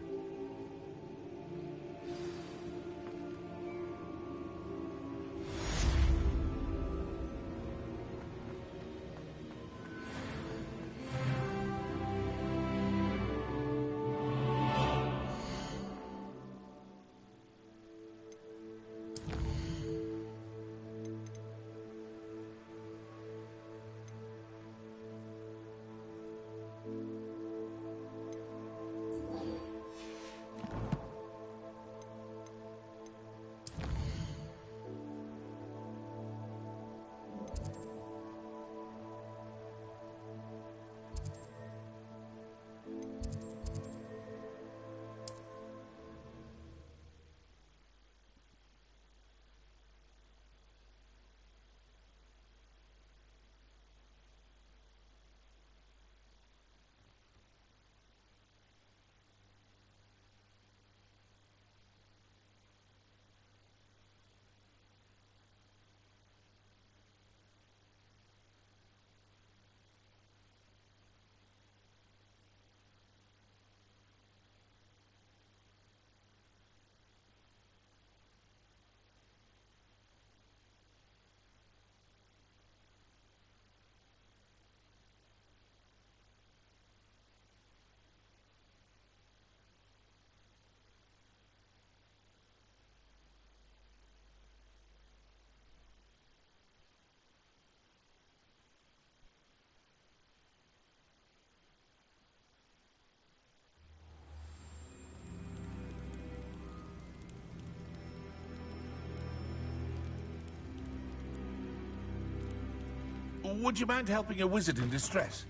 Would you mind helping a wizard in distress?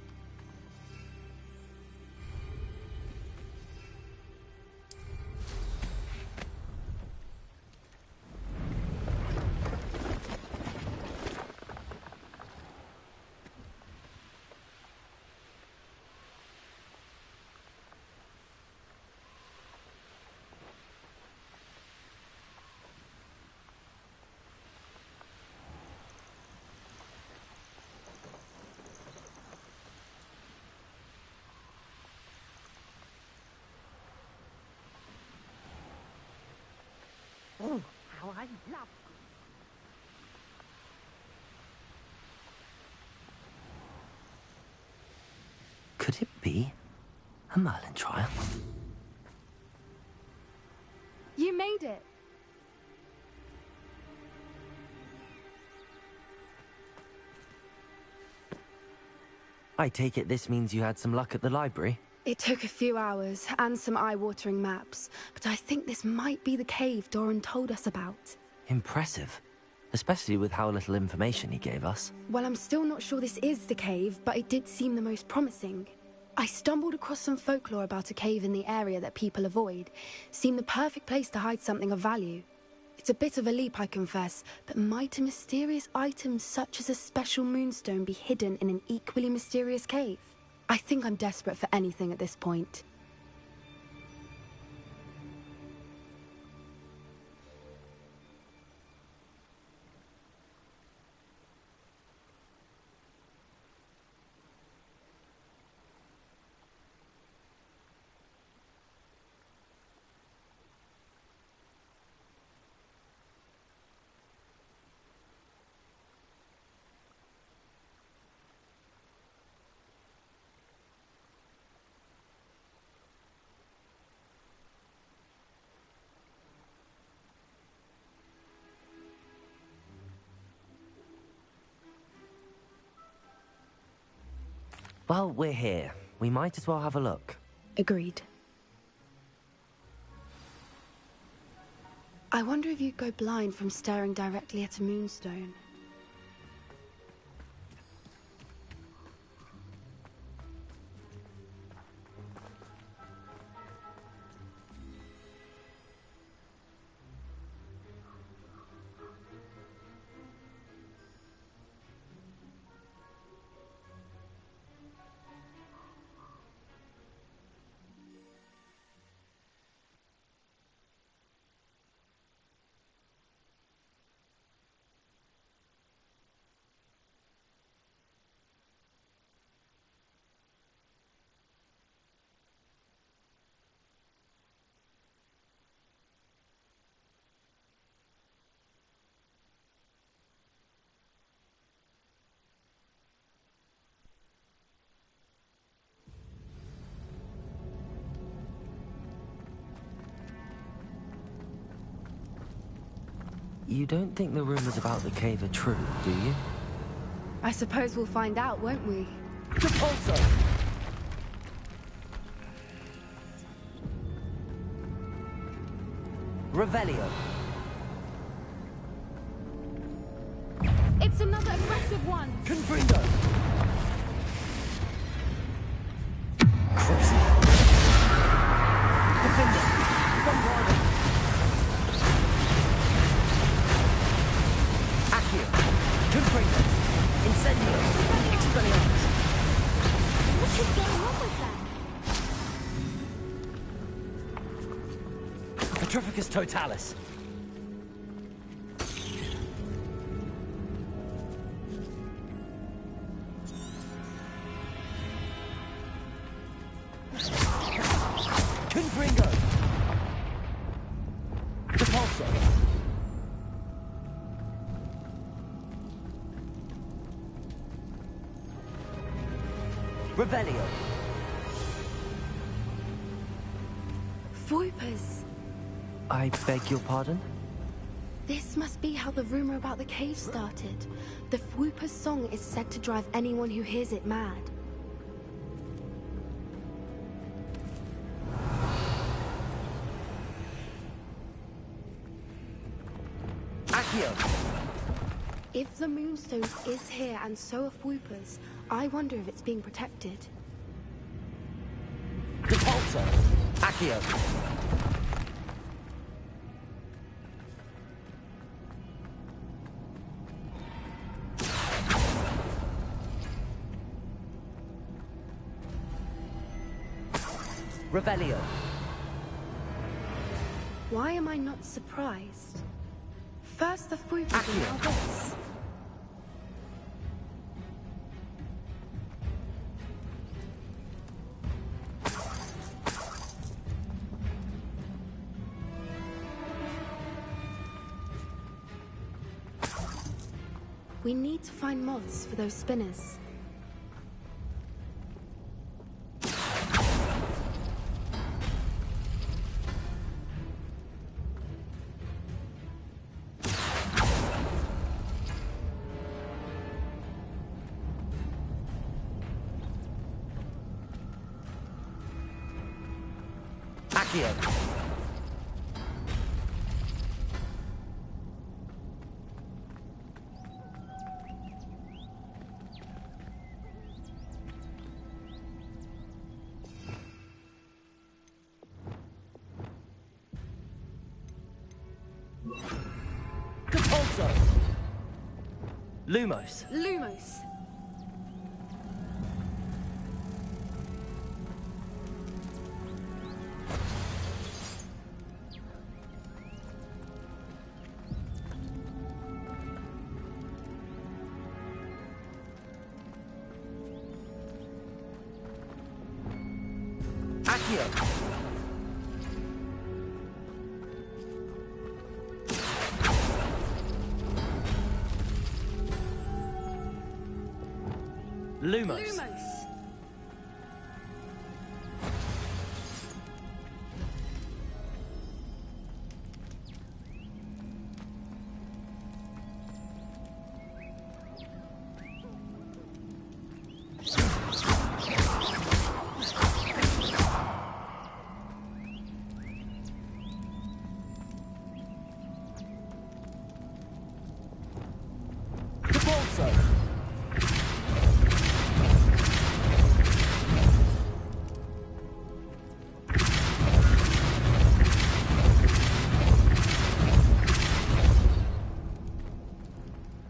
Oh, how I love. Could it be a Merlin trial? You made it. I take it this means you had some luck at the library? It took a few hours and some eye-watering maps, but I think this might be the cave Doran told us about. Impressive. Especially with how little information he gave us. Well, I'm still not sure this is the cave, but it did seem the most promising. I stumbled across some folklore about a cave in the area that people avoid. Seemed the perfect place to hide something of value. It's a bit of a leap, I confess, but might a mysterious item such as a special moonstone be hidden in an equally mysterious cave? I think I'm desperate for anything at this point. Well, we're here. We might as well have a look. Agreed. I wonder if you'd go blind from staring directly at a moonstone. You don't think the rumors about the cave are true, do you? I suppose we'll find out, won't we? Repulsor! Revelio! It's another aggressive one! Confringo! Crucial! Defender! Bombardo! Accio! Confringo! Incendio! Expelliarmus! What is going on with them? Petrificus Totalis! Confringo! Repulsor! Revelio! Voipers! I beg your pardon? This must be how the rumor about the cave started. The Whooper's song is said to drive anyone who hears it mad. Accio! If the Moonstone is here and so are Whoopers, I wonder if it's being protected. Repulsor! Accio! Revelio! Why am I not surprised? First the Whoopers and now this. We need to find moths for those spinners. Accio! Lumos. Lumos. Accio. Lumos. Lumos.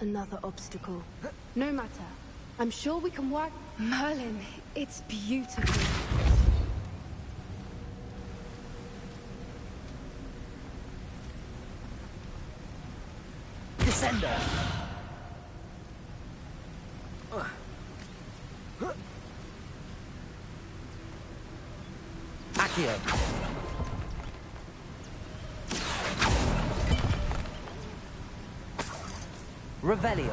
Another obstacle. No matter. I'm sure we can work... Merlin, it's beautiful. Descender. Accio. Revelio.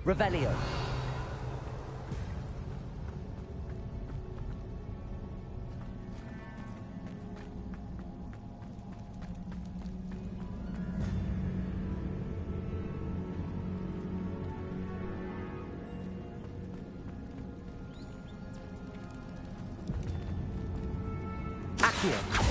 Revelio. Accio.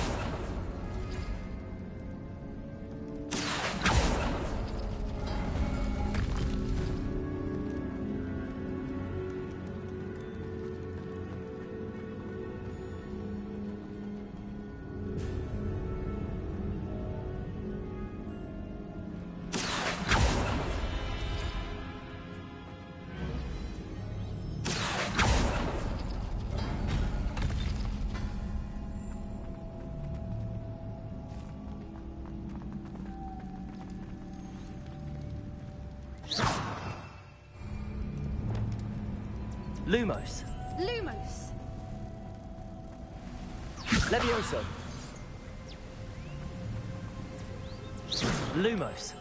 Lumos. Lumos. Levioso. Lumos.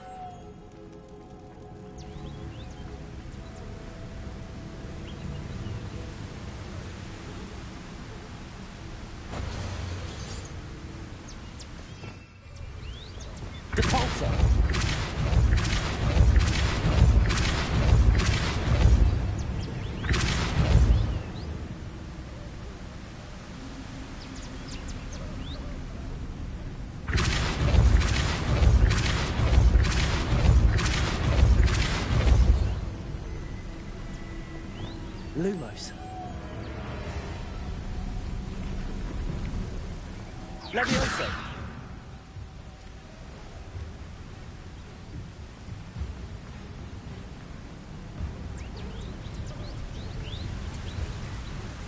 Depulso. Lumos. Levioso.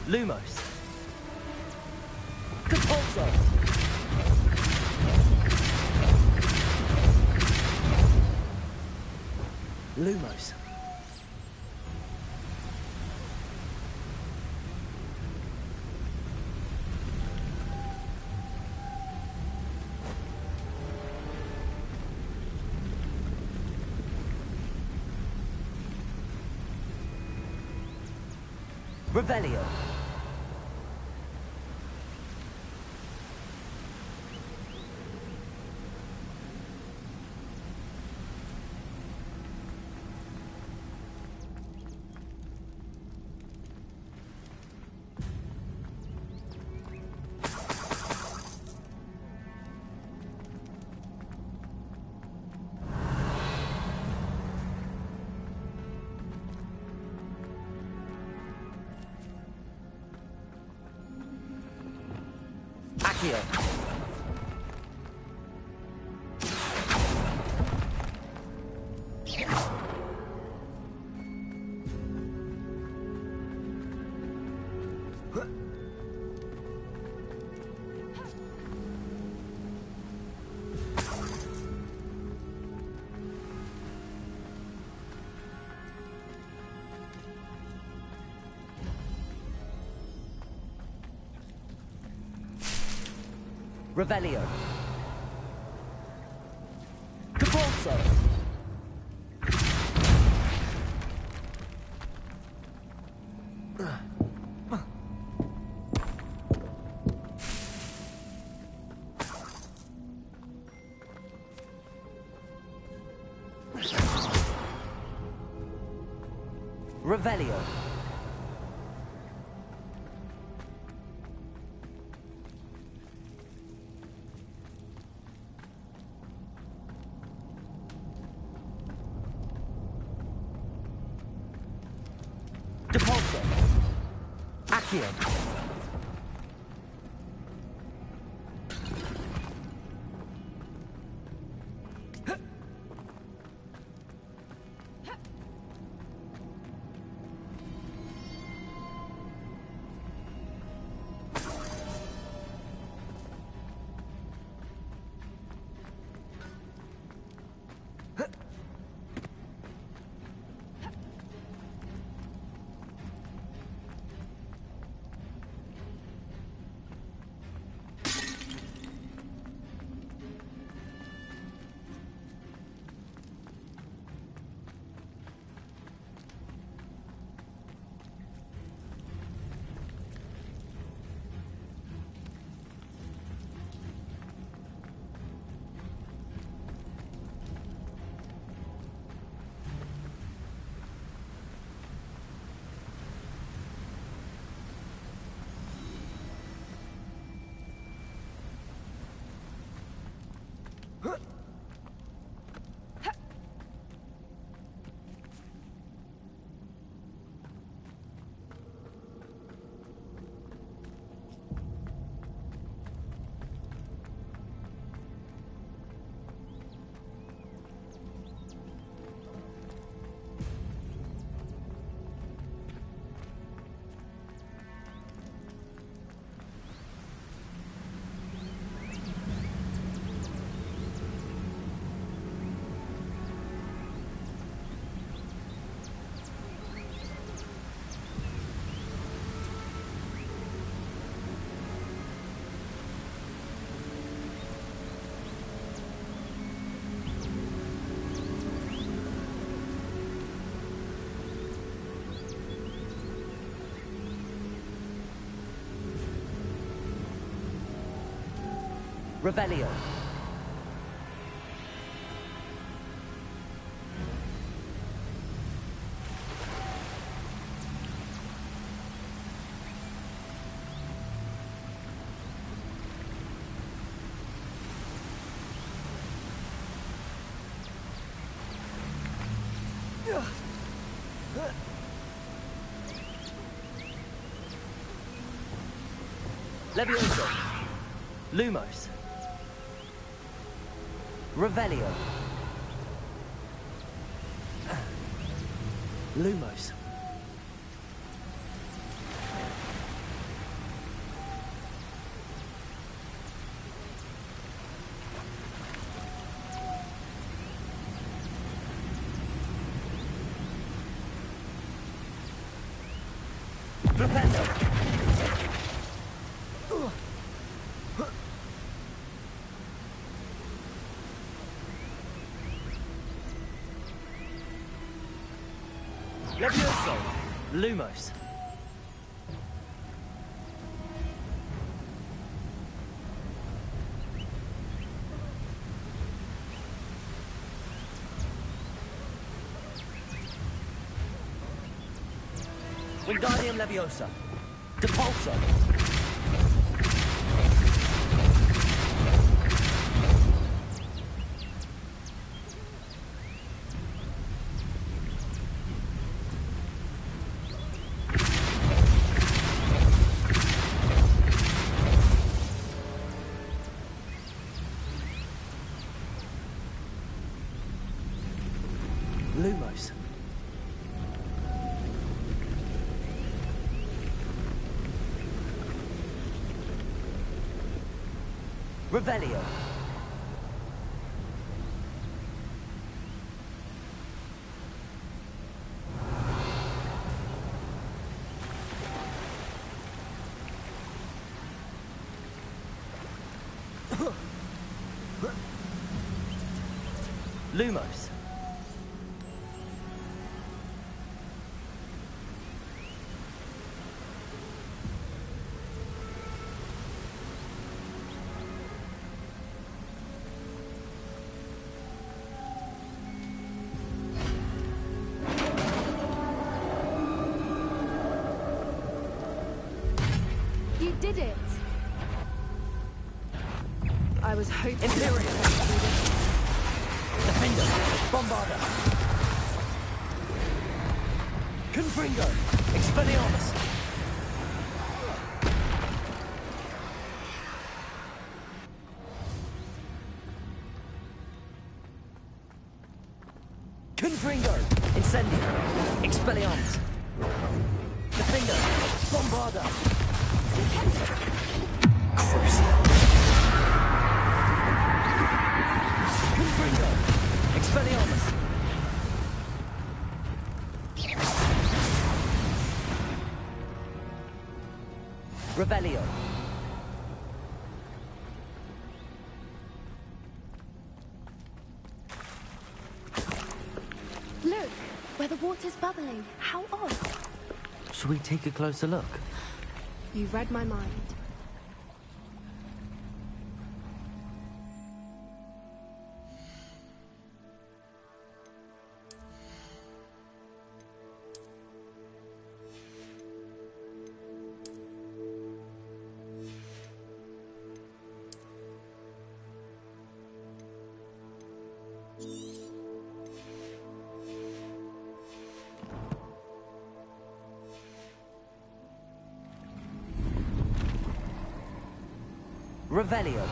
Lumos. Depulso. Lumos. Revelio. Accio. Revelio. Capolso. Revelio. Depulso. Accio. Revelio. Levioso. Lumos. Revelio. Lumos. Defender! Levioso! Lumos. Wingardium Leviosa. Depulso. Lumos. Revelio. Lumos. You did it! I was hoping... Imperial! Defender! Bombarder! Confringo! Expelliarmus! Confringo! Incendio! Expelliarmus! Defender! Bombarder! Crucial! Confringo! Expelliarmus! Revelio! Look, where the water's bubbling. How odd. Shall we take a closer look? You read my mind. Revelio.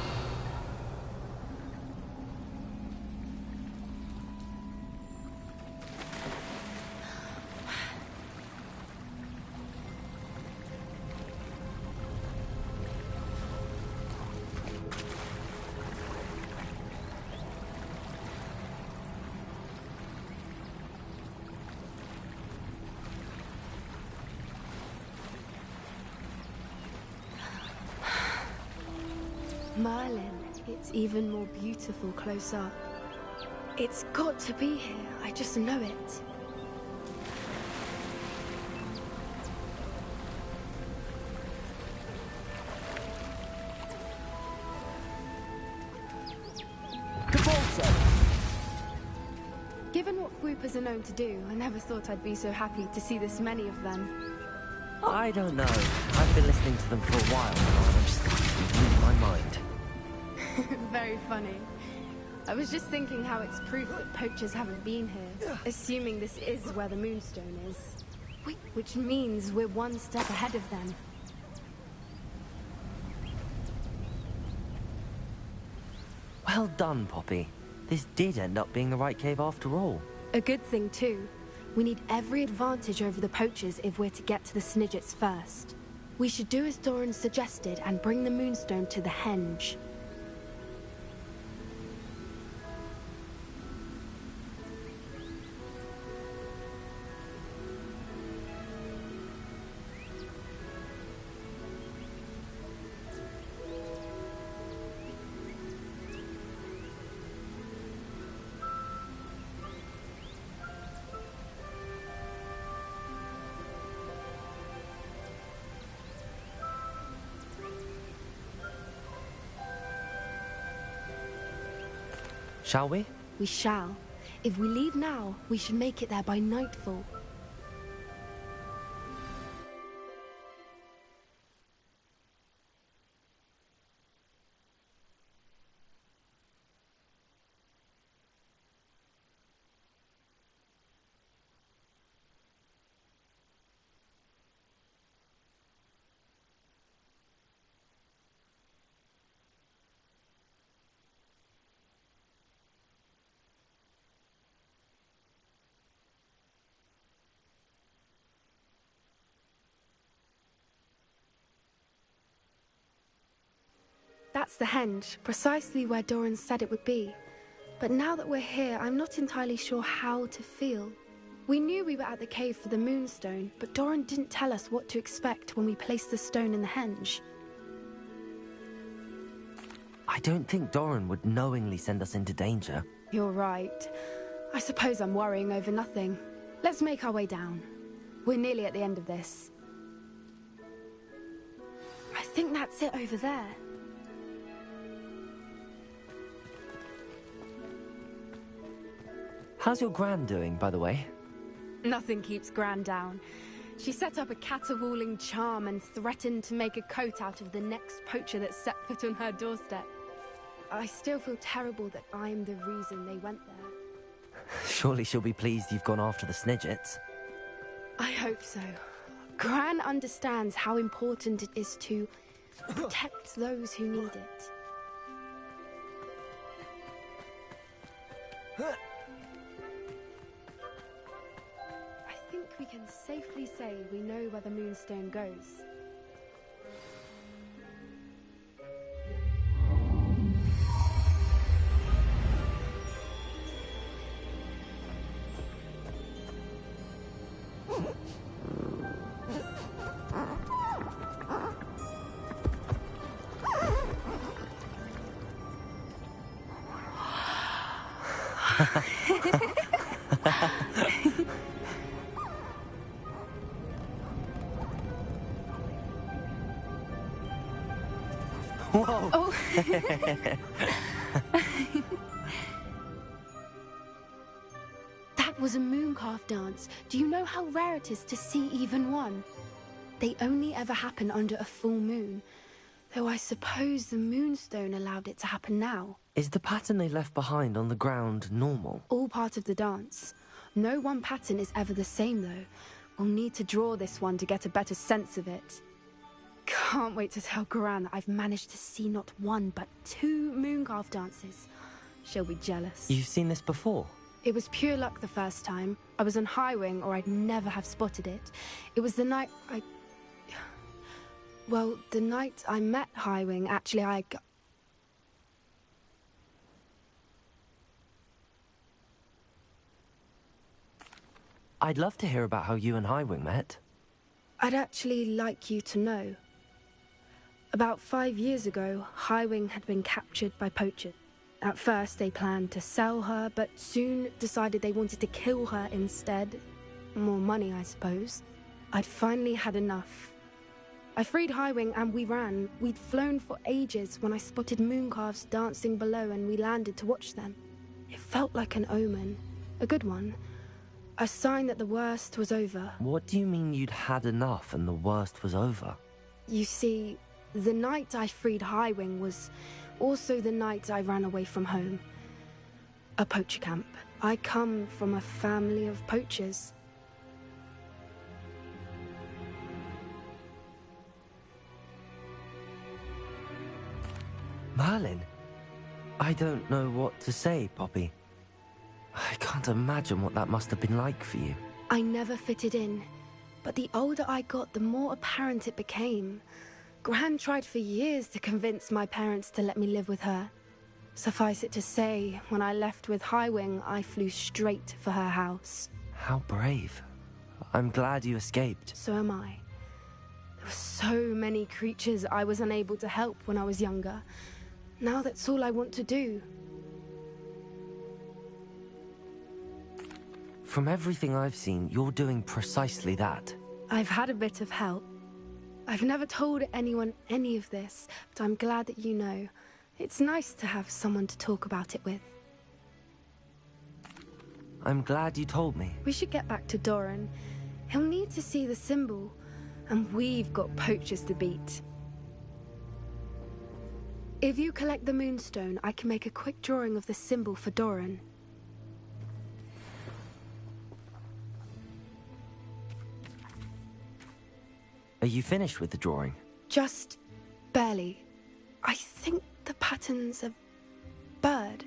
Merlin, it's even more beautiful close up. It's got to be here, I just know it. Given what Whoopers are known to do, I never thought I'd be so happy to see this many of them. I don't know. I've been listening to them for a while now, and I'm starting to lose my mind. Very funny. I was just thinking how it's proof that poachers haven't been here, assuming this is where the Moonstone is. Which means we're one step ahead of them. Well done, Poppy. This did end up being the right cave after all. A good thing, too. We need every advantage over the poachers if we're to get to the Snidgets first. We should do as Doran suggested and bring the Moonstone to the Henge. Shall we? We shall. If we leave now, we should make it there by nightfall. That's the henge, precisely where Doran said it would be. But now that we're here, I'm not entirely sure how to feel. We knew we were at the cave for the moonstone, but Doran didn't tell us what to expect when we placed the stone in the henge. I don't think Doran would knowingly send us into danger. You're right. I suppose I'm worrying over nothing. Let's make our way down. We're nearly at the end of this. I think that's it over there. How's your Gran doing, by the way? Nothing keeps Gran down. She set up a caterwauling charm and threatened to make a coat out of the next poacher that set foot on her doorstep. I still feel terrible that I'm the reason they went there. Surely she'll be pleased you've gone after the Snidgets. I hope so. Gran understands how important it is to protect those who need it. I think we can safely say we know where the moonstone goes. Whoa! Oh. That was a mooncalf dance. Do you know how rare it is to see even one? They only ever happen under a full moon. Though I suppose the moonstone allowed it to happen now. Is the pattern they left behind on the ground normal? All part of the dance. No one pattern is ever the same, though. We'll need to draw this one to get a better sense of it. Can't wait to tell Gran that I've managed to see not one, but 2 mooncalf dances. She'll be jealous. You've seen this before? It was pure luck the first time. I was on Highwing, or I'd never have spotted it. It was the night Well, the night I met Highwing, actually, I'd love to hear about how you and Highwing met. I'd actually like you to know. About 5 years ago, Highwing had been captured by poachers. At first, they planned to sell her, but soon decided they wanted to kill her instead. More money, I suppose. I'd finally had enough. I freed Highwing and we ran. We'd flown for ages when I spotted mooncalves dancing below and we landed to watch them. It felt like an omen. A good one. A sign that the worst was over. What do you mean you'd had enough and the worst was over? You see, the night I freed Highwing was also the night I ran away from home. A poacher camp. I come from a family of poachers. Merlin? I don't know what to say, Poppy. I can't imagine what that must have been like for you. I never fitted in, but the older I got, the more apparent it became. Gran tried for years to convince my parents to let me live with her. Suffice it to say, when I left with Highwing, I flew straight for her house. How brave. I'm glad you escaped. So am I. There were so many creatures I was unable to help when I was younger. Now that's all I want to do. From everything I've seen, you're doing precisely that. I've had a bit of help. I've never told anyone any of this, but I'm glad that you know. It's nice to have someone to talk about it with. I'm glad you told me. We should get back to Doran. He'll need to see the symbol, and we've got poachers to beat. If you collect the moonstone, I can make a quick drawing of the symbol for Doran. Are you finished with the drawing? Just barely. I think the pattern's a bird.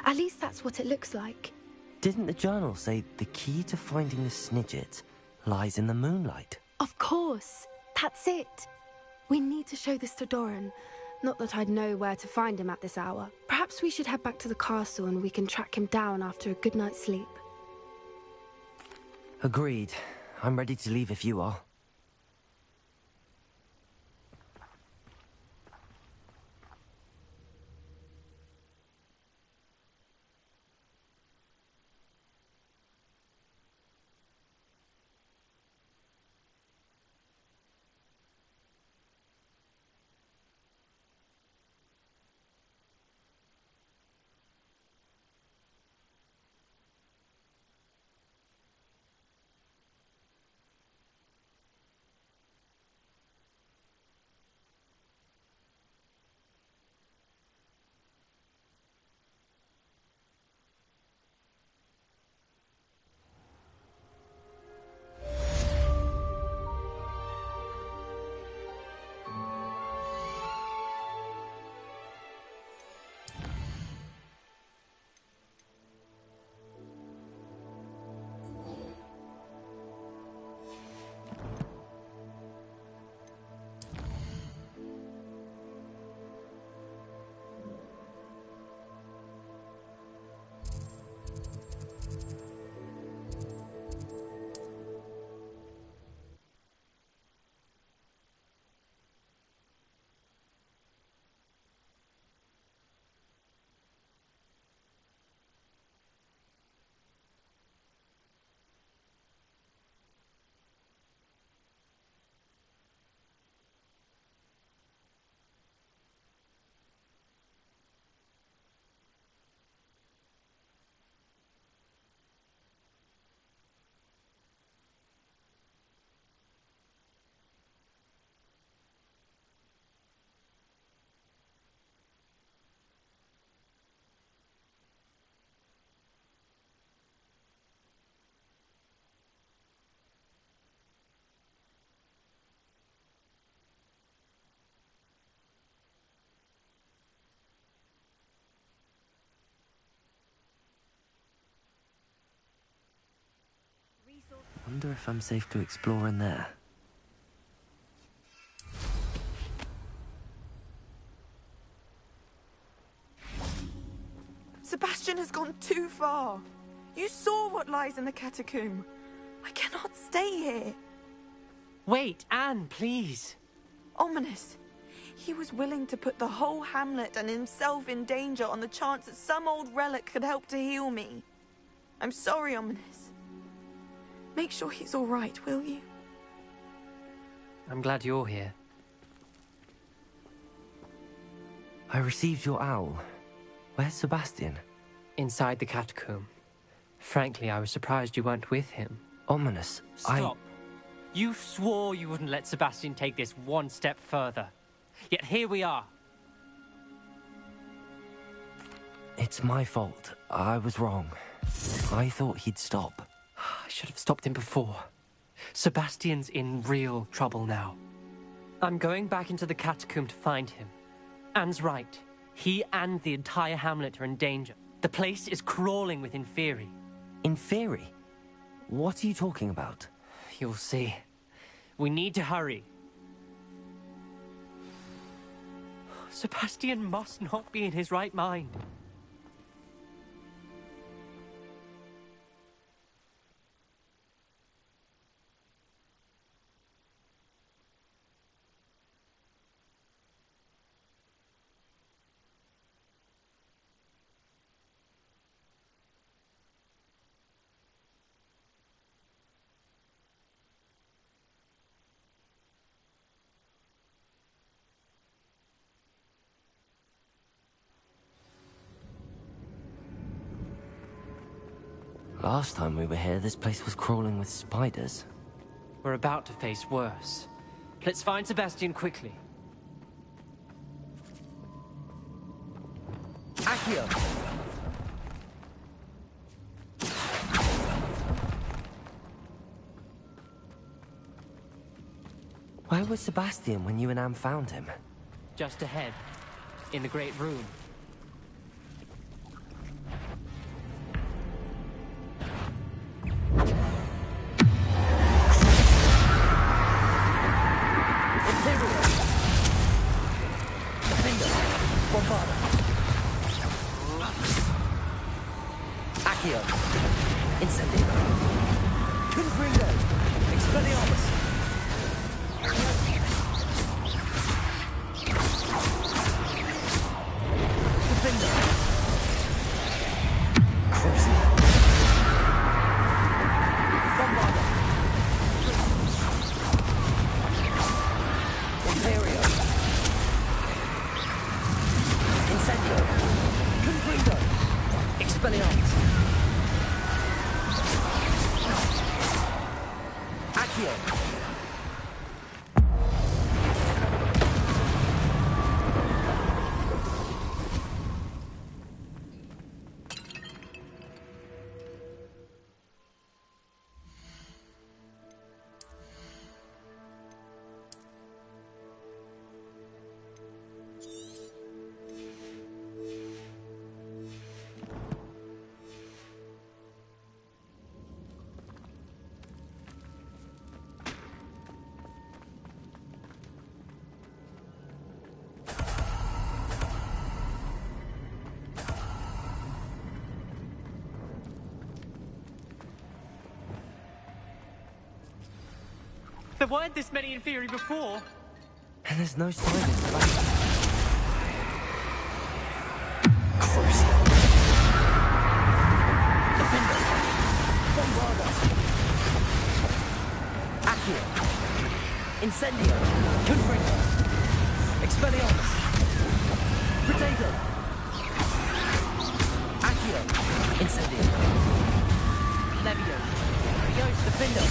At least that's what it looks like. Didn't the journal say the key to finding the Snidget lies in the moonlight? Of course. That's it. We need to show this to Doran. Not that I'd know where to find him at this hour. Perhaps we should head back to the castle and we can track him down after a good night's sleep. Agreed. I'm ready to leave if you are. Wonder if I'm safe to explore in there. Sebastian has gone too far. You saw what lies in the catacomb. I cannot stay here. Wait, Anne, please. Ominous. He was willing to put the whole hamlet and himself in danger on the chance that some old relic could help to heal me. I'm sorry, Ominous. Make sure he's all right, will you? I'm glad you're here. I received your owl. Where's Sebastian? Inside the catacomb. Frankly, I was surprised you weren't with him. Ominous. Stop. You swore you wouldn't let Sebastian take this one step further. Yet here we are. It's my fault. I was wrong. I thought he'd stop. I should have stopped him before. Sebastian's in real trouble now. I'm going back into the catacomb to find him. Anne's right. He and the entire hamlet are in danger. The place is crawling with Inferi. Inferi? What are you talking about? You'll see. We need to hurry. Sebastian must not be in his right mind. Last time we were here, this place was crawling with spiders. We're about to face worse. Let's find Sebastian quickly. Accio! Where was Sebastian when you and Anne found him? Just ahead, in the Great Room. Accio! Incendio! Confringo! Expelliarmus! Defender! Crucible! Bombarda! Imperio! Incendio! Confringo! Expelliarmus! Accio! There weren't this many in theory before. And there's no sign of Sebastian. Crucible! Defender! Bombarda! Accio! Incendio! Confringo! Expelliarmus! Potato! Accio! Incendio! Levio! Rios! Defender!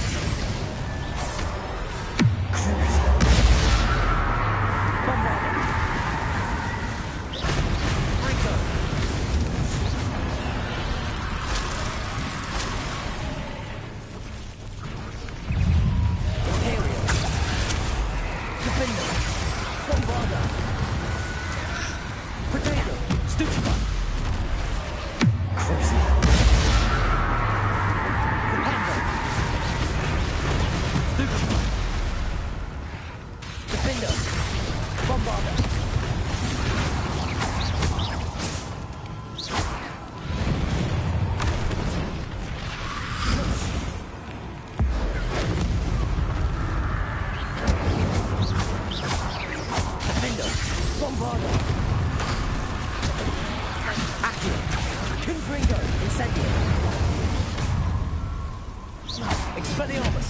Bombarda! Rico! Imperio! Defender! Bombarda! Potato! Stupido! Crucible! Rependo! Stupido! Defender! Bombarda! Defender! Bombarda! Accio! Confringo! Incendio! Expelliarmus!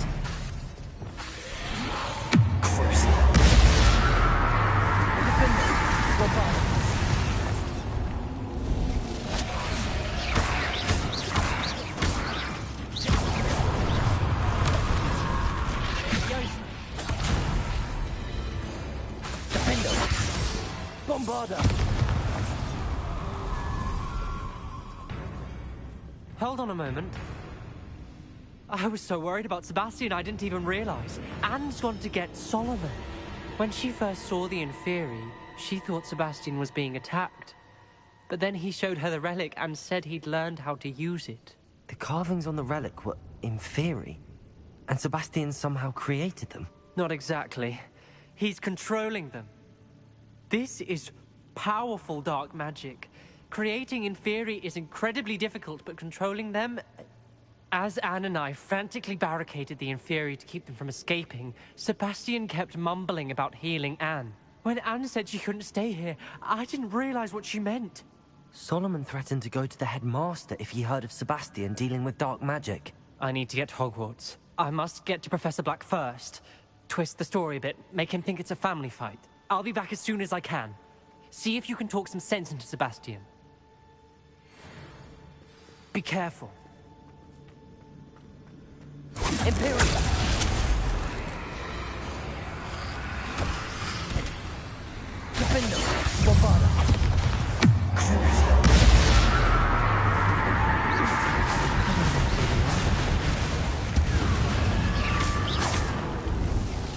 Crucible! Defender! Bombarda! Defender! Bombarda! Hold on a moment. I was so worried about Sebastian I didn't even realize. Anne's gone to get Solomon. When she first saw the Inferi, she thought Sebastian was being attacked. But then he showed her the relic and said he'd learned how to use it. The carvings on the relic were Inferi, and Sebastian somehow created them. Not exactly. He's controlling them. This is powerful dark magic. Creating Inferi is incredibly difficult, but controlling them... As Anne and I frantically barricaded the Inferi to keep them from escaping, Sebastian kept mumbling about healing Anne. When Anne said she couldn't stay here, I didn't realize what she meant. Solomon threatened to go to the headmaster if he heard of Sebastian dealing with dark magic. I need to get to Hogwarts. I must get to Professor Black first. Twist the story a bit, make him think it's a family fight. I'll be back as soon as I can. See if you can talk some sense into Sebastian. Be careful. Imperial! Defender! Bombarda!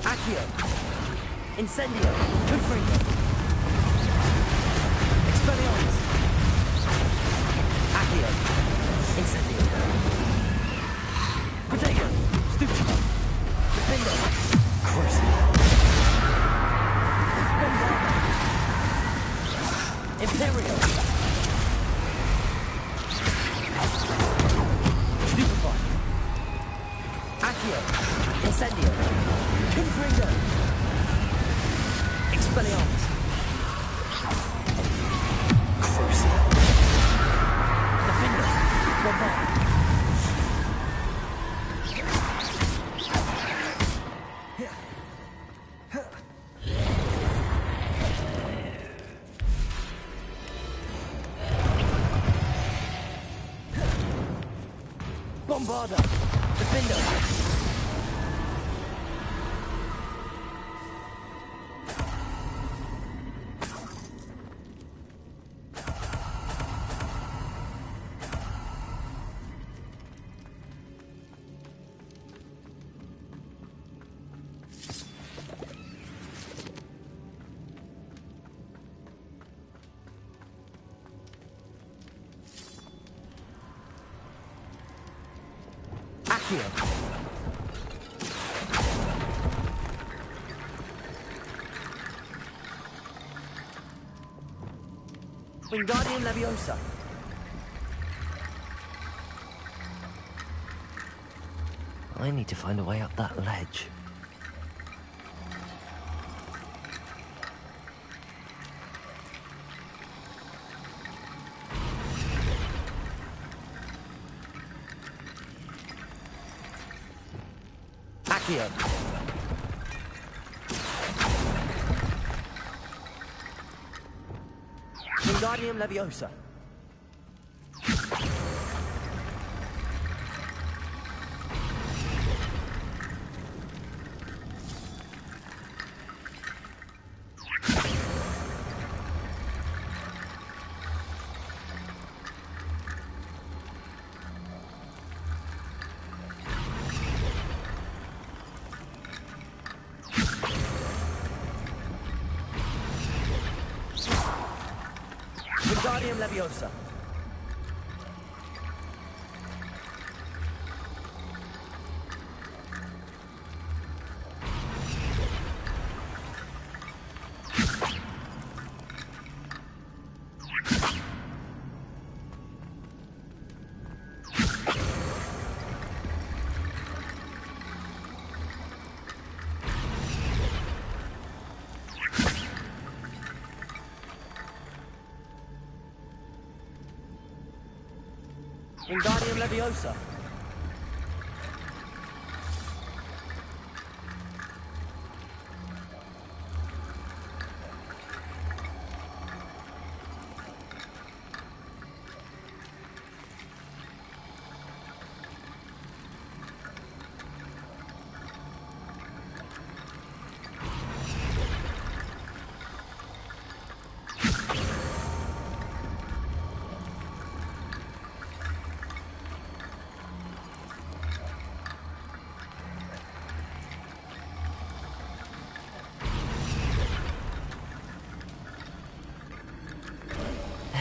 Accio! Incendio! Confringo! Expelliarmus! Accio! Incendio! Protego! Stupida! Defender! Crucible! Bombarda! Imperial! Stupefy! Accio! Incendio! Confringo! Expelliarmus! Crucible! Defender! Bombarda! Bombarda! Defender! Accio! Wingardium Leviosa! I need to find a way up that ledge. Accio! Wingardium Leviosa! Wingardium Leviosa! Wingardium Leviosa!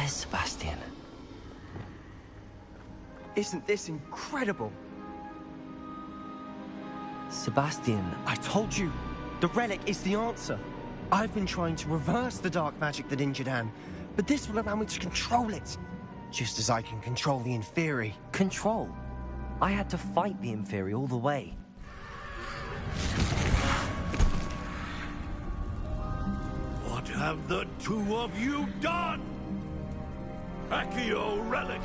Sebastian. Isn't this incredible? Sebastian. I told you, the relic is the answer. I've been trying to reverse the dark magic that injured Anne, but this will allow me to control it. Just as I can control the Inferi. Control? I had to fight the Inferi all the way. What have the two of you done? Accio relic!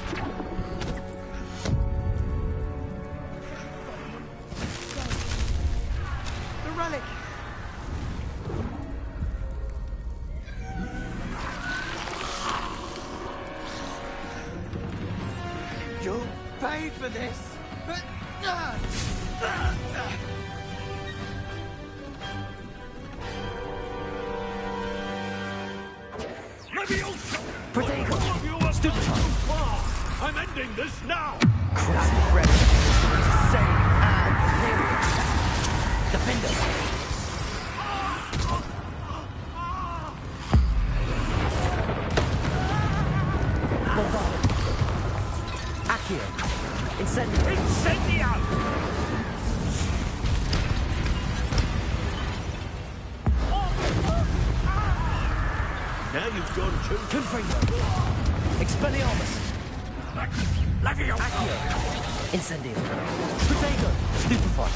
The relic! You'll pay for this! But... I'm ending this now! That red is going to save and period. Defender. Bombarded. Accio. Incendio. Incendio! Now you've gone too... Confringo. Expelliarmus. Levio! Accio. Incendio. Protego. Stupefy.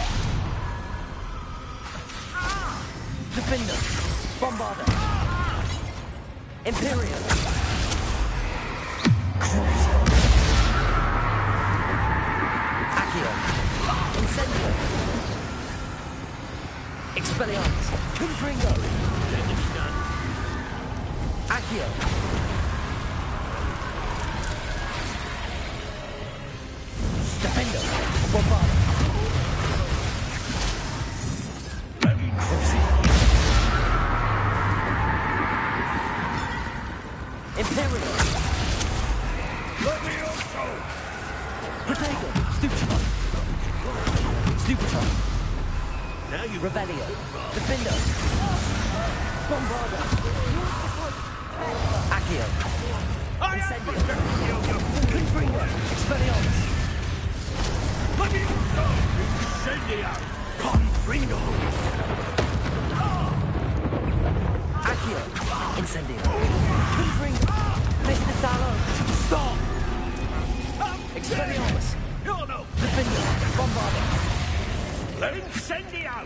Defender. Bombarder. Imperial. Cruiser. Accio. Incendio. Expelliarmus. Confringo. Accio. Defender. Bombarder. Cruising. Imperial. Levioso! Protego. Stupefy. Stupefy. Now you... Revelio. Defender. Bombarder. Accio. Incendio. Confringo. Expelliarmus. Levioso! Incendio! Confringo! Accio. Incendio. Confringo. Mr. Sallow. Stop! Expelliarmus. You're no... Defender. Bombarder. Incendio!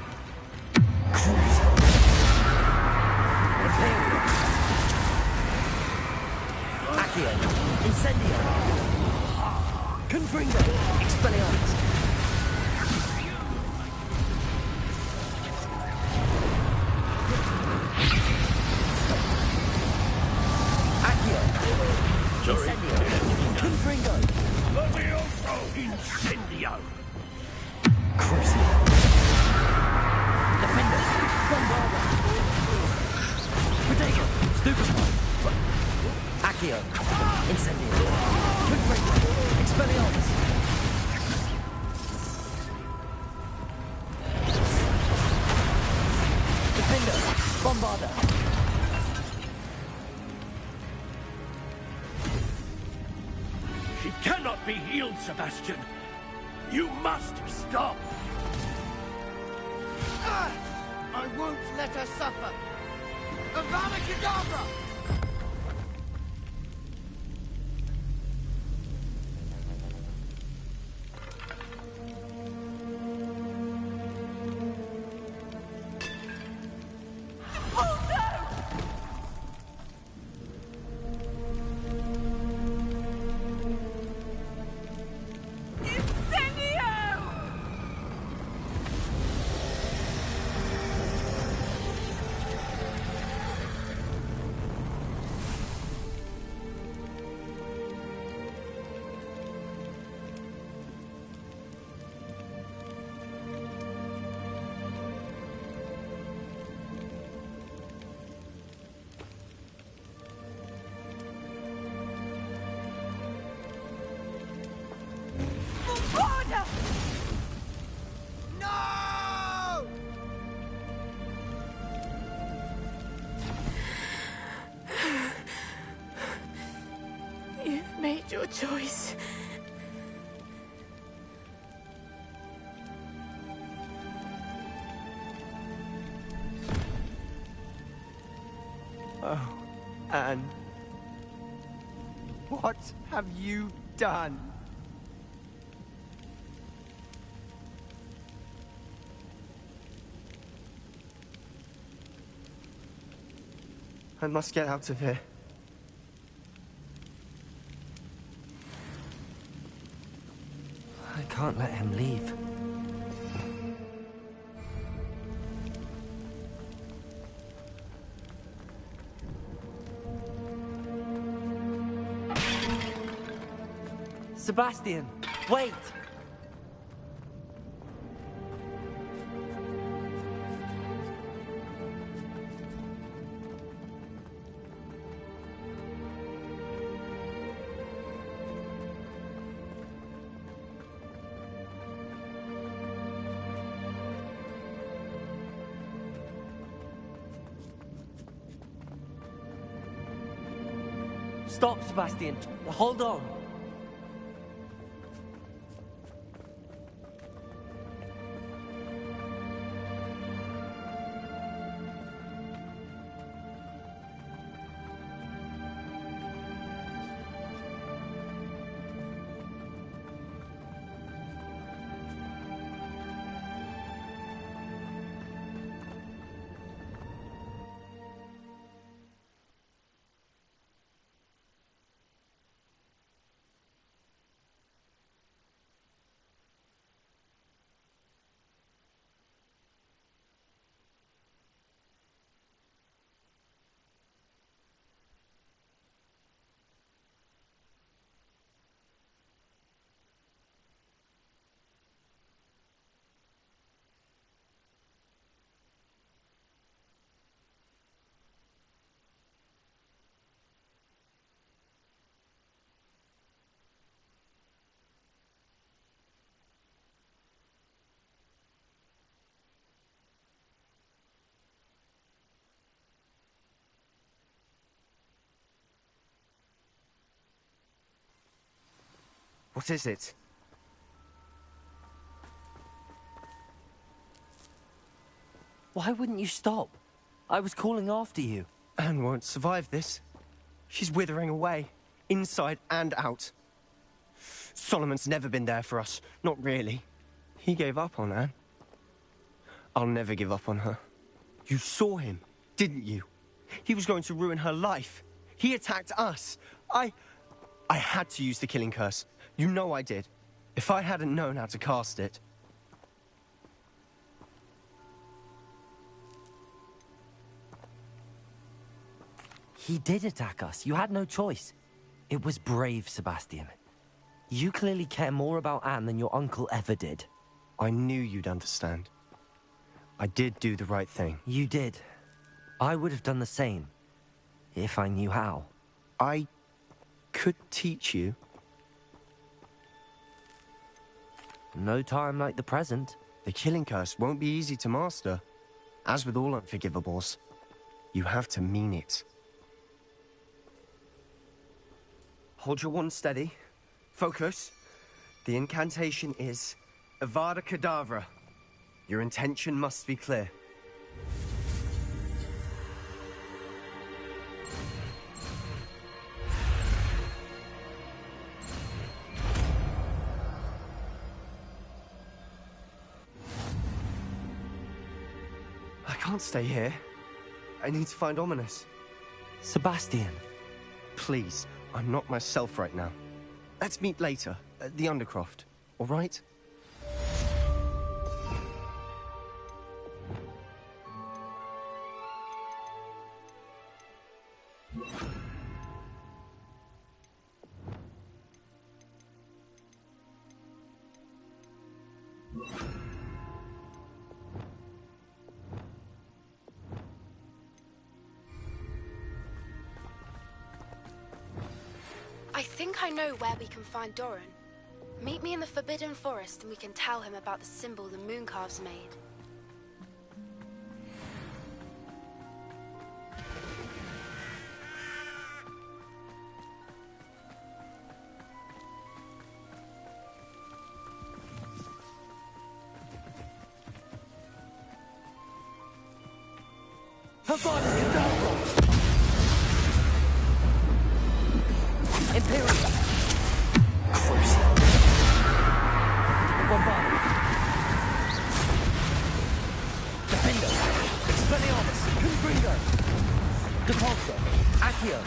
Cruiser. Imperial. Accio. Incendio. Confringo. Expelliarmus. Accio. Incendio. Confringo. Levioso! Incendio! Cruiser. Defender. Bombarder. Protego. Stupefy. Accio. Incendio. Confringo. Expelliarmus. Defender. Bombarder. She cannot be healed, Sebastian! You must stop! I won't let her suffer. Avada Kedavra! Made your choice. Oh, Anne. What have you done? I must get out of here. I can't let him leave. Sebastian, wait! Stop, Sebastian. Hold on. What is it? Why wouldn't you stop? I was calling after you. Anne won't survive this. She's withering away, inside and out. Solomon's never been there for us. Not really. He gave up on Anne. I'll never give up on her. You saw him, didn't you? He was going to ruin her life. He attacked us. I had to use the killing curse. You know I did. If I hadn't known how to cast it... He did attack us. You had no choice. It was brave, Sebastian. You clearly care more about Anne than your uncle ever did. I knew you'd understand. I did do the right thing. You did. I would have done the same, if I knew how. I could teach you. No time like the present. The killing curse won't be easy to master. As with all unforgivables, you have to mean it. Hold your wand steady. Focus. The incantation is Avada Kedavra. Your intention must be clear. I can't stay here. I need to find Ominous. Sebastian. Please, I'm not myself right now. Let's meet later, at the Undercroft, all right? I think I know where we can find Doran. Meet me in the Forbidden Forest and we can tell him about the symbol the Mooncalves made. Imperial! Cruise! Bombard! Defender! Expelliarmus! Confringo! Depulsor! Accio!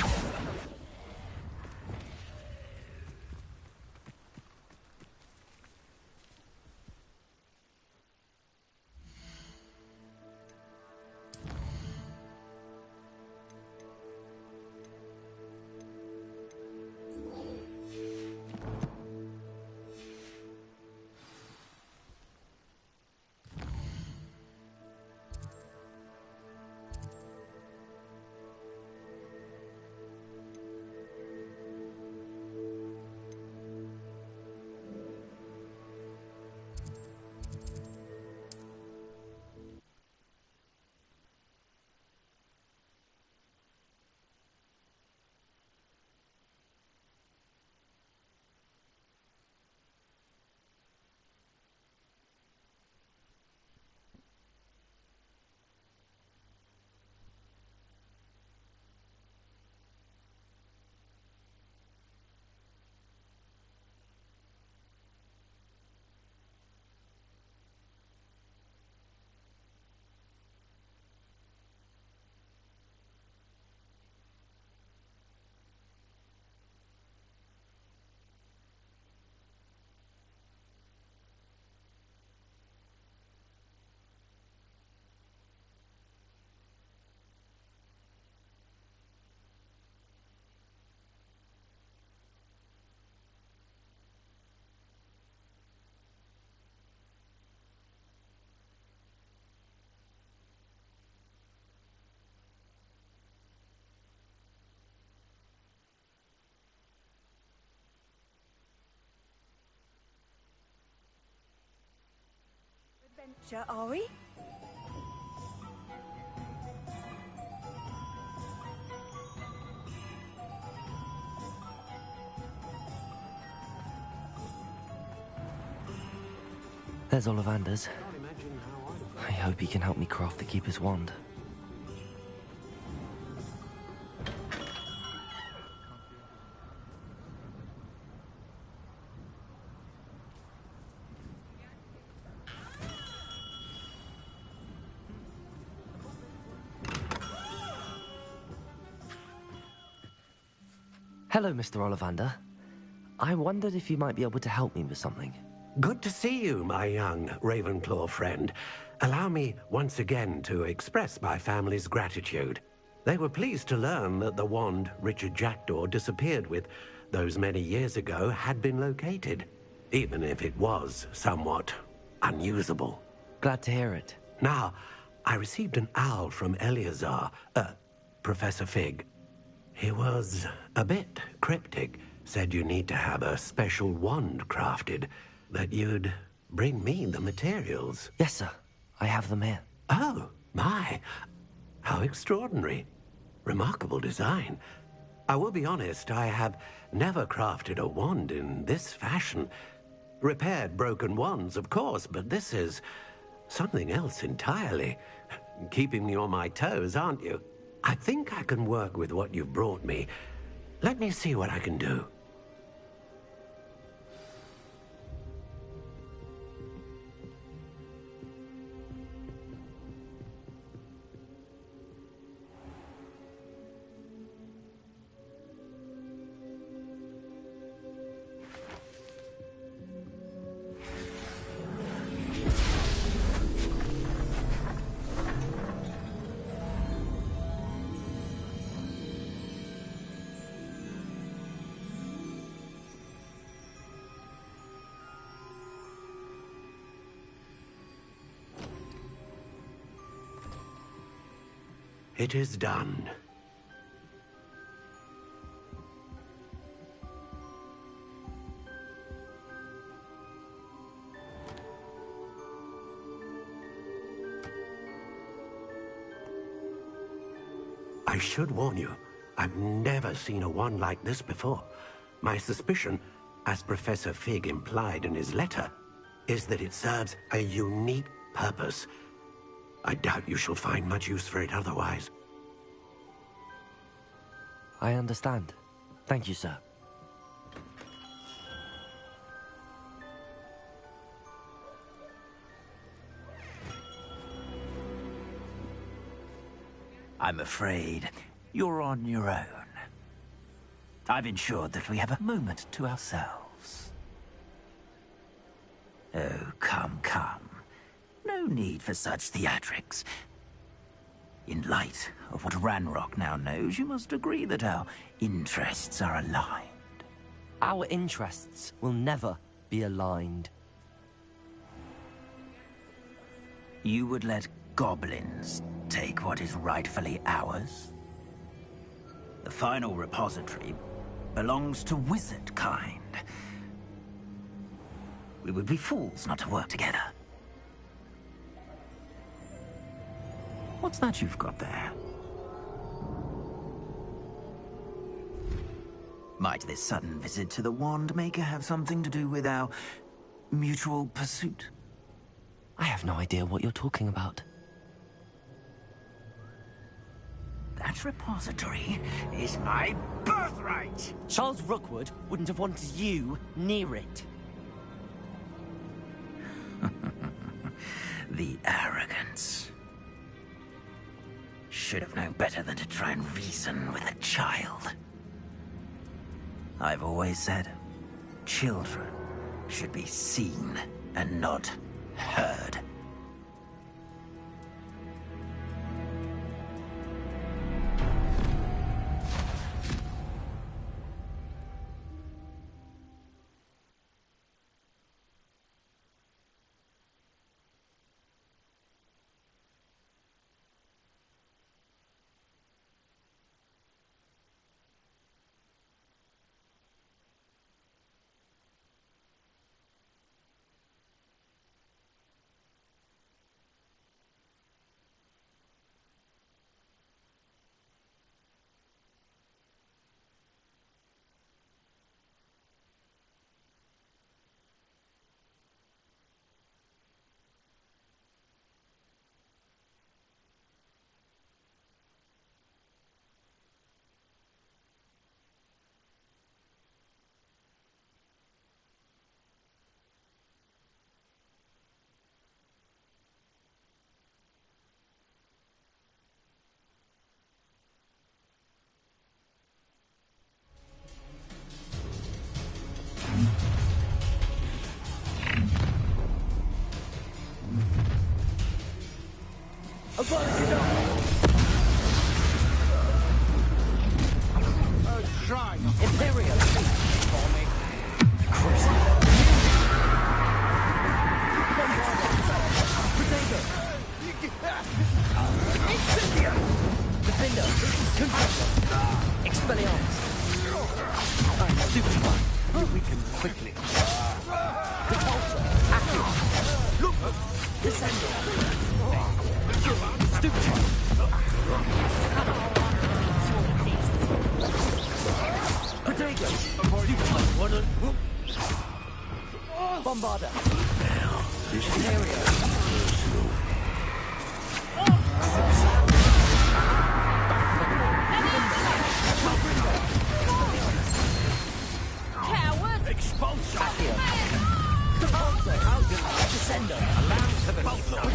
adventure, are we? There's Ollivander's. I hope he can help me craft the Keeper's wand. Hello, Mr. Ollivander. I wondered if you might be able to help me with something. Good to see you, my young Ravenclaw friend. Allow me once again to express my family's gratitude. They were pleased to learn that the wand Richard Jackdaw disappeared with those many years ago had been located, even if it was somewhat unusable. Glad to hear it. Now, I received an owl from Eleazar, Professor Fig. He was a bit cryptic, said you need to have a special wand crafted, that you'd bring me the materials. Yes, sir. I have them here. Oh, my. How extraordinary. Remarkable design. I will be honest, I have never crafted a wand in this fashion. Repaired broken wands, of course, but this is something else entirely. Keeping me on my toes, aren't you? I think I can work with what you've brought me. Let me see what I can do. It is done. I should warn you, I've never seen a wand like this before. My suspicion, as Professor Fig implied in his letter, is that it serves a unique purpose. I doubt you shall find much use for it otherwise. I understand. Thank you, sir. I'm afraid you're on your own. I've ensured that we have a moment to ourselves. Oh, come, come. No need for such theatrics. In light of what Ranrock now knows, you must agree that our interests are aligned. Our interests will never be aligned. You would let goblins take what is rightfully ours? The final repository belongs to wizard kind. We would be fools not to work together. What's that you've got there? Might this sudden visit to the Wand Maker have something to do with our mutual pursuit? I have no idea what you're talking about. That repository is my birthright! Charles Rookwood wouldn't have wanted you near it. The arrogance. Should have known better than to try and reason with a child. I've always said, children should be seen and not heard. Try not to Imperial for me. Potato! Incendia! Defender! Confringo! Expelliarmus! Super one! Weaken quickly. Repulsor! Accurate! Look! Descender! Stupid one! Potato! Stupid one! Bombarder! Imperial! Coward! Expulsion! Repulsor! Descender! Lamb to the slaughter.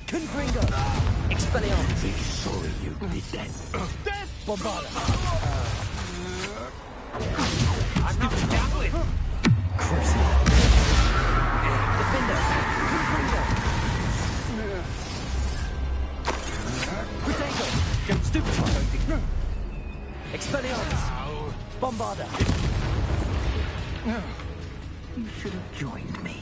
Confringo! Expelliarmus! Be sorry you did that. Bombarder! I'm not done with. Defender! Confringo! Potato! Stupid one! Expelliarmus! Bombarder! You should have joined me.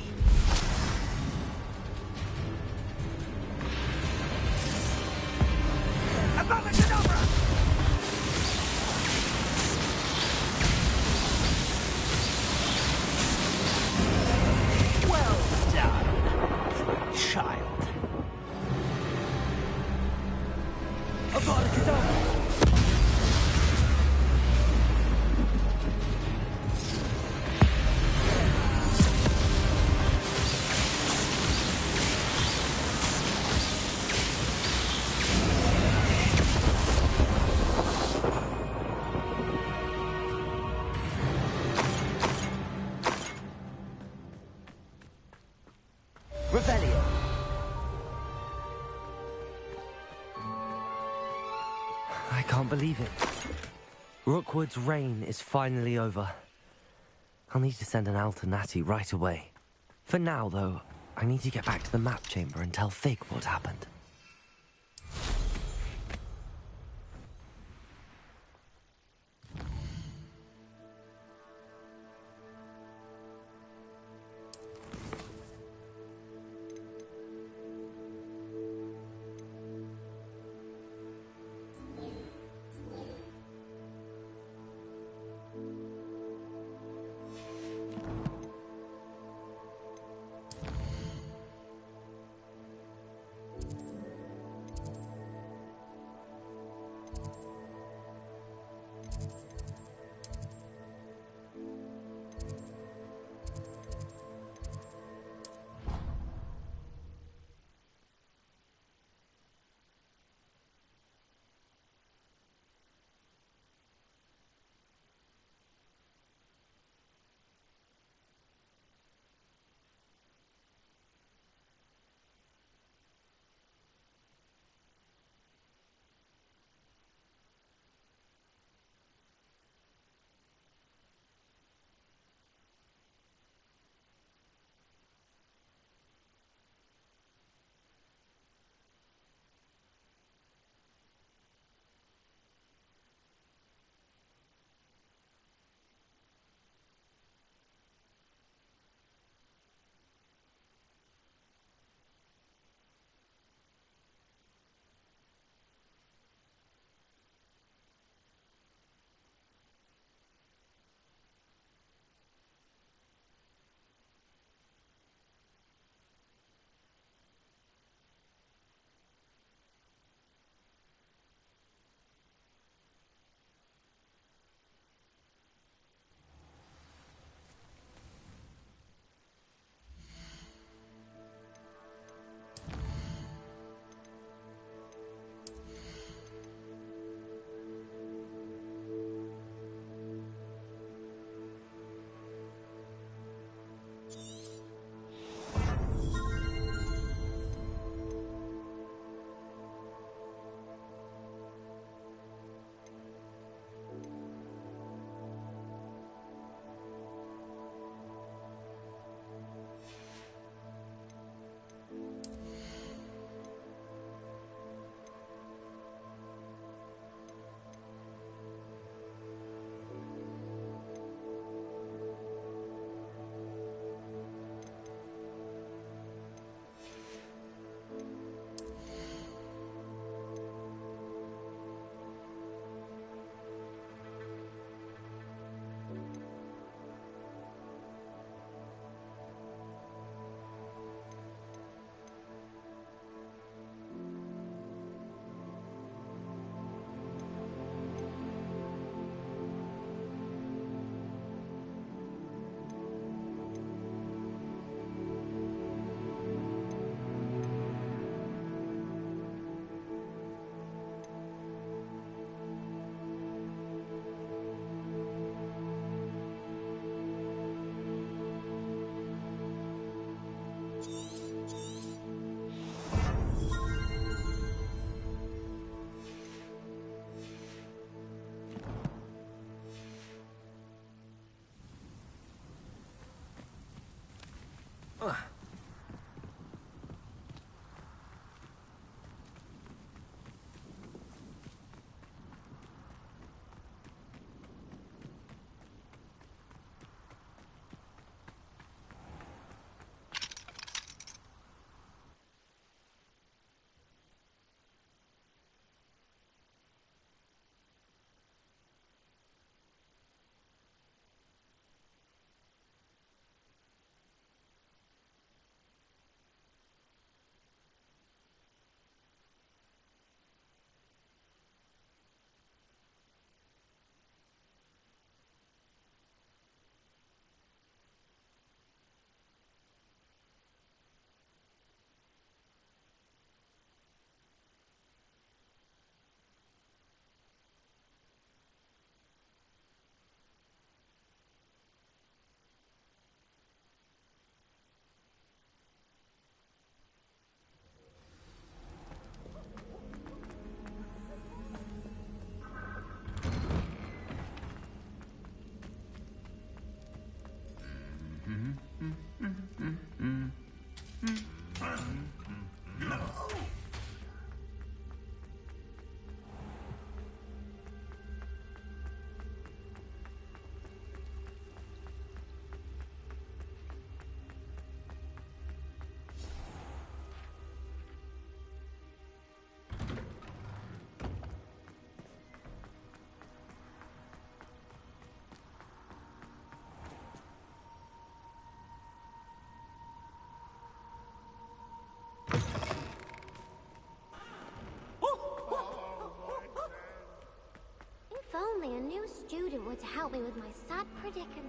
Well done for a child. Avada Kedavra! Rebellion. I can't believe it. Rookwood's reign is finally over. I'll need to send an Alternati right away. For now, though, I need to get back to the map chamber and tell Fig what happened. able to help me with my sad predicament.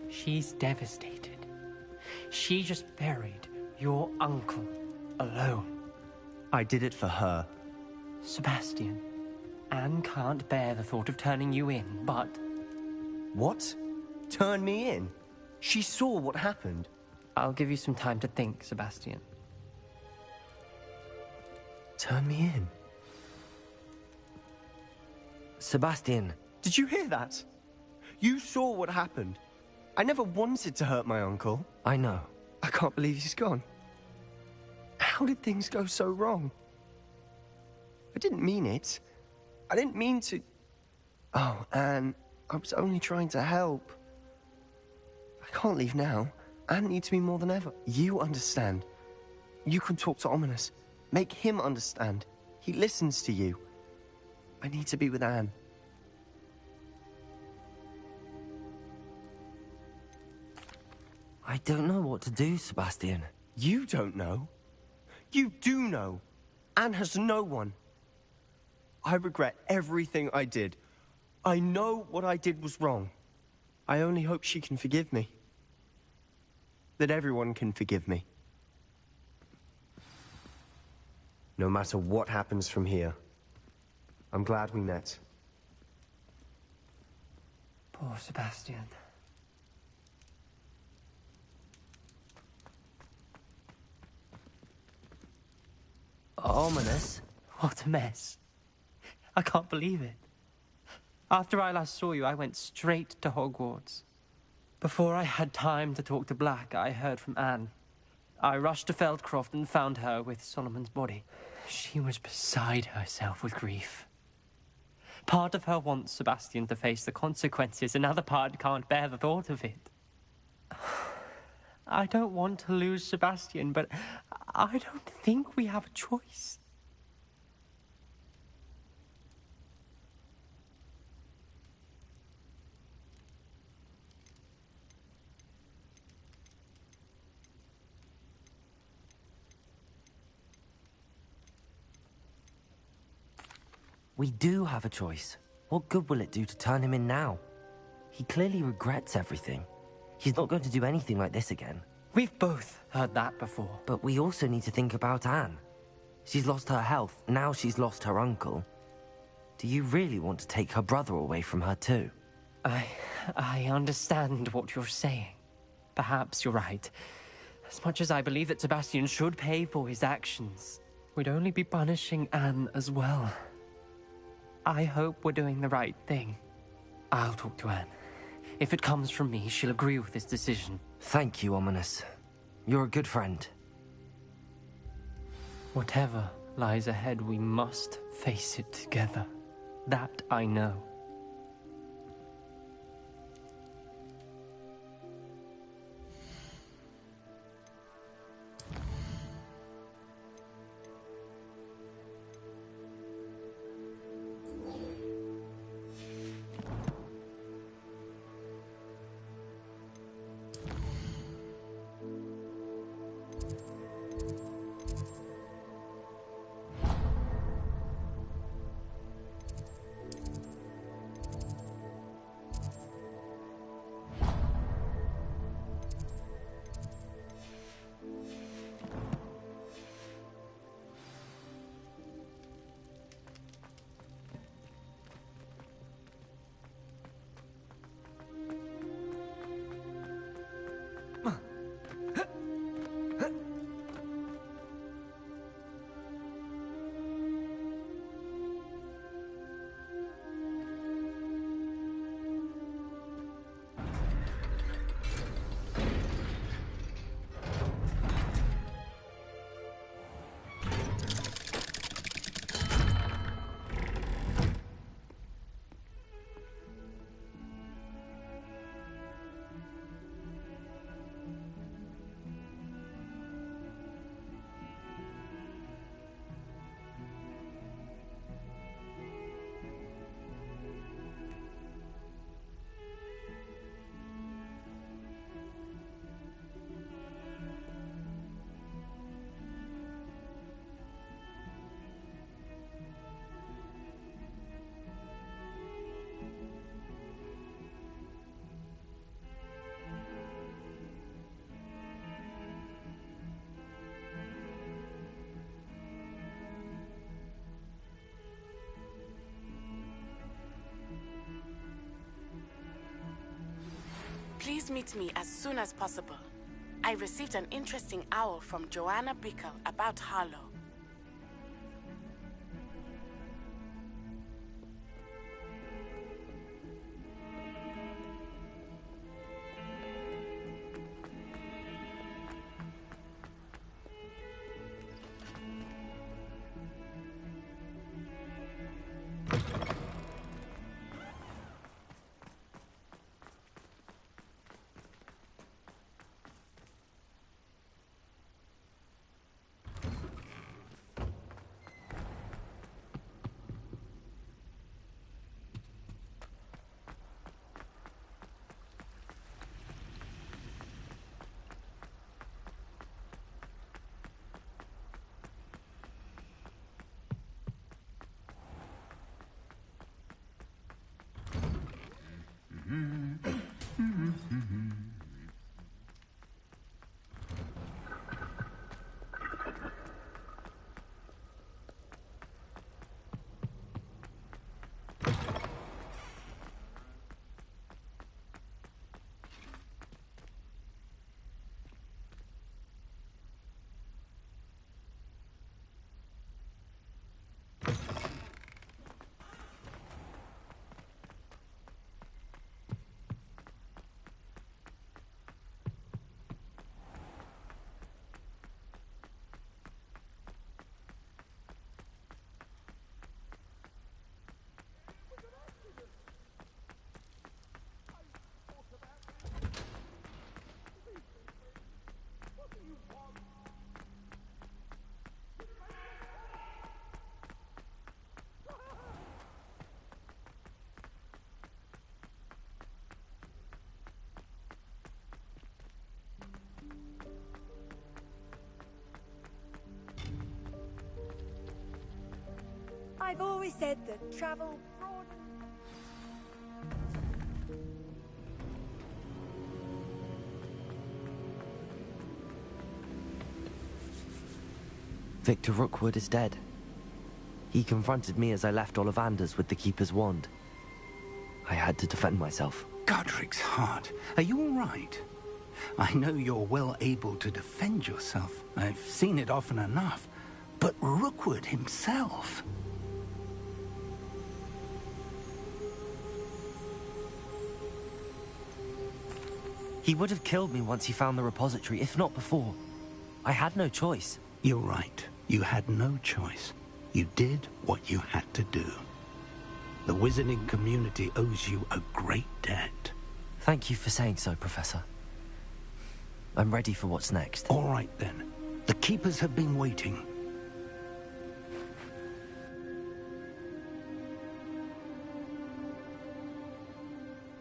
She's devastated. She just buried your uncle alone. I did it for her. Sebastian, Anne can't bear the thought of turning you in, but... What? Turn me in? She saw what happened. I'll give you some time to think, Sebastian. Turn me in? Sebastian. Did you hear that? You saw what happened. I never wanted to hurt my uncle. I know. I can't believe he's gone. How did things go so wrong? I didn't mean it. I didn't mean to... Oh, Anne, I was only trying to help. I can't leave now. Anne needs me more than ever. You understand. You can talk to Ominous. Make him understand. He listens to you. I need to be with Anne. I don't know what to do, Sebastian. You don't know. You do know. Anne has no one. I regret everything I did. I know what I did was wrong. I only hope she can forgive me. That everyone can forgive me. No matter what happens from here, I'm glad we met. Poor Sebastian. Ominous? What a mess. I can't believe it. After I last saw you, I went straight to Hogwarts. Before I had time to talk to Black, I heard from Anne. I rushed to Feldcroft and found her with Solomon's body. She was beside herself with grief. Part of her wants Sebastian to face the consequences, another part can't bear the thought of it. I don't want to lose Sebastian, but I don't think we have a choice. We do have a choice. What good will it do to turn him in now? He clearly regrets everything. He's not going to do anything like this again. We've both heard that before. But we also need to think about Anne. She's lost her health, now she's lost her uncle. Do you really want to take her brother away from her too? I understand what you're saying. Perhaps you're right. As much as I believe that Sebastian should pay for his actions, we'd only be punishing Anne as well. I hope we're doing the right thing. I'll talk to Anne. If it comes from me, she'll agree with this decision. Thank you, Ominous. You're a good friend. Whatever lies ahead, we must face it together. That I know. Please meet me as soon as possible. I received an interesting owl from Joanna Bickle about Harlow. I've always said that travel broadens. Victor Rookwood is dead. He confronted me as I left Ollivander's with the Keeper's wand. I had to defend myself. Godric's heart. Are you all right? I know you're well able to defend yourself. I've seen it often enough. But Rookwood himself... He would have killed me once he found the repository, if not before. I had no choice. You're right. You had no choice. You did what you had to do. The wizarding community owes you a great debt. Thank you for saying so, Professor. I'm ready for what's next. All right, then. The Keepers have been waiting.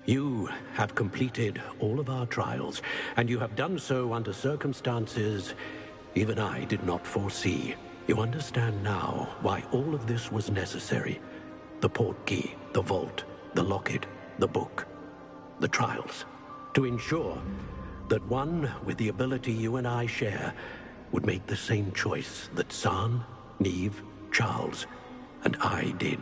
You have completed all of our trials, and you have done so under circumstances even I did not foresee. You understand now why all of this was necessary. The portkey, the vault, the locket, the book, the trials. To ensure that one with the ability you and I share would make the same choice that San, Neve, Charles, and I did.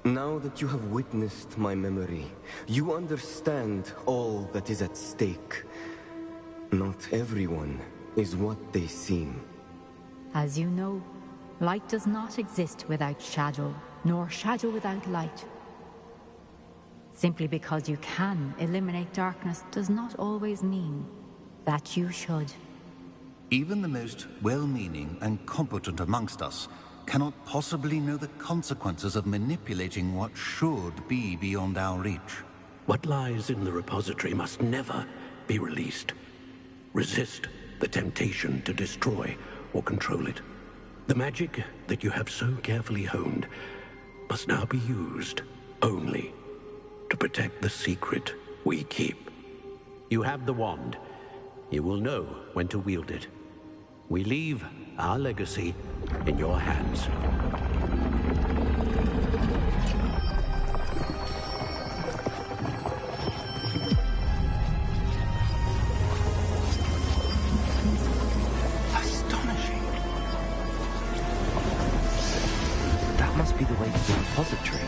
Now that you have witnessed my memory, you understand all that is at stake. Not everyone is what they seem. As you know, light does not exist without shadow, nor shadow without light. Simply because you can eliminate darkness does not always mean that you should. Even the most well-meaning and competent amongst us cannot possibly know the consequences of manipulating what should be beyond our reach. What lies in the repository must never be released. Resist the temptation to destroy or control it. The magic that you have so carefully honed must now be used only to protect the secret we keep. You have the wand. You will know when to wield it. We leave our legacy in your hands. Astonishing. That must be the way to the repository.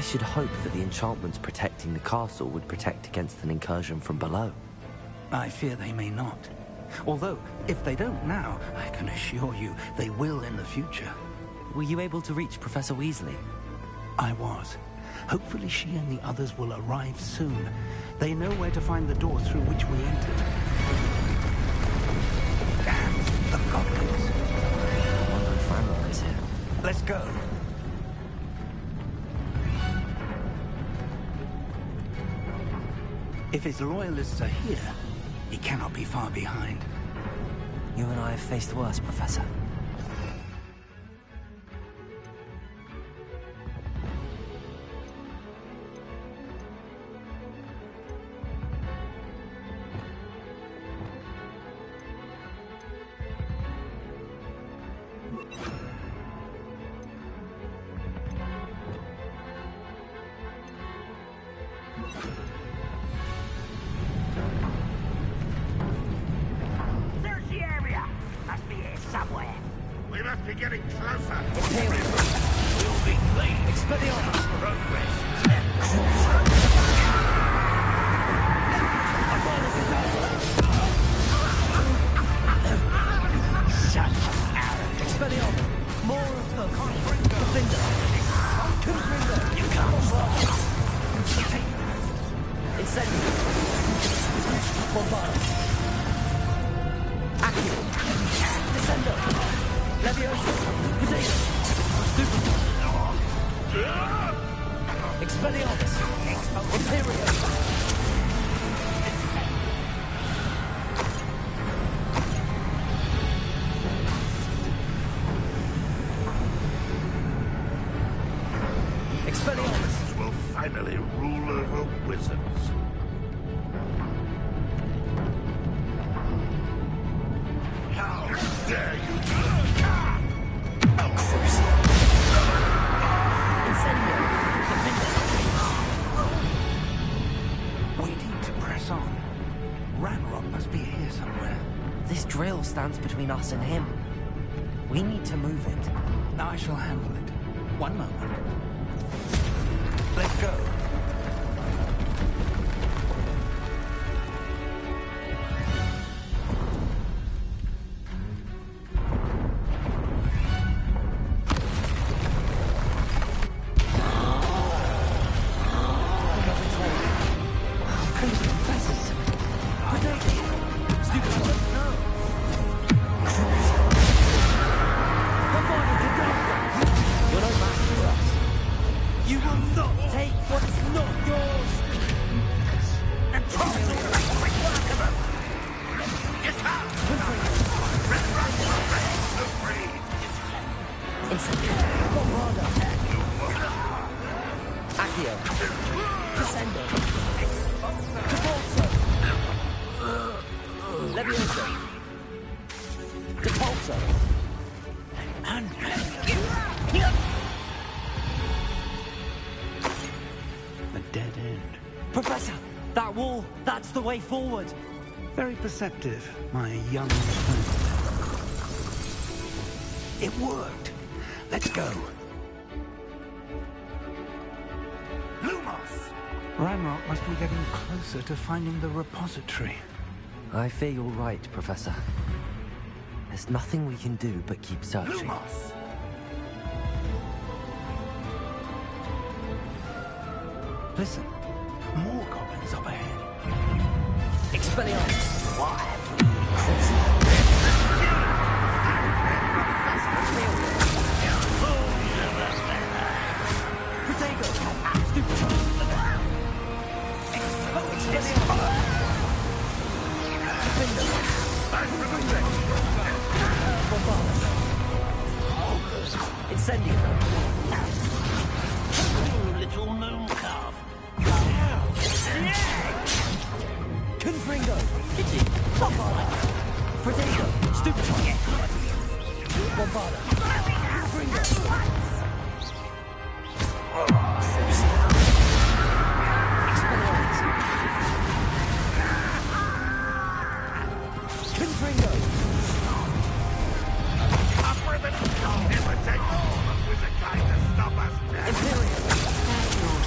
should hope that the enchantments protecting the castle would protect against an incursion from below. I fear they may not. Although, if they don't now, I can assure you they will in the future. Were you able to reach Professor Weasley? I was. Hopefully she and the others will arrive soon. They know where to find the door through which we entered. Damn, the goblins. I wonder if Ranrock is here. Let's go. If his loyalists are here, he cannot be far behind. You and I have faced worse, Professor. Search the area! Must be here somewhere. We must be getting closer. We'll be late. Expelliarmus! Progress. Shut up. Expelliarmus! More of them! Defender! Confringo! You can't. Incendio! Bombarda! Accio! Descendo! Leviosa! Potato! Stupid! Expelliarmus! Imperio! Expelliarmus! Will finally rule over wizards. How dare you! Incendio! We need to press on. Ranrock must be here somewhere. This drill stands between us and him. We need to move it. I shall handle it. One moment. Let's go. The way forward. Very perceptive, my young friend. It worked. Let's go. Lumos! Ranrock must be getting closer to finding the repository. I fear you're right, Professor. There's nothing we can do but keep searching. Lumos! Listen, more goblins up ahead. Expelliarmus! Why? Protego! Stupid! Incendio! Little moon calf. Confringo! Bombarda! Protego! Stupid! Bombarda! Confringo! Expelliarmus! Confringo! It would take all of wizard kind to stop us now. Imperial!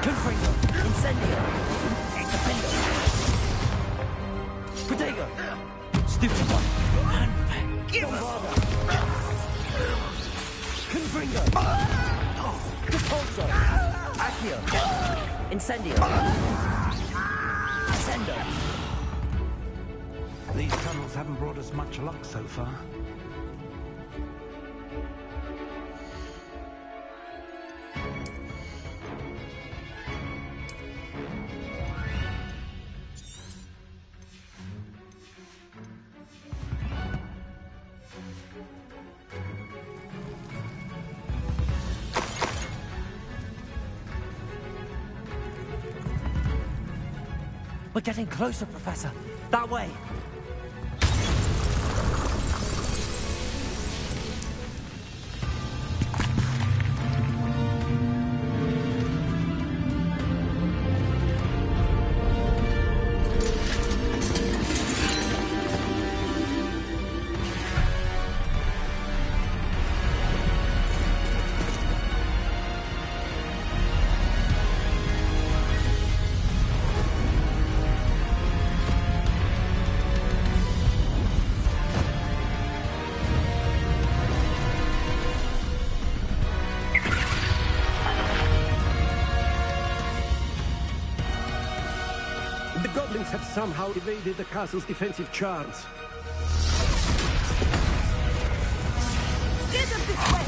Confringo! Incendio! Extendo! Protego! Stupefy! Bombarda! Confringo! Repulso! Accio! Incendio! Ascendo! These tunnels haven't brought us much luck so far. We're getting closer, Professor. That way. Have somehow evaded the castle's defensive charms. Steer them this way!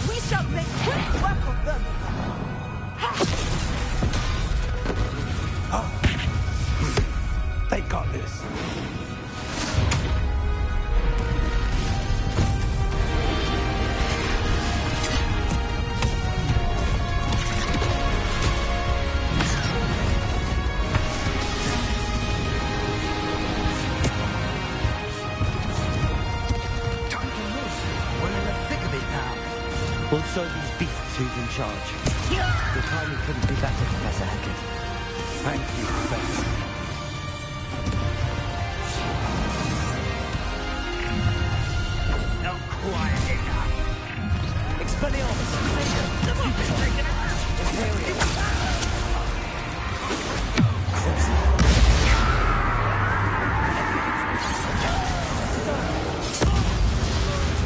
We shall make quick work of them! They got this. We'll show these beasts who's in charge. Your timing couldn't be better, Professor Heckett. Thank you, Professor. Not quite enough. Expelliarmus! Imperium!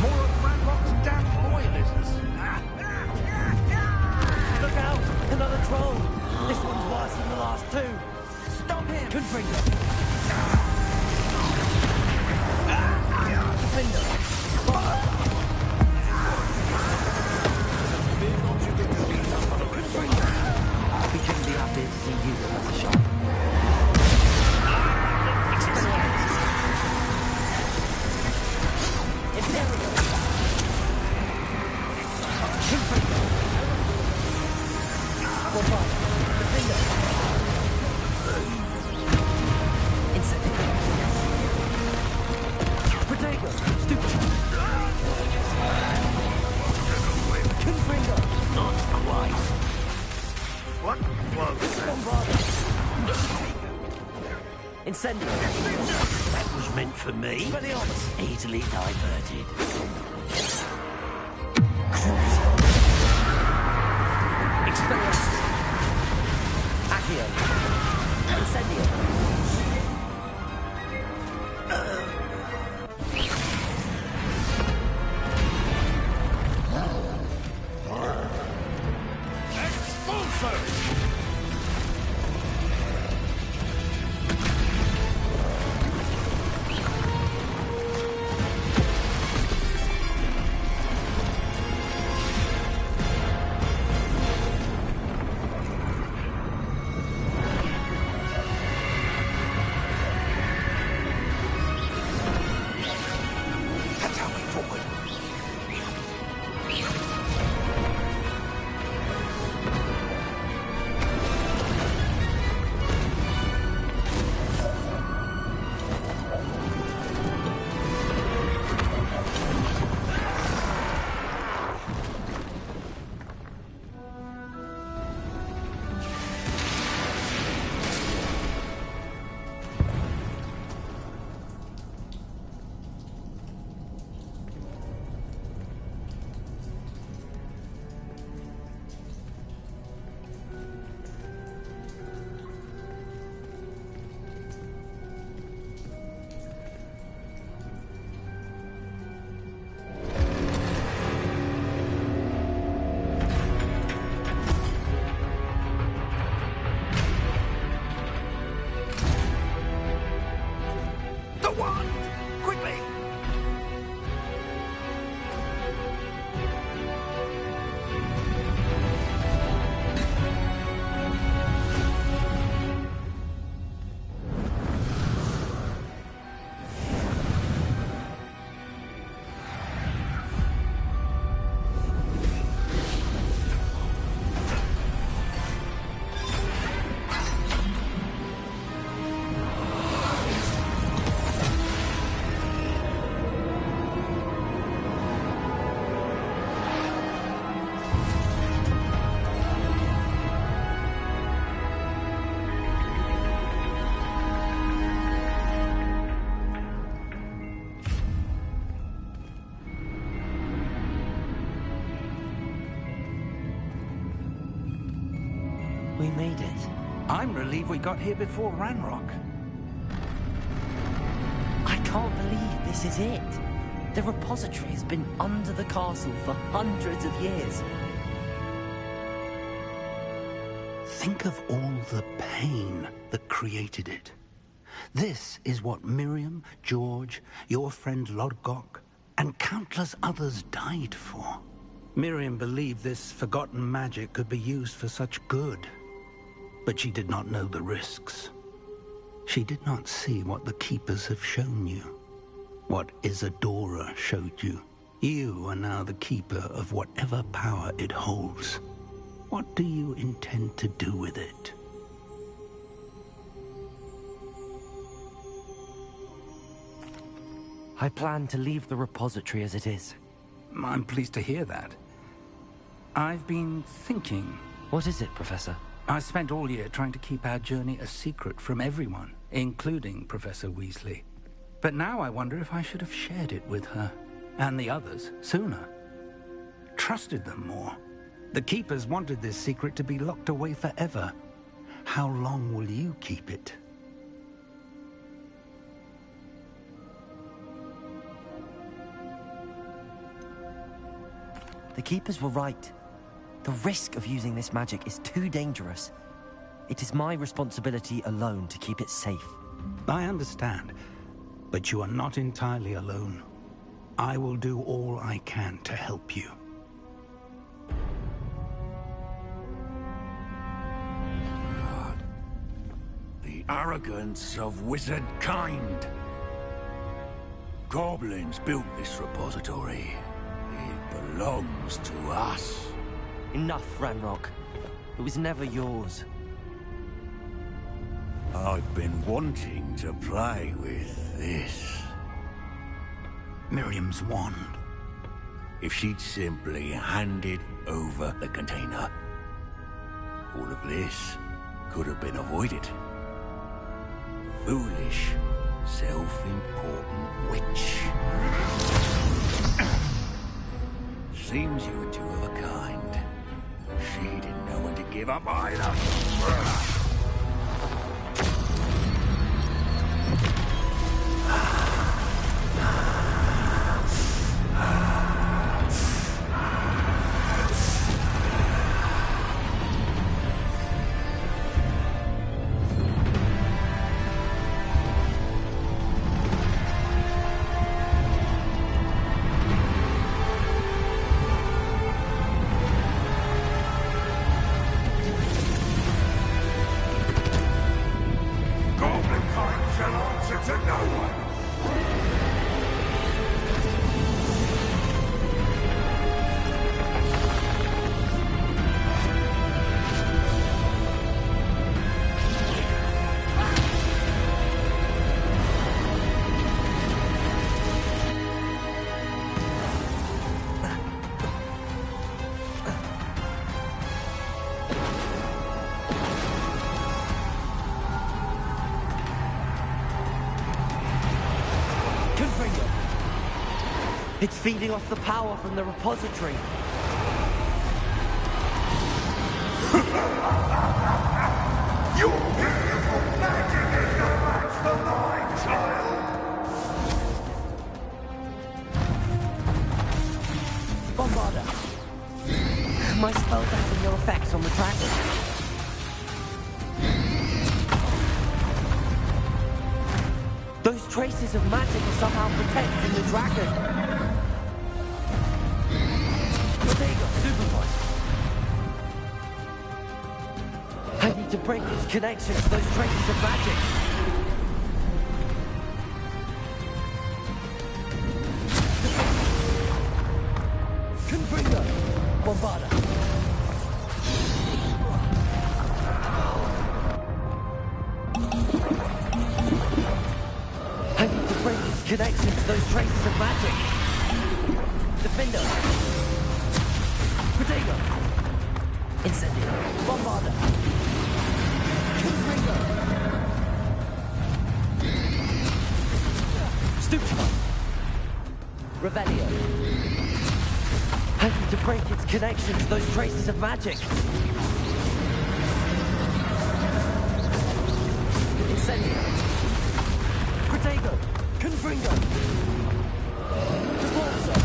More of Ranrock's damn loyalists. Look out! Another troll! This one's worse than the last two! Stop him! Confringo! Defender! We couldn't be happier to see you, Professor Sharp. Expelliarmus! Imperium! Confringo! Bombarda! Defender! Incendio! Protego! Stupid! Confringo! Not quite. What was that? Bombarda! Incendio! That was meant for me. Expelliarmus! Easily diverted. Expelliarmus! Accio! Incendio! We made it. I'm relieved we got here before Ranrock. I can't believe this is it. The repository has been under the castle for hundreds of years. Think of all the pain that created it. This is what Miriam, George, your friend Lodgok, and countless others died for. Miriam believed this forgotten magic could be used for such good, but she did not know the risks. She did not see what the Keepers have shown you, what Isadora showed you. You are now the Keeper of whatever power it holds. What do you intend to do with it? I plan to leave the repository as it is. I'm pleased to hear that. I've been thinking. What is it, Professor? I spent all year trying to keep our journey a secret from everyone, including Professor Weasley. But now I wonder if I should have shared it with her, and the others, sooner. Trusted them more. The Keepers wanted this secret to be locked away forever. How long will you keep it? The Keepers were right. The risk of using this magic is too dangerous. It is my responsibility alone to keep it safe. I understand, but you are not entirely alone. I will do all I can to help you. The arrogance of wizard kind. Goblins built this repository. It belongs to us. Enough, Ranrock. It was never yours. I've been wanting to play with this. Miriam's wand. If she'd simply handed over the container, all of this could have been avoided. Foolish, self-important witch. Seems you were two of a kind. She didn't know when to give up either. It's feeding off the power from the repository. Your beautiful magic is no match for mine, child! Bombarda! My spells are having no effect on the dragon. Those traces of magic are somehow protecting the dragon. I need to break its connection to those traces of magic. Confringo! Bombarda! I need to break its connection to those traces of magic. Defender! Protego! Incendio! Bombarda! Confringo! Stupefy! Revelio! I need to break its connection to those traces of magic. Incendio. Protego. Confringo. Repulsor.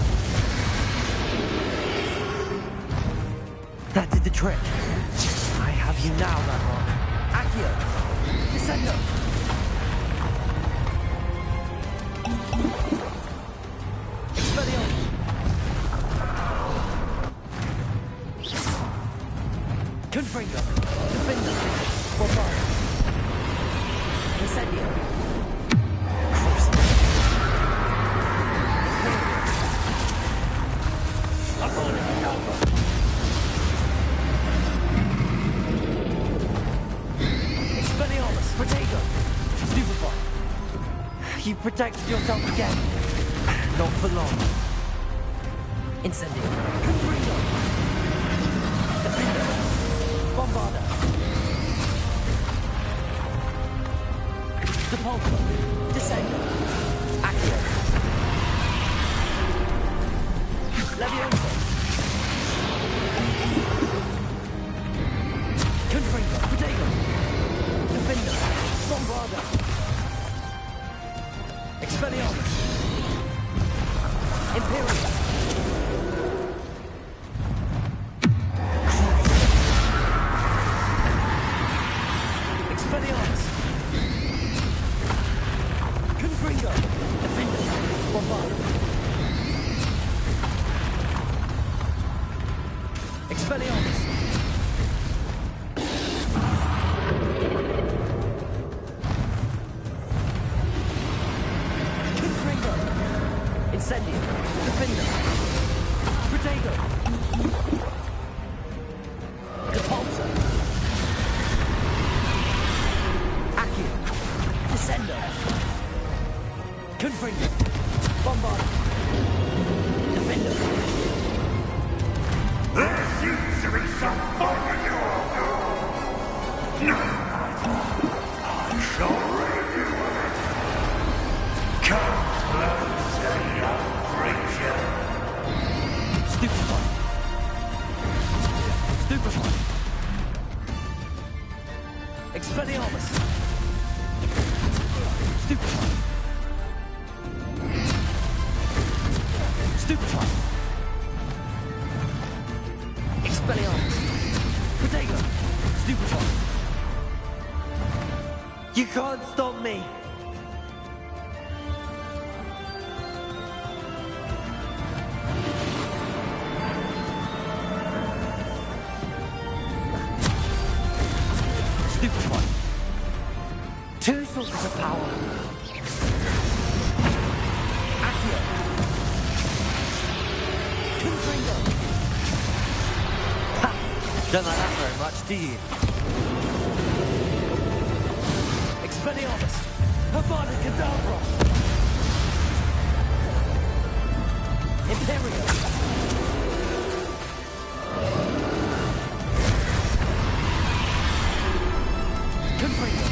That did the trick. I have you now, Landmark. Accio. Descendo. Expelliarmus. Confringo. Defender. Bombard. Incendio. Expelliarmus. Protego. Stupefy. You protected yourself again. Not for long. Incendio. Confringo. Defender. Bombarder. Depulsor. Descender. Accio. Leviosa. Confringo. Protego. Defender. Bombarder. Expelliarmus. Imperial. Expelliarmus. Confringo. Defender. Bombarder. Expelliarmus. Confringo. Incendio. Defender. Protego. Depulsor. Accio. Descendo. Confringo. Bombarder. Defender. There seems to be some fun in you all now. No, I shall rid you of it. Come closer, young creature. Stupefy. Stupefy. Expelliarmus. Stupefy. Stupefy. Expelliarmus. Protego. Stupefy. You can't stop me. Stupefy. Two sources of power. Accio. Confringo. Ha! Don't like that very much, do you? Expelliarmus. Avada Kedavra. Imperio. Confringo.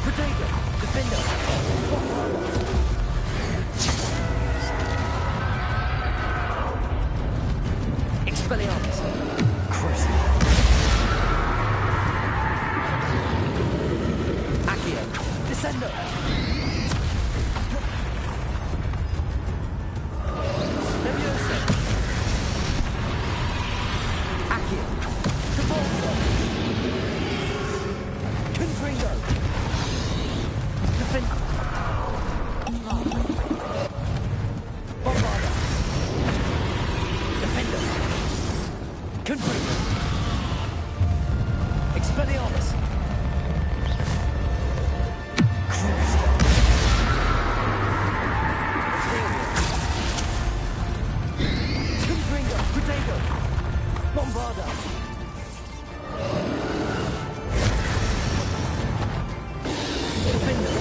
Protego. Defender. Expelliarmus. Crucible. Accio. Descendo. Leviosa. Accio. Depulsor. Confringo. Defender. Bombarder. Defender. Confringo. Expelliarmus. Crucible. Confringo. Protego. Bombarder. Defender.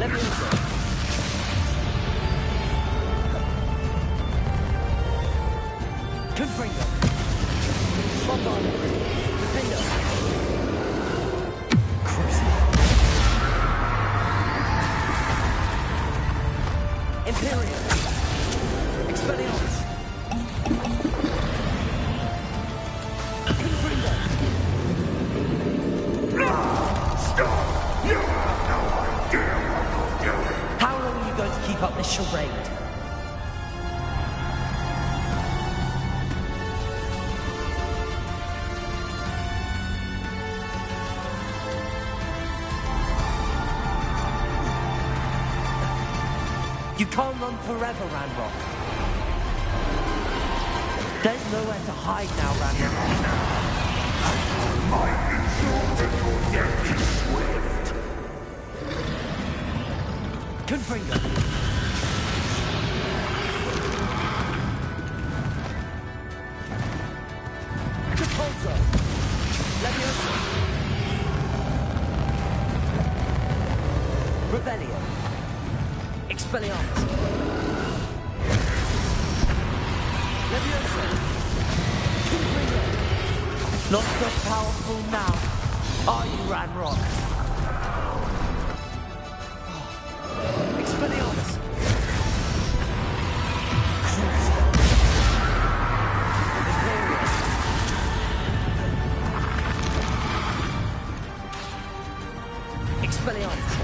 Leviosa. Confringo. Bombarder. Defender. Crucible. Imperial. Expelliarmus. raid. You can't run forever, Ranrock. There's nowhere to hide now, Ranrock. Might be sure that your death is swift. Confringo. Repulsor. Leviosa. Revelio. Expelliarmus. Leviosa. Confringo. Not so powerful now, are you, Ranrock? Expelliarmus. Crucio. Ethereal. Expelliarmus.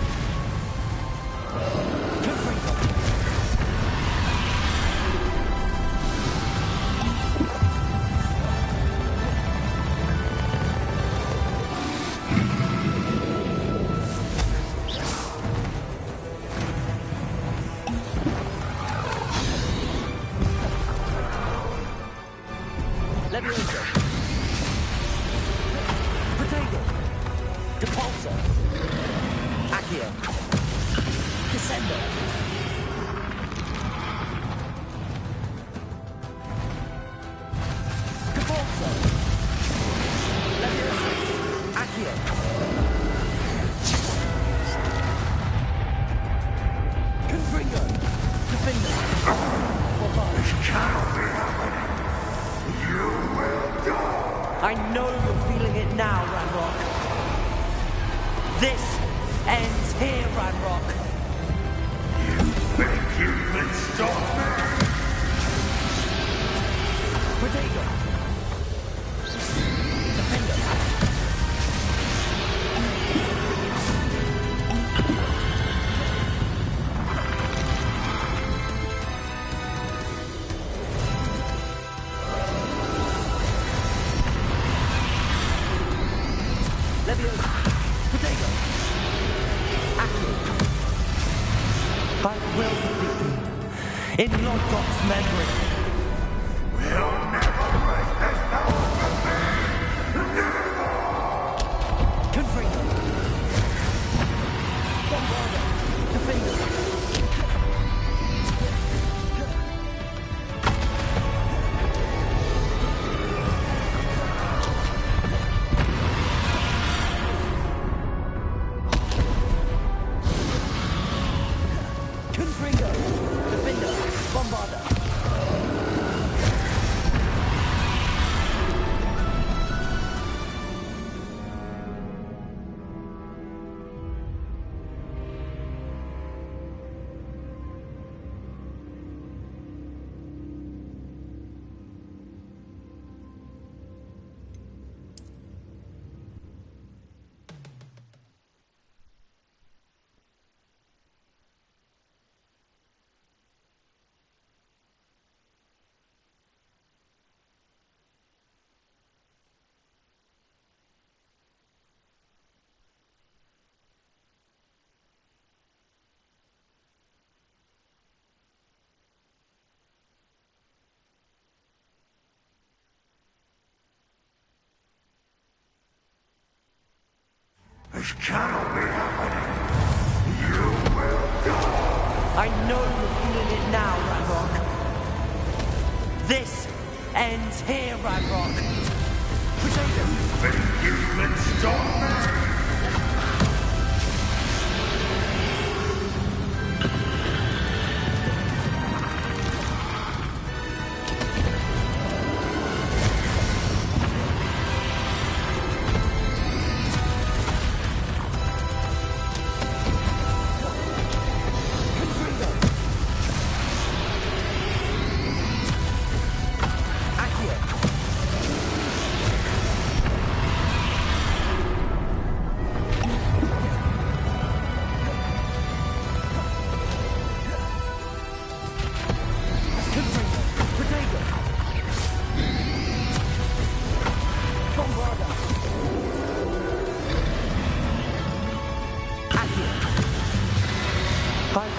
Confringo. Leviosa. Potato. Depulsor. Accio. Descender. Depulsor. Leviosa. Accio. Confringo. Defender. I know you're feeling it now, Ranrock. This ends here, Ranrock. You think you can stop me? Protego. Defender. Leviosa. Protego. Accio. I will defeat you. In Lodgok's memory. We'll never break this power from me! Confringo. Bombardo. Defender. Confringo. Defender. Bombarda. This cannot be happening. You will die. I know you're feeling it now, Ranrock. This ends here, Ranrock. Potato. Think you can stop me?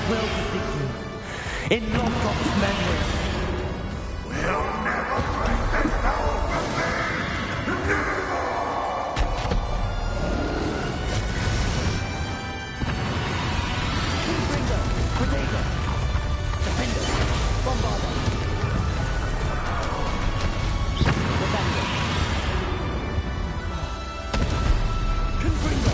will defeat you. In Lodgok's memory. We'll never break this power from me! Confringo, Protego, Defender, Bombarder, Defender, Confringo.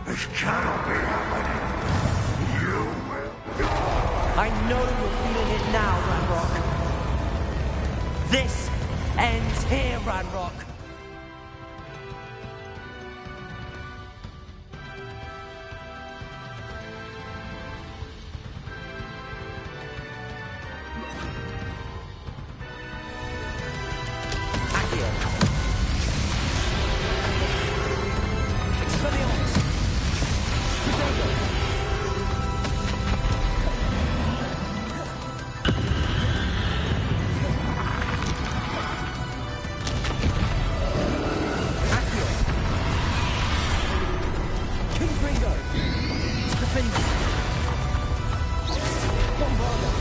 This cannot be happening. You will die. I know you're feeling it now, Ranrock. This ends here, Ranrock. Accio. Expelliarmus. Potato. Accio. Confringo. Defender. Bombarder.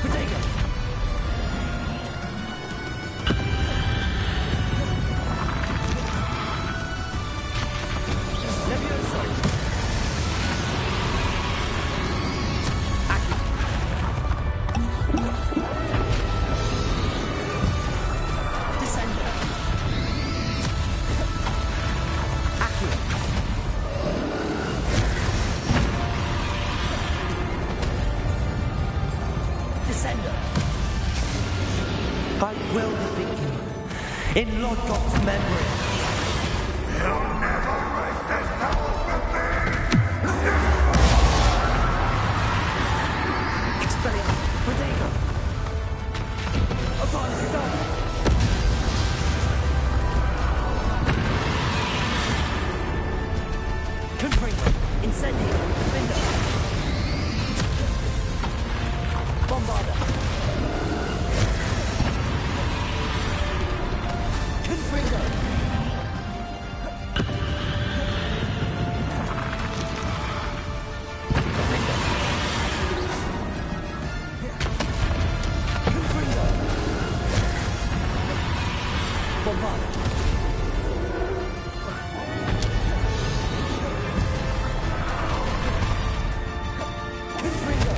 Potato. Levioso. Accio. Descender. Accio. Descender. I will defeat you. In Lodgok's memory. You'll never break this power from me! Expelliarmus. Protego. Upon stop. Confringo. Incendio. Defender. Bombarder. Confringo. Defender. Confringo. Bombarder. Confringo.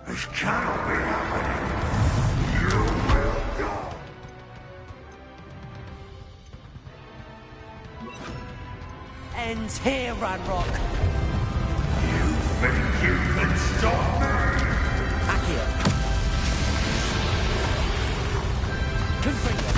This cannot be happening. You will die. Ends here, Ranrock. You think you can stop me? Accio. Confringo.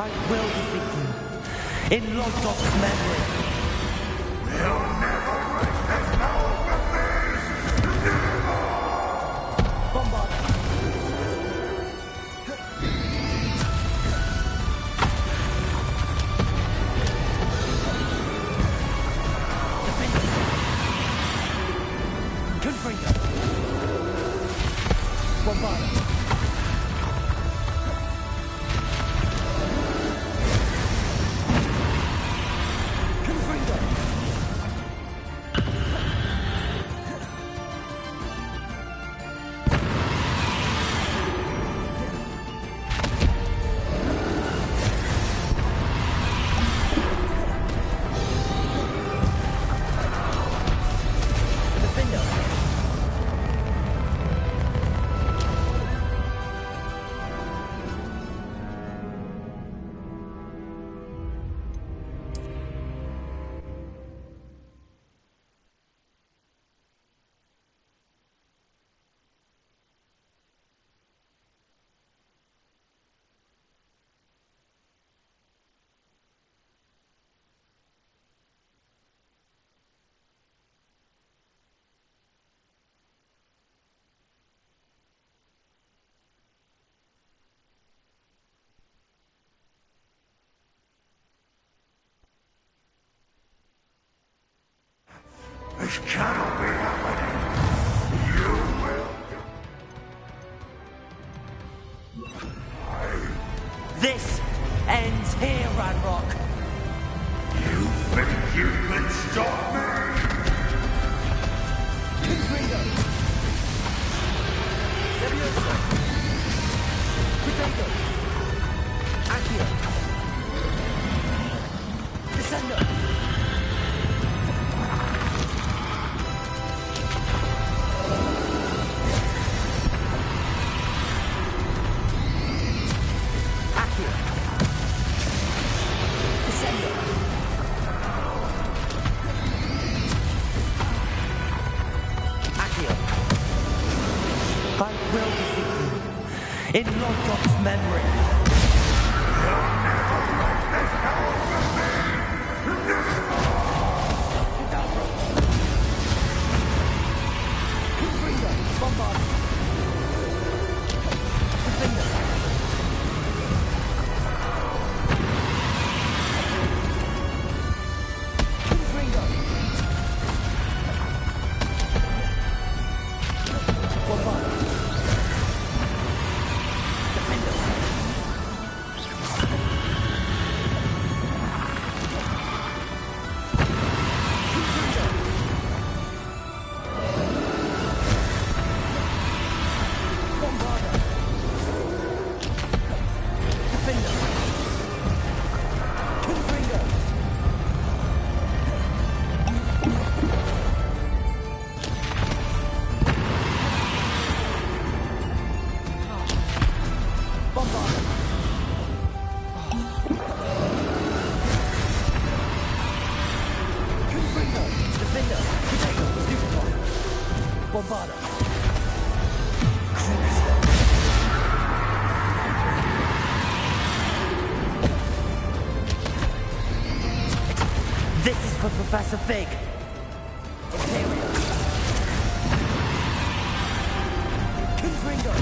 I will defeat you in Logos memory. This cannot be happening. You will. This ends here, Ranrock. You think you can stop me? Confringo. Leviosa. Potato. Accio. Descendo. In Logos memory. This is for Professor Fig. Imperial. Confringo.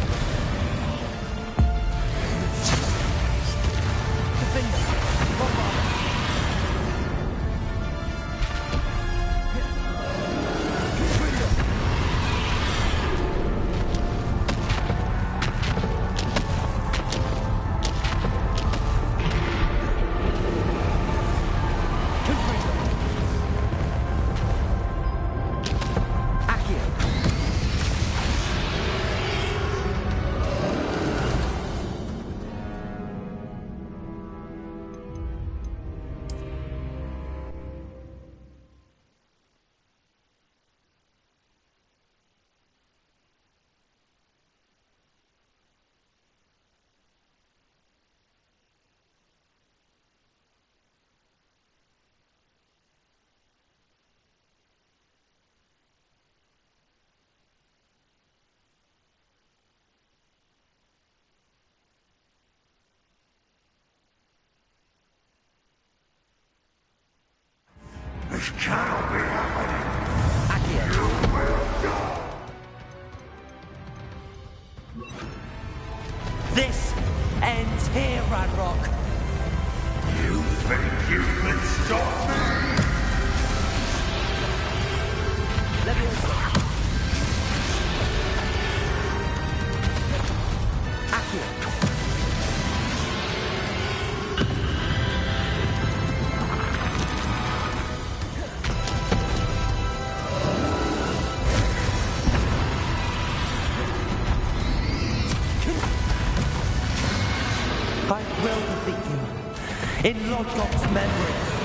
Defender. Bombarder. Confringo. Confringo. I will defeat you. In Lodgok's memory.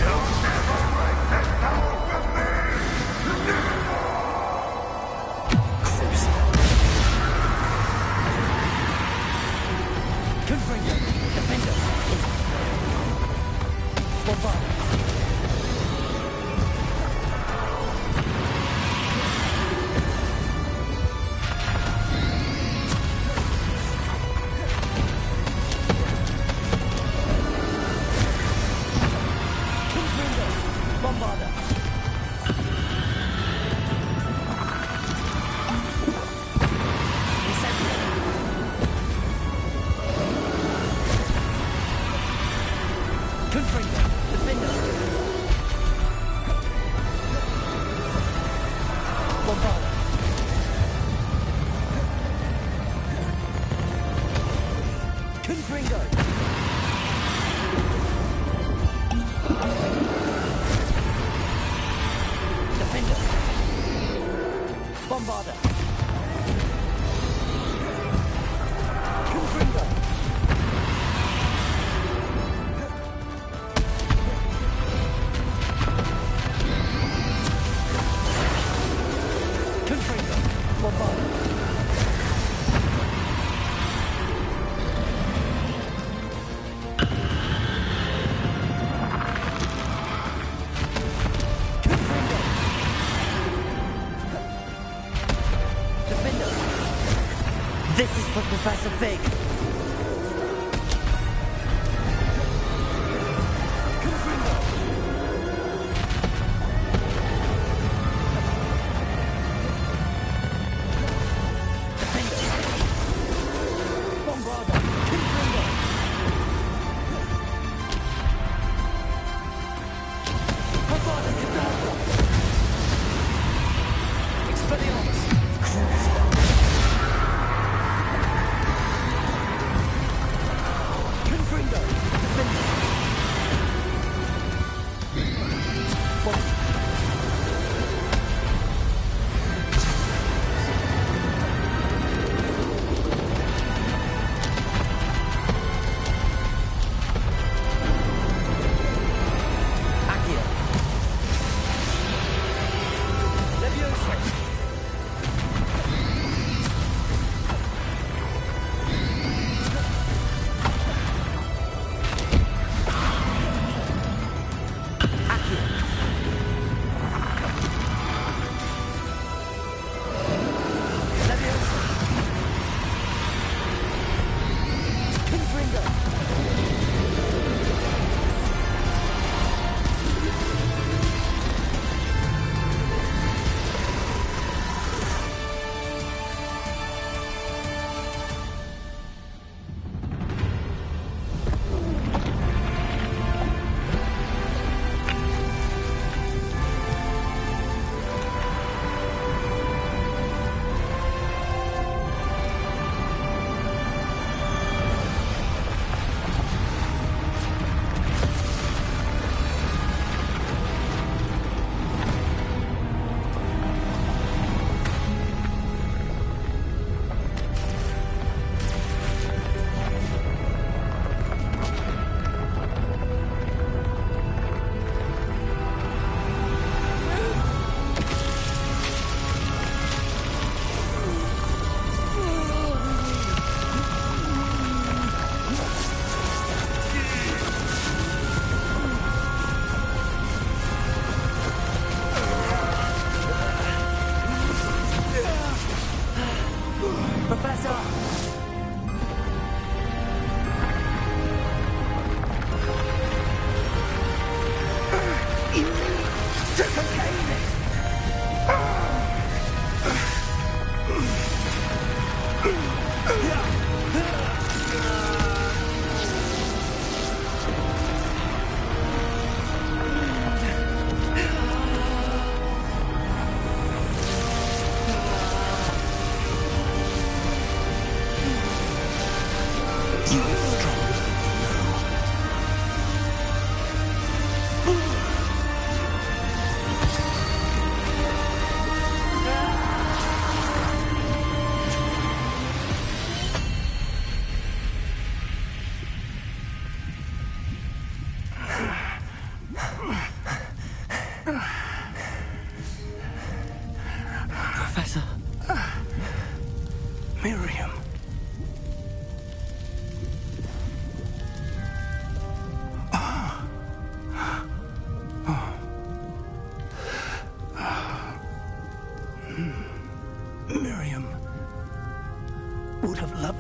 You'll never break this power from me! Confringo, defender. Bombard. This is for Professor Fig.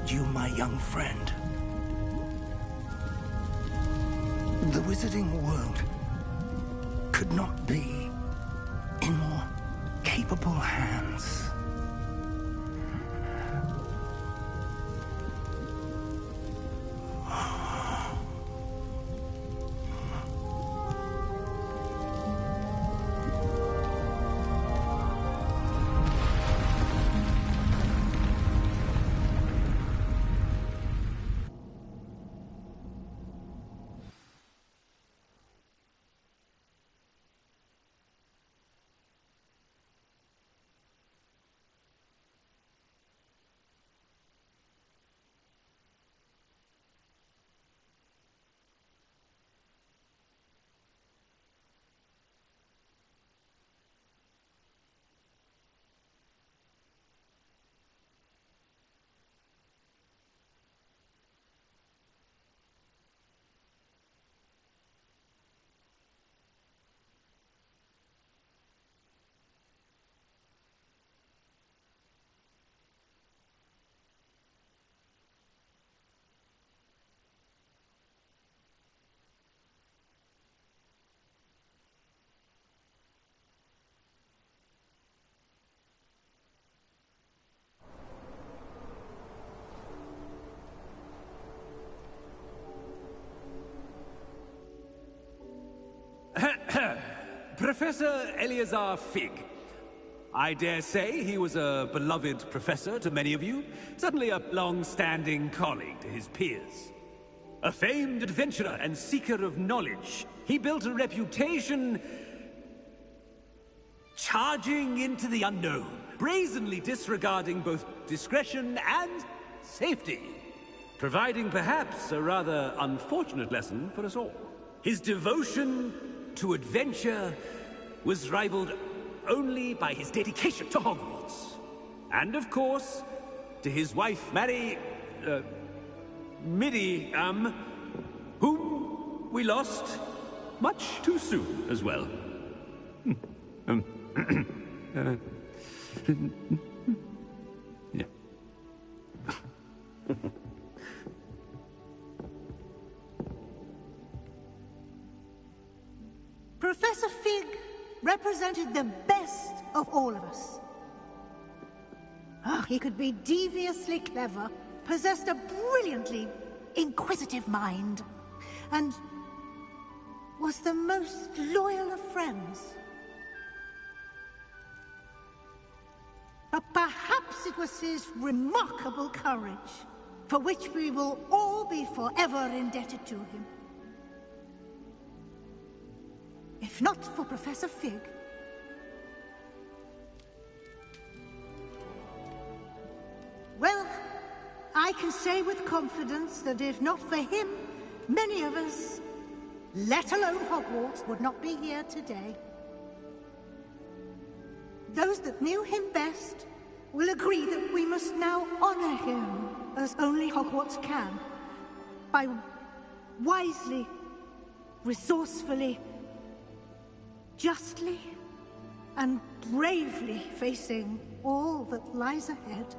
lost you, my young friend. The wizarding world could not be in more capable hands. Professor Eleazar Fig. I dare say he was a beloved professor to many of you, certainly a long-standing colleague to his peers. A famed adventurer and seeker of knowledge, he built a reputation charging into the unknown, brazenly disregarding both discretion and safety, providing perhaps a rather unfortunate lesson for us all. His devotion to adventure was rivaled only by his dedication to Hogwarts. And of course, to his wife, Middy, whom we lost much too soon as well. Yeah. Professor Fig represented the best of all of us. He could be deviously clever, possessed a brilliantly inquisitive mind, and was the most loyal of friends. But perhaps it was his remarkable courage, for which we will all be forever indebted to him. If not for Professor Fig, well, I can say with confidence that if not for him, many of us, let alone Hogwarts, would not be here today. Those that knew him best will agree that we must now honor him as only Hogwarts can, by wisely, resourcefully, justly and bravely facing all that lies ahead.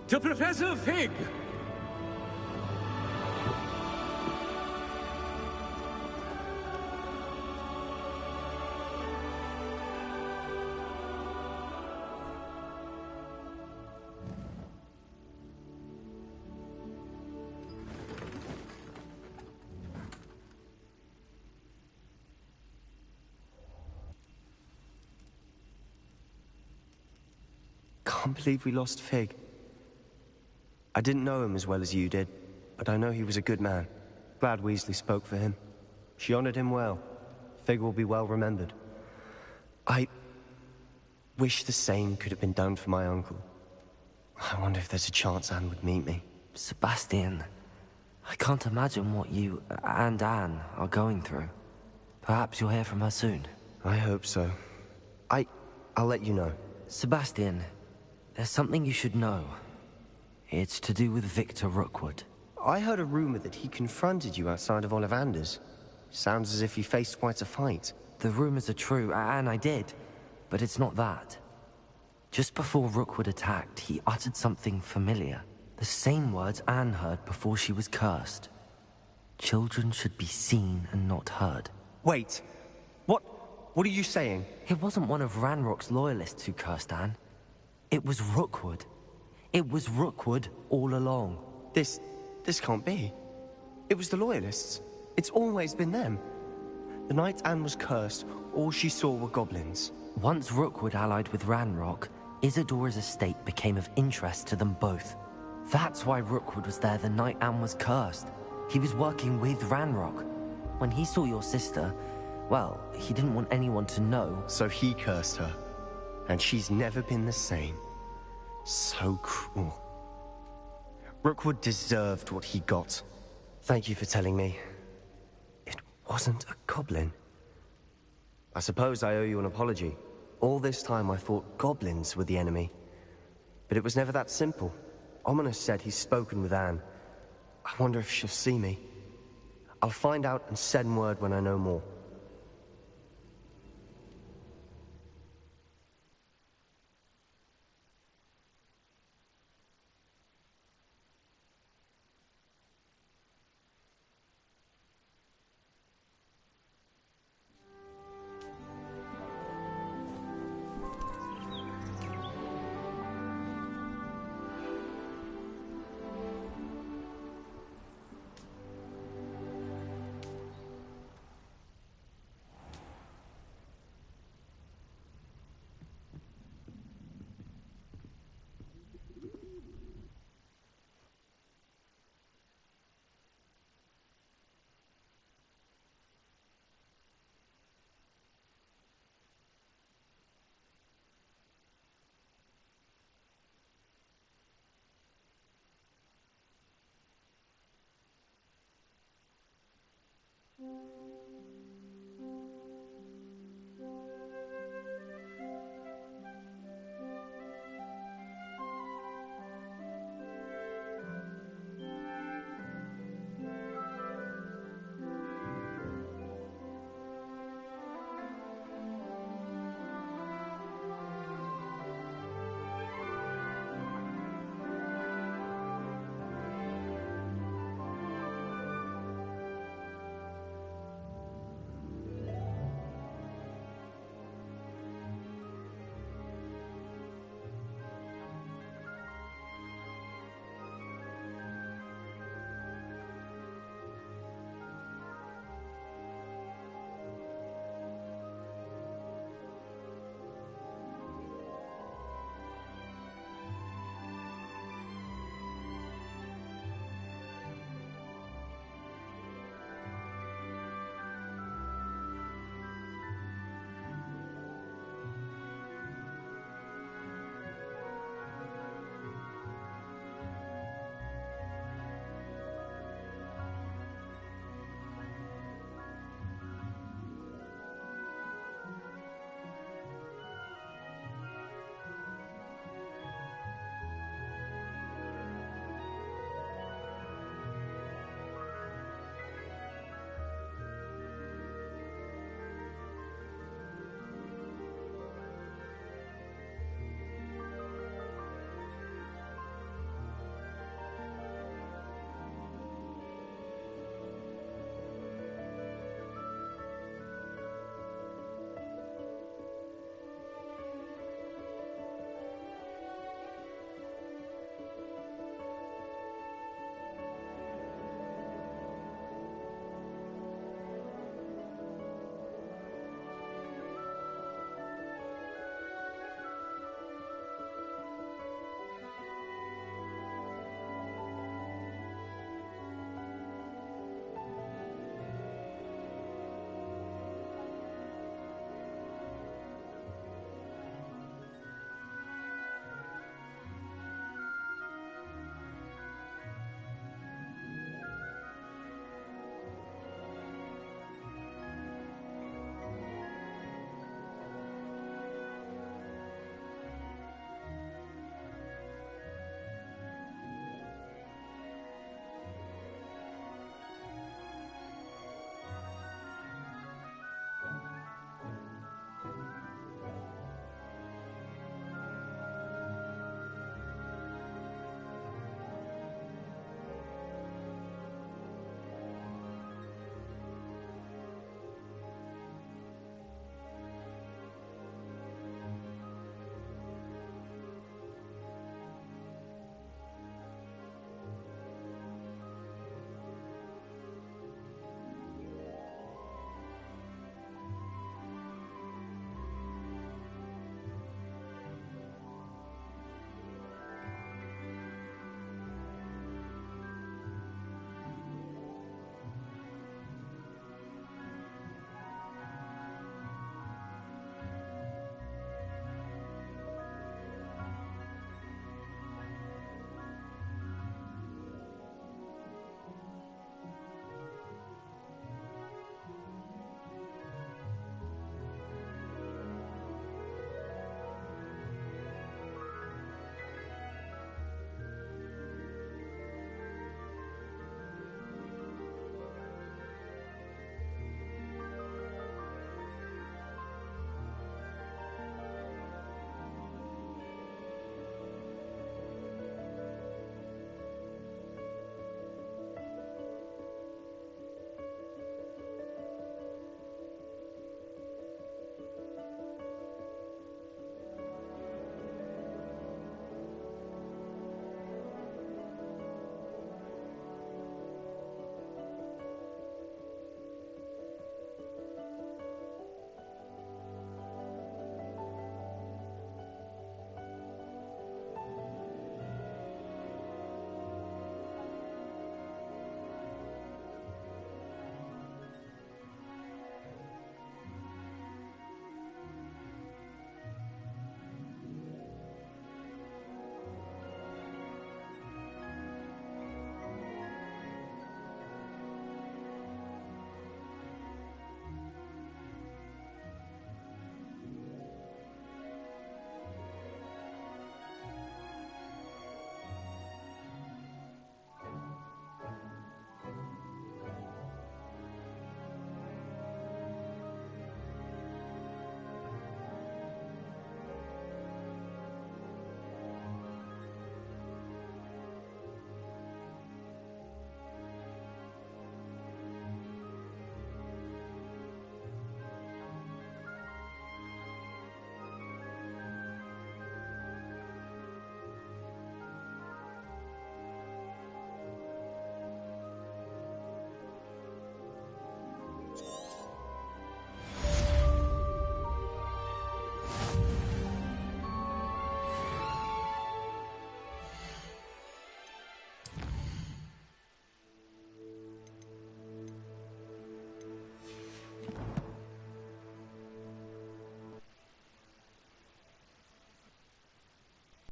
To Professor Fig! Can't believe we lost Fig. I didn't know him as well as you did, but I know he was a good man. Glad Weasley spoke for him. She honored him well. Fig will be well remembered. I wish the same could have been done for my uncle. I wonder if there's a chance Anne would meet me. Sebastian, I can't imagine what you and Anne are going through. Perhaps you'll hear from her soon. I hope so. I'll let you know. Sebastian, there's something you should know. It's to do with Victor Rookwood. I heard a rumor that he confronted you outside of Ollivander's. Sounds as if he faced quite a fight. The rumors are true, and I did. But it's not that. Just before Rookwood attacked, he uttered something familiar. The same words Anne heard before she was cursed. Children should be seen and not heard. Wait. What are you saying? It wasn't one of Ranrock's loyalists who cursed Anne. It was Rookwood. It was Rookwood all along. This can't be. It was the loyalists. It's always been them. The night Anne was cursed, all she saw were goblins. Once Rookwood allied with Ranrock, Isadora's estate became of interest to them both. That's why Rookwood was there the night Anne was cursed. He was working with Ranrock. When he saw your sister, well, he didn't want anyone to know. So he cursed her. And she's never been the same. So cruel. Rookwood deserved what he got. Thank you for telling me. It wasn't a goblin. I suppose I owe you an apology. All this time I thought goblins were the enemy. But it was never that simple. Ominous said he's spoken with Anne. I wonder if she'll see me. I'll find out and send word when I know more.